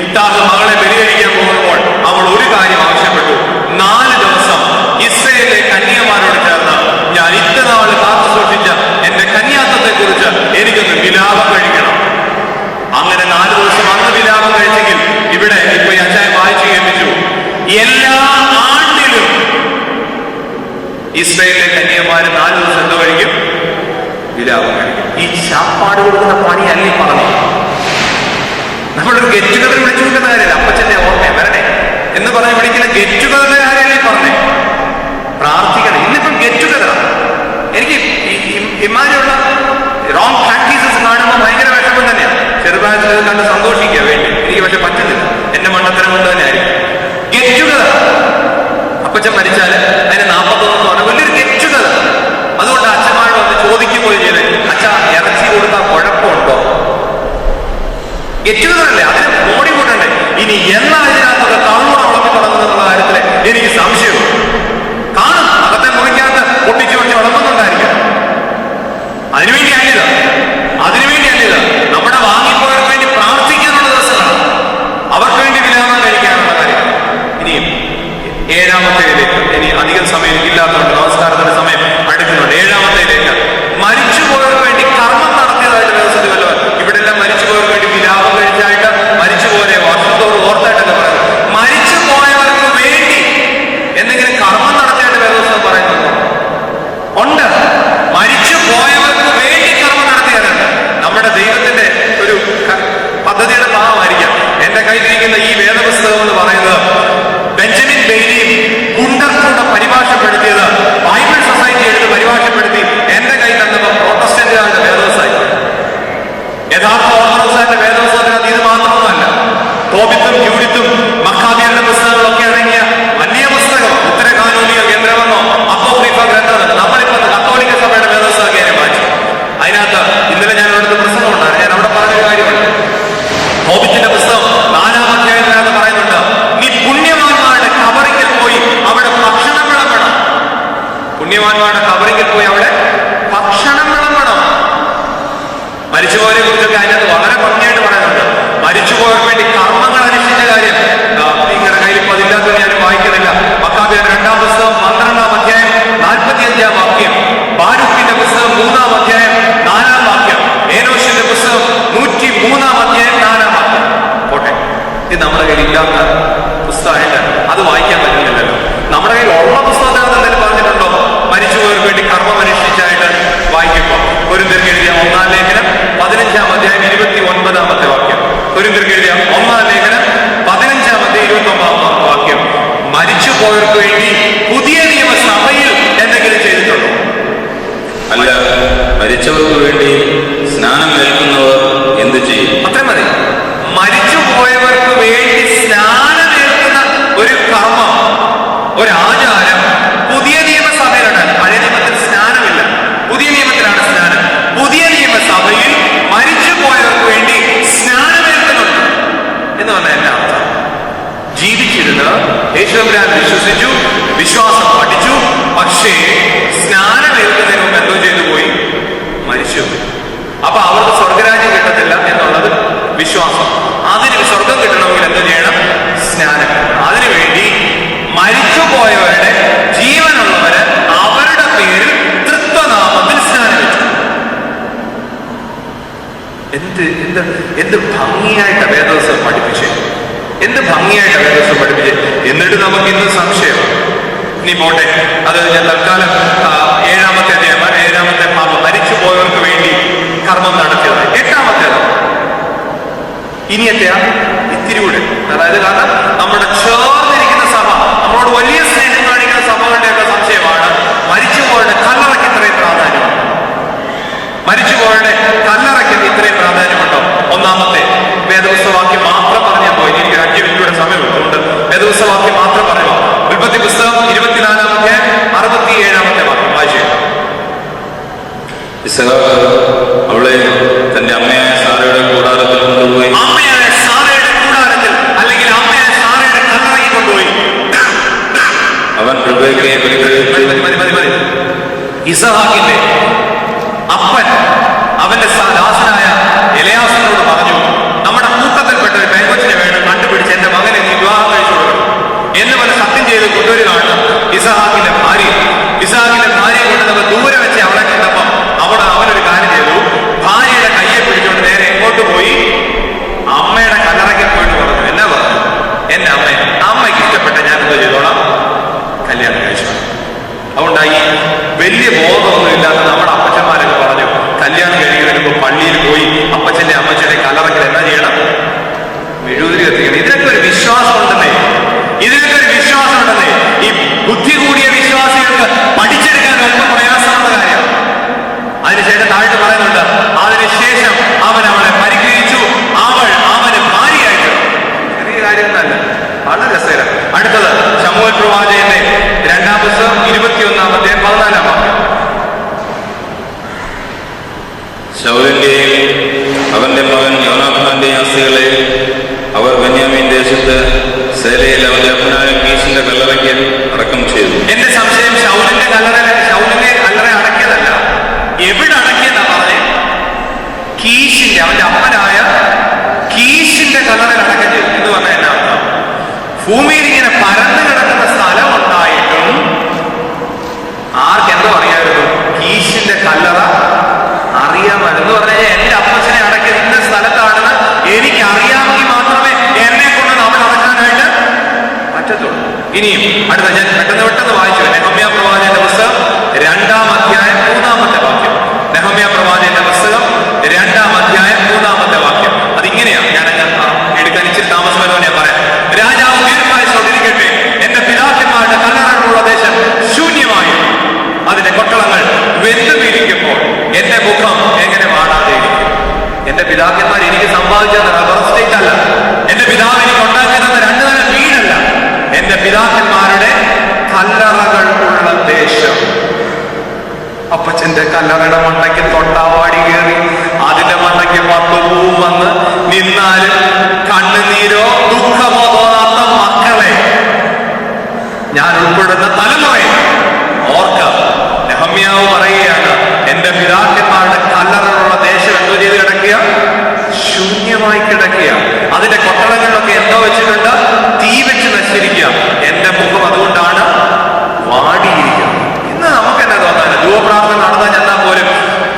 ഇഫ്താഹ് മകളെ ബലി കഴിക്കാൻ പോകുമ്പോൾ അവൾ ഒരു കാര്യം ആവശ്യപ്പെട്ടു. 4 ദിവസം ഇസ്രായേലിലെ കന്യകമാരോട് ചേർന്ന് ഞാൻ ഇത്രനാൾ കാത്തു സൂക്ഷിച്ച എന്റെ കന്യാത്വത്തെ കുറിച്ച് എനിക്കൊന്ന് വിലാപം കഴിക്കണം. അങ്ങനെ 4 ദിവസം അന്ന് വിലാപം കഴിച്ചെങ്കിൽ ഇവിടെ ഇപ്പൊ ഈ അച്ചായൻ വായിച്ചു കേൾപ്പിച്ചു, എല്ലാ ആണ്ടിലും ഇസ്രായേലിലെ കന്യകമാര് 4 ദിവസം എന്തോ കഴിക്കും? വിലാപം കഴിക്കും. ഈ ശാപ്പാട് കൊടുക്കുന്ന പണിയല്ലേ പറഞ്ഞു. നമ്മളൊരു ഗെറ്റ് ടുഗദർ വിളിച്ചു കൊടുക്കുന്ന കാര്യമല്ല, അപ്പച്ചന്റെ ഓർമ്മ വരണേ എന്ന് പറഞ്ഞ് വിളിക്കുന്ന ഗെറ്റ് ടുഗദറിന്റെ കാര്യമല്ലേ പറഞ്ഞേ. പ്രാർത്ഥിക്കണം. ഇന്നിപ്പം ഗെറ്റ് ടുഗദർ. എനിക്ക് ഇമാതിരിയുള്ള റോങ് പ്രാക്ടീസസ് കാണുമ്പോൾ ഭയങ്കര വിഷമം തന്നെയാണ്. ചെറുപ്രായത്തിൽ കണ്ട് സന്തോഷിക്കുക വേണ്ടി, എനിക്ക് പക്ഷെ പറ്റുന്നില്ല, എന്റെ മണ്ടത്തരം കൊണ്ട് തന്നെ ആയിരിക്കും. Get together. അപ്പച്ചൻ മരിച്ചാൽ അതിന് 41 വലിയൊരു ഗെറ്റ് ടുഗദർ. അതുകൊണ്ട് അച്ഛന്മാരോട് വന്ന് ചോദിക്കുമ്പോൾ ചെയ്ത്, അച്ഛ ഇറച്ചി കൊടുത്താൽ കുഴപ്പമുണ്ടോ? ഗെറ്റ് ടുഗദർ അല്ലേ, അതിന് ബോഡി കൂട്ടണ്ടേ. ഇനി എന്നാ ഇതിനകത്തൊക്കെ തള്ളൂടെ ഉളമ്പി തുടങ്ങുന്നുള്ള കാര്യത്തിൽ എനിക്ക് സംശയമുണ്ട്. കാണും അകത്തെ മുറിക്കകത്ത് പൊട്ടിച്ചു പൊട്ടി ഉളമ്പുന്നുണ്ടായിരിക്കും. അതിനുവേണ്ടി അല്ലിത് നമ്മുടെ വാങ്ങിപ്പോയവർക്ക് വേണ്ടി പ്രാർത്ഥിക്കാനുള്ള ദിവസങ്ങളാണ്. അവർക്ക് വേണ്ടി വിലാപം തോബിത്തും യൂഡിത്തും മക്കാബിയരുടെ പുസ്തകങ്ങളൊക്കെ അടങ്ങിയ വലിയ പുസ്തകം, ഉത്തരകാനൂനിക കേന്ദ്രമെന്നോ അപ്പോക്രിഫ ഗ്രന്ഥം നമ്മളിപ്പോ കത്തോലിക്ക സഭയുടെ വേദപുസ്തകം വായിച്ചു. അതിനകത്ത് ഇന്നലെ ഞാൻ അവിടുത്തെ പ്രസംഗം ഉണ്ടായിരുന്നു. ഞാൻ അവിടെ പറഞ്ഞൊരു കാര്യമുണ്ട്. തോബിത്തിന്റെ പുസ്തകം 4-ാം അധ്യായത്തിനകത്ത് പറയുന്നുണ്ട്, നീ പുണ്യവാന്മാരുടെ കബറിങ്കിൽ പോയി അവിടെ ഭക്ഷണം വിളമ്പണം. പുണ്യവാന്മാരുടെ കബറിങ്കിൽ പോയി അവിടെ ഭക്ഷണം വിളമ്പണം. മരിച്ചുപോയവരെ കുറിച്ചൊക്കെ അതിനകത്ത് വളരെ ഭംഗിയായിട്ട് പറയുന്നുണ്ട്. മരിച്ചുപോയവർക്ക് വേണ്ടി കർമ്മങ്ങൾ അനുഷ്ഠിച്ച കാര്യം നിങ്ങളുടെ കയ്യിൽ ഇപ്പൊ അതില്ലാത്തത് ഞാൻ വായിക്കുന്നില്ല. മക്കാബിയുടെ 2-ാം പുസ്തകം 12-ാം അധ്യായം 45-ാം വാക്യം, ബാരൂക്കിന്റെ പുസ്തകം 3-ാം അധ്യായം 4-ാം വാക്യം, ഏനോഷിന്റെ പുസ്തകം 103-ാം അധ്യായം 4-ാം വാക്യം. പോട്ടെ, ഇത് നമ്മുടെ കയ്യിൽ ഇല്ലാത്ത പുസ്തകമായിട്ട് അത് വായിക്കാൻ പറ്റുന്നില്ലല്ലോ. നമ്മുടെ കയ്യിൽ ഉള്ള പുസ്തകത്തിനകത്ത് എന്തെങ്കിലും പറഞ്ഞിട്ടുണ്ടോ മരിച്ചുപോയവർക്ക് വേണ്ടി കർമ്മം അനുഷ്ഠിച്ചായിട്ട് വായിക്കുമ്പോൾ? കൊരിന്ത്യർക്ക് എഴുതിയ 1-ാം ലേഖനം 15-ാം അധ്യായം 29-ാമത്തെ വാക്യം. കൊരിന്ത്യർക്ക് എഴുതിയ 1-ാം ലേഖനം 15-ാം അധ്യായം 29-ാമത്തെ വാക്യം. മരിച്ചുപോയവർക്ക് വേണ്ടി പുതിയ നിയമസഭയിൽ എന്തെങ്കിലും ചെയ്തിട്ടുണ്ടോ? അല്ല, മരിച്ചവർക്ക് വേണ്ടി സ്നാനം ഏൽക്കുന്നവർ എന്ത് ചെയ്യും? അത്ര മതി. മരിച്ചുപോയവർക്ക് വേണ്ടി സ്നാനമേൽക്കുന്ന ഒരു കർമ്മം, ഒരു ആചാരം പുതിയ നിയമസഭയിലാണ്. പഴയ നിയമത്തിൽ സ്നാനമില്ല, പുതിയ നിയമത്തിലാണ് സ്നാനം. പുതിയ നിയമസഭയിൽ മരിച്ചുപോയവർക്ക് വേണ്ടി സ്നാനമേൽക്കുന്നുണ്ട് എന്ന് പറഞ്ഞാൽ എന്റെ അർത്ഥം, ജീവിച്ചിരുന്ന് യേശുവിനെ വിശ്വസിച്ചു, വിശ്വാസം പഠിച്ചു, പക്ഷേ സ്നാനമേൽക്കുന്നതിന് മുമ്പ് എന്തോ ചെയ്തു പോയി, മരിച്ചു. അപ്പൊ അവർക്ക് സ്വർഗരാജ്യം കിട്ടത്തില്ല എന്നുള്ളത് വിശ്വാസം. അതിന് സ്വർഗം കിട്ടണമെങ്കിൽ എന്ത് ചെയ്യണം? സ്നാനം. അതിനുവേണ്ടി മരിച്ചുപോയവരുടെ ജീവനുള്ളവര് അവരുടെ പേരിൽ തൃത്വനാമത്തിൽ സ്നാനം വെച്ചു. എന്ത് ഭംഗിയായിട്ട് വേദപുസ്തകം പഠിപ്പിച്ചേ, എന്ത് ഭംഗിയായിട്ട് വേദപുസ്തകം പഠിപ്പിച്ചേ. എന്നിട്ട് നമുക്ക് ഇന്ന് സംശയം. ഇനി പോട്ടെ, അത് ഞാൻ തൽക്കാലം 7-ാമത്തെ അധ്യായം 7-ാമത്തെ ഭാഗം മരിച്ചുപോയവർക്ക് വേണ്ടി കർമ്മം നടത്തിയത്. 8-ാമത്തേത് ഇനിയത്തെ ഇത്തിരി കൂടെ, അതായത് കാരണം നമ്മുടെ ചേർന്നിരിക്കുന്ന സഭ, നമ്മളോട് വലിയ സ്നേഹം കാണിക്കുന്ന സഭകളുടെയൊക്കെ സംശയമാണ്, മരിച്ചുപോയവരുടെ കല്ലറയ്ക്ക് ഇത്രയും പ്രാധാന്യമുണ്ടോ? മരിച്ചുപോയവരുടെ കല്ലറയ്ക്ക് ഇത്രയും പ്രാധാന്യമുണ്ടോ? 1-ാമത്തെ വേദപുസ്തകവാക്യം മാത്രം പറഞ്ഞാൽ പോയി. എനിക്ക് 5 മിനിറ്റ് സമയം ഉണ്ട്. വേദപുസ്തകവാക്യം മാത്രം പറയുക. ഉൽപ്പത്തി പുസ്തകം 24-ാം അധ്യായം 67-ാമത്തെ വാക്യം വായിച്ചു. ഇസ്ഹാക്ക് അവളെ തന്റെ അമ്മയായ സാറയുടെ കൂടാരത്തിൽ കൊണ്ടുപോയി, അമ്മയായ സാറയുടെ കൂടാരത്തിൽ അല്ലെങ്കിൽ അമ്മയായ സാറയുടെ കല്ലറയിൽ കൊണ്ടുപോയി. അവൻ റിബേക്കയെ മതി. ഇസഹാക്കിന്റെ അപ്പൻ അവന്റെ ദാസനായ എലയാസിനോട് പറഞ്ഞു, നമ്മുടെ കൂട്ടത്തിൽപ്പെട്ട ഒരു പെൺകൊച്ചിനെ വേണം കണ്ടുപിടിച്ച് എന്റെ മകനെ നീ വിവാഹം കഴിച്ചു കൊടുക്കണം എന്ന് പറഞ്ഞ് സത്യം ചെയ്ത് കൊണ്ടുവരികയാണ് ഇസഹാക്കിന്റെ ഭാര്യ. ഇസഹാക്കിന്റെ ഭാര്യയെ കൊണ്ട് നമ്മൾ ദൂരെ വെച്ച് അവളെ കണ്ടപ്പോ അവിടെ അവനൊരു കാര്യം ചെയ്തു. ഭാര്യയുടെ കയ്യെ പിടിച്ചുകൊണ്ട് നേരെ എങ്ങോട്ട് പോയി? അമ്മയുടെ കല്ലറയ്ക്ക് പോയിട്ട് പറഞ്ഞു. എന്നാ പറഞ്ഞു? എന്റെ അമ്മയ്ക്ക് ഇഷ്ടപ്പെട്ട ഞാൻ എന്തോ ചെയ്തോളാം, കല്യാണം കഴിച്ചു. അതുകൊണ്ട് ഈ വലിയ ബോധമൊന്നും ഇല്ലാത്ത നമ്മുടെ അപ്പച്ചന്മാരൊക്കെ പറഞ്ഞു, കല്യാണം കഴിക്കുന്നതിന് മുമ്പ് പള്ളിയിൽ പോയി അപ്പച്ചന്റെ അമ്മച്ചന്റെ കല്ലറയ്ക്ക് എന്നാ ചെയ്യണം? മെഴുകുതിരി കത്തിക്കണം. ഇതിനൊക്കെ ഒരു വിശ്വാസം ഉണ്ടെന്നേ, ഈ ബുദ്ധി കൂടിയ വിശ്വാസികൾക്ക് പഠിച്ചെടുക്കാൻ വളരെ പ്രയാസമുള്ള കാര്യം. അതിനുശേഷം താഴ്ത്ത് പറയുന്നുണ്ട്, അതിനുശേഷം അവൻ അവളെ പരിഗ്രഹിച്ചു, അവൾ അവന് ഭാര്യയായിട്ട്. ചെറിയ കാര്യമൊന്നല്ല, വളരെ രസകരം. അടുത്തത് ശമൂവേൽ പ്രവാചകന്റെ 2-ാം പുസ്തകം 21-ാം അധ്യായം 14-ാം വാക്യം. ശൗലിന്റെയും അവന്റെ മകൻ യോനാഥാന്റെയും അസ്ഥികളെ അവർ ബെന്യാമീൻ ദേശത്ത് സേലയിൽ അവന്റെ അപ്പനായ കീശിന്റെ കല്ലറയ്ക്ക് അടക്കം ചെയ്തു. എന്റെ സംശയം ശൗലിന്റെ കല്ലറ അടക്കിയതല്ല, എവിടെ അടക്കിയെന്നാ പറഞ്ഞേ? കീശിന്റെ, അവന്റെ അപ്പനായ കീശിന്റെ കല്ലറയിൽ അടക്കം ചെയ്തു എന്ന് പറഞ്ഞാൽ എന്നാ അർത്ഥം? ഭൂമിയിൽ ഇങ്ങനെ പരന്നു കിടക്കുന്ന സ്ഥലം ഉണ്ടായിട്ടും ആർക്കെന്തോ അറിയാമായിരുന്നു? കീശിന്റെ കല്ലറ അറിയാമായിരുന്നു. പറഞ്ഞാൽ എന്റെ അപ്പച്ചനെ അടക്കിയത് ഇന്ന സ്ഥലത്താണെന്ന് എനിക്ക് അറിയാമെങ്കിൽ മാത്രമേ എന്നെ കൊണ്ട് അവിടെ അടക്കാനായിട്ട് പറ്റത്തുള്ളൂ. ഇനിയും അടുത്ത ഞാൻ പെട്ടെന്ന് വായിച്ചു. നെഹമ്യാ പ്രവാചകന്റെ പുസ്തകം 2-ാം അധ്യായം 3-ാമത്തെ വാക്യം. നെഹമ്യാ പ്രവാചകന്റെ പുസ്തകം 2-ാം അധ്യായം 3-ാമത്തെ വാക്യം. അതിങ്ങനെയാണ്. ഞാൻ എടുക്കാൻ ഇച്ചിരി താമസം വരുമോ ഞാൻ പറയാം. രാജാവ് ദീർഘായുസ്സോടിരിക്കട്ടെ, എന്റെ പിതാക്കന്മാരുടെ കല്ലറകളുള്ള ദേശം ശൂന്യമായി അതിന്റെ കൊട്ടളങ്ങൾ വെന്തുമിരിക്കുമ്പോൾ എന്റെ മുഖം എങ്ങനെ വാടാതെ ഇരിക്കും? എന്റെ പിതാക്കന്മാർ എനിക്ക് സമ്പാദിച്ചത് റബ്ബർ എസ്റ്റേറ്റ് അല്ല. എന്റെ പിതാവ് എന്റെ പിതാക്കന്മാരുടെ കല്ലറകളുള്ള ദേശം എന്തോ ചെയ്ത് കിടക്കുക? ശൂന്യമായി കിടക്കുക. അതിന്റെ കൊട്ടളങ്ങളിലൊക്കെ എന്തോ വെച്ചിട്ടുണ്ട്? തീ വെച്ച് നശിച്ചിരിക്കുക. എന്റെ മുഖം അതുകൊണ്ടാണ് വാടിയിരിക്കുക. ഇന്ന് നമുക്ക് എന്നാ തോന്നാൻ, ധൂപ്രാർത്ഥന നടത്താൻ ചെന്നാൽ പോലും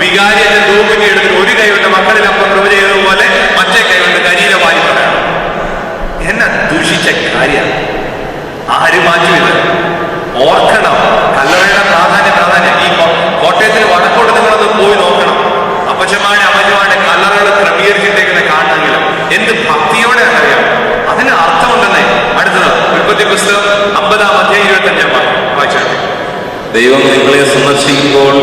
വികാരി എന്നെ ധൂപിനെ എടുത്ത് ഒരു കൈകൊണ്ട് മക്കളിലപ്പം പ്രഭ ചെയ്തതുപോലെ മറ്റേ കൈകൊണ്ട് കരിയില വാരി പറയണം. എന്നെ ദൂഷിച്ച കാര്യം ആര് മാറ്റി ഇത്? ഓർക്കണം കല്ലറയുടെ പ്രാധാന്യം. ഈ കോട്ടയത്തിന് വടക്കോട്ട് നിങ്ങളത് പോയി നോക്കണം. അപ്പച്ചമാരുടെ അമ്മച്ചമാരുടെ കല്ലറകൾ ക്രമീകരിച്ചിട്ടേക്കുന്ന കാണണമെങ്കിലും എന്ത് ഭക്തിയോടെ അറിയാം. അതിന് അർത്ഥമുണ്ടെന്നേ. അടുത്തത് ഉൽപ്പത്തി പുസ്തകം 50-ാം അധ്യായം 25-ാം വായിച്ചാൽ, ദൈവം നിങ്ങളെ സന്ദർശിക്കുമ്പോൾ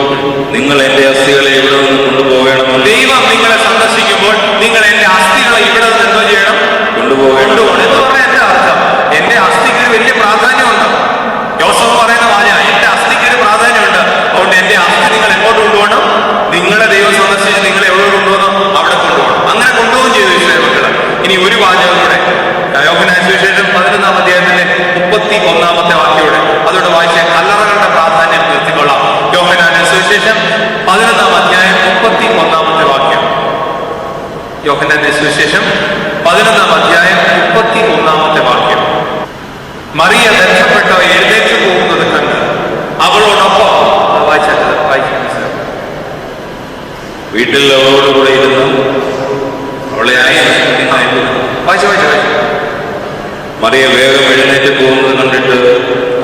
നിങ്ങൾ എന്റെ അസ്ഥികളെ ഇവിടെ നിന്ന് കൊണ്ടുപോകണം. ദൈവം നിങ്ങളെ സന്ദർശിക്കുമ്പോൾ നിങ്ങൾ എന്റെ അസ്ഥികളെ ഇവിടെ നിന്ന് എന്തോ ചെയ്യണം? കൊണ്ടുപോകണം എന്ന് പറഞ്ഞാൽ എന്റെ അർത്ഥം എന്റെ അസ്ഥിക്ക് വലിയ പ്രാധാന്യമുണ്ട്. ജോസഫ് പറയുന്ന വാച, എന്റെ അസ്ഥിക്ക് ഒരു പ്രാധാന്യമുണ്ട്. അതുകൊണ്ട് എന്റെ അസ്ഥി നിങ്ങൾ എങ്ങോട്ട് കൊണ്ടുപോകണം? നിങ്ങളെ ദൈവം സന്ദർശിച്ച് നിങ്ങളെ എവിടെ കൊണ്ടുപോകണം? അവിടെ കൊണ്ടുപോകണം. അങ്ങനെ കൊണ്ടുപോകും ചെയ്തു ഇസ്രായേൽ മക്കള്. ഇനി ഒരു വാചകം കൂടെ, യോഹന്നാൻ സുവിശേഷം 11-ാം അധ്യായത്തിലെ 31-ാമത്തെ വാക്യോടെ അതോടെ വായിച്ച കല്ലറകളുടെ പ്രാധാന്യം നിർത്തിക്കൊള്ളാം. യോഹന്നാൻ സുവിശേഷം 11-ാം അധ്യായം 31-ാമത്തെ വാക്യം. യോഹന്നാൻ സുവിശേഷം 11-ാം അധ്യായം 31-ാമത്തെ വാക്യം. മറിയ ബന്ധപ്പെട്ട എഴുന്നേറ്റ് പോകുന്നത് കണ്ട് അവളോടൊപ്പം വായിച്ചാൽ വീട്ടിൽ അവളോടുകൂടെ ഇരുന്ന് അവളെ വായിച്ചു മറിയ വേഗം എഴുന്നേറ്റ് പോകുന്നത് കണ്ടിട്ട്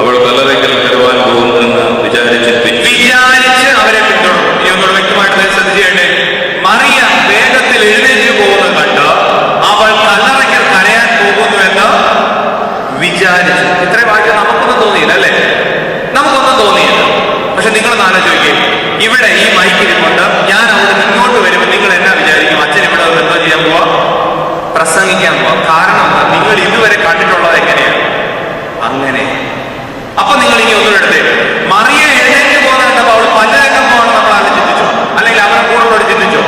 അവൾ കല്ലറയ്ക്കൽ കയറുവാൻ പോകുന്നതെന്ന് വിചാരിച്ച് അവരെ പിന്തുടർന്നു. ഇനി ഒന്നുകൂടെ വ്യക്തമായിട്ട് ശ്രദ്ധിച്ചേണ്ടേ, മറിയ വേഗത്തിൽ എഴുന്നേറ്റ് പോകുന്നത് കണ്ട് അവൾ കല്ലറയ്ക്കൽ കരയാൻ പോകുന്നുവെന്ന് വിചാരിച്ചു. ഇത്രയും വാക്യം നമുക്കൊന്നും തോന്നിയില്ല അല്ലേ? നമുക്കൊന്നും തോന്നിയില്ല. പക്ഷെ നിങ്ങളൊന്ന് ആലോചിക്കുകയും, ഇവിടെ ഈ മൈക്കിരിക്കൊണ്ട് ഞാൻ അവിടെ ഇങ്ങോട്ട് വരുമ്പോൾ നിങ്ങൾ എന്നാ വിചാരിക്കും? അച്ഛൻ ഇവിടെ എന്തോ ചെയ്യാൻ പോവാ? പ്രസംഗിക്കാൻ പോവാ. കാരണം നിങ്ങൾ ഇതുവരെ കണ്ടിട്ടുള്ളത് എങ്ങനെയാണ്? അങ്ങനെ. അപ്പൊ നിങ്ങൾ ഇനി ഒന്നും എടുത്തേ, മറിയ എഴുന്നേറ്റ് പോകുന്ന കണ്ടപ്പോൾ അവൾ പല്ലരക്കം പോകണം നമ്മൾ ആരും ചിന്തിച്ചോ? അല്ലെങ്കിൽ അവരുടെ കൂടെ ചിന്തിച്ചോ?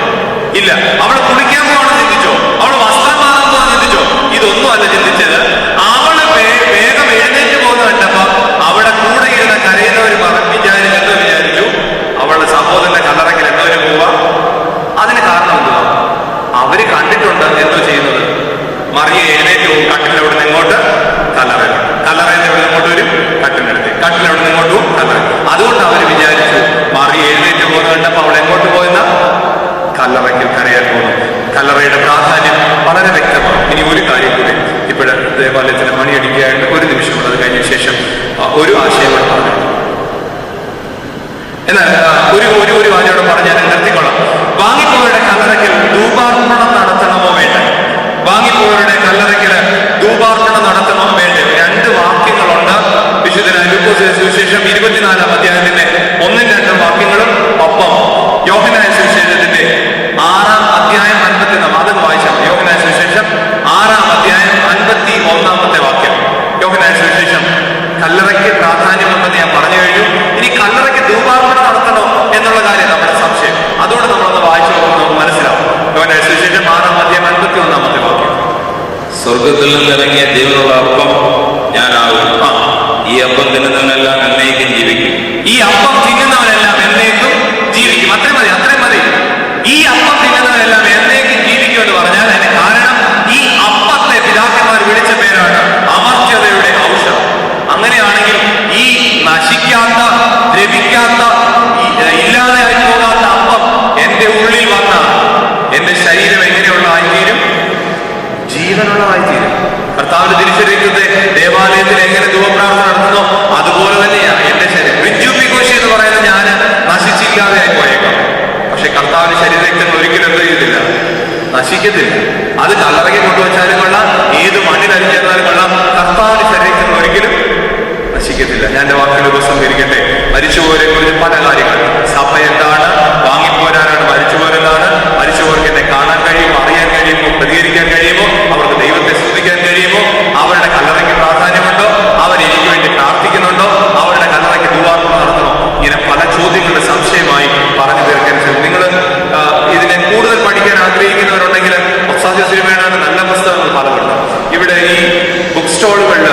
ഇല്ല. അവൾ കുളിക്കാൻ പോകണം ചിന്തിച്ചോ? അവൾ വസ്ത്രം മാറാൻ പോകാൻ ചിന്തിച്ചോ? ഇതൊന്നും അല്ല ചിന്തിച്ചത്. അവള് വേഗം എഴുന്നേറ്റ് പോകുന്ന കണ്ടപ്പോ അവിടെ കൂടെ ഇരുന്ന കരയുന്നവർ വിചാരിച്ചു അവളുടെ സഹോദരന്റെ കല്ലറയ്ക്കൽ എന്തോരം പോവാ. അതിന് കാരണം എന്തുവാ? അവര് കണ്ടിട്ടുണ്ട് എന്തോ ചെയ്യുന്നത്. മറിയ എഴുന്നേറ്റ് പോകും, കട്ടിലവിടെ നിന്ന് ഇങ്ങോട്ട് കല്ലറയിൽ, കല്ലറയിൽ നിന്ന് ഇങ്ങോട്ട് വരും, കട്ടിലെടുത്ത്, കട്ടിലവിടെ നിന്ന് ഇങ്ങോട്ട് പോകും, കല്ലറ. അതുകൊണ്ട് അവര് വിചാരിച്ചു മറിയ എഴുന്നേറ്റ് പോകുന്ന കണ്ടപ്പോ അവൾ എങ്ങോട്ട് പോയെന്ന? കല്ലറയ്ക്കൽ കരയാൻ പോകുന്നു. കല്ലറയുടെ പ്രാധാന്യം വളരെ വ്യക്തമാണ്. ഇനി ഒരു കാര്യം കൂടി, ഇപ്പോഴ് ദേവാലയത്തിന് മണിയടിക്കുകയായിട്ട് ഒരു നിമിഷം അത് കഴിഞ്ഞ ശേഷം ഒരു ആശയം കൂടെ പറഞ്ഞു. എന്നാൽ ഒരു വാചയോടെ പറഞ്ഞാൽ നിർത്തിക്കൊള്ളാം. വാങ്ങിപ്പോയവരുടെ കല്ലറയ്ക്കൽ ധൂപാർപ്പണം നടത്തണമോ വേണ്ട? വാങ്ങിപ്പോയവരുടെ കല്ലറയ്ക്കൽ ധൂപാർപ്പണം നടത്തണമോ വേണ്ട? 2 വാക്യങ്ങളുണ്ട് വിശുദ്ധനായ ലൂക്കോസിന്റെ സുവിശേഷം 24-ാം അധ്യായത്തിന്റെ 1-2 വാക്യങ്ങളും ഒപ്പം യോഹന്നാൻ സുവിശേഷത്തിന്റെ 6-ാം അധ്യായം 51 അതും വായിച്ചാൽ യോഹന്നാൻ സുവിശേഷം 6-ാം അധ്യായം 51-ാമത്തെ വാക്യം. യോഹന്നാൻ സുവിശേഷം കല്ലറയ്ക്ക് പ്രാധാന്യമുണ്ടെന്ന് ഞാൻ പറഞ്ഞു കഴിഞ്ഞു. ഇനി കല്ലറയ്ക്ക് ധൂപാർപ്പണം നടത്തണോ എന്നുള്ള കാര്യം നമ്മുടെ സംശയം. അതുകൊണ്ട് നമ്മളൊന്ന് വായിച്ചു നോക്കുമ്പോൾ നമുക്ക് മനസ്സിലാവും. യോഹന്നാൻ സുവിശേഷം 6-ാം അധ്യായം 51-ാമത്തെ വാക്യം. സ്വർഗത്തിൽ നിന്നിറങ്ങിയ ജീവനുള്ള അപ്പം ഞാനാകും. ഈ അപ്പം തിന്നുന്നവനെല്ലാം എന്നേക്കും ജീവിക്കും. ഈ അപ്പം തിന്നുന്നവനെല്ലാം എന്നേക്കും ജീവിക്കും. അത്രയും മതി. ഈ അപ്പം തിന്നുന്നവനെല്ലാം എന്നേക്കും ജീവിക്കും എന്ന് പറഞ്ഞാൽ അതിന് കാരണം ഈ അപ്പത്തെ പിതാക്കന്മാർ വിളിച്ച പേരാണ് അമർത്യതയുടെ ഔഷധം. അങ്ങനെയാണെങ്കിൽ ഈ നശിക്കാത്ത, ദ്രവിക്കാത്ത, ഇല്ലാതെയായി പോകാത്ത അപ്പം എന്റെ ഉള്ളിൽ വന്ന എന്റെ ശരീരം എങ്ങനെയുള്ളതായിത്തീരും? ജീവനുള്ളതായിത്തീരും. കർത്താവിന്റെ തിരിച്ചറിയിക്കുന്നത് ദേവാലയത്തിൽ എങ്ങനെ ധൂപപ്രാർത്ഥന നടത്തുന്നോ അതുപോലെ തന്നെയാണ് എന്റെ ശരീരം. വിജുപിഘോഷി എന്ന് പറയുന്നത് ഞാൻ നശിച്ചില്ലാതെയായി പോയേക്കാം. പക്ഷെ കർത്താവിന്റെ ശരീരത്തിൽ ഒരിക്കലും എന്ത് ചെയ്തില്ല? നശിക്കത്തില്ല. അത് കല്ലറയ്ക്ക് കൊണ്ടുവച്ചാലും കൊള്ളാം, ഏത് മണ്ണിലരിച്ചാലും കൊള്ളാം, കർത്താവിന്റെ ശരീരത്തിൽ ഒരിക്കലും നശിക്കത്തില്ല. ഞാൻ എന്റെ വാക്കുകൾ ഉപസംഹരിക്കട്ടെ. മരിച്ചുപോയവരെ കുറിച്ച് പല കാര്യങ്ങൾ. സഭ എന്താണ്? വാങ്ങിപ്പോരാനാണ് മരിച്ചുപോരെന്താണ്? മരിച്ചുപോർക്ക് എന്നെ കാണാൻ കഴിയുമോ, അറിയാൻ കഴിയുമോ, പ്രതികരിക്കാൻ കഴിയുമോ, അവർക്ക് ദൈവത്തെ സ്തുതിക്കാൻ കഴിയുമോ, അവരുടെ കല്ലറയ്ക്ക് പ്രാധാന്യമുണ്ടോ, അവരെനിക്ക് വേണ്ടി പ്രാർത്ഥിക്കുന്നുണ്ടോ, അവരുടെ കല്ലറയ്ക്ക് ധൂപാർപ്പണം നടത്തണോ? ഇങ്ങനെ പല ചോദ്യങ്ങളുടെ സംശയമായി പറഞ്ഞു തീർക്കാൻ ശ്രമിക്കും. നിങ്ങൾ ഇതിനെ കൂടുതൽ പഠിക്കാൻ ആഗ്രഹിക്കുന്നവരുണ്ടെങ്കിൽ സിനിമയുടെ നല്ല പുസ്തകങ്ങൾ പലതുണ്ട്. ഇവിടെ ഈ ബുക്ക് സ്റ്റോളുകളിൽ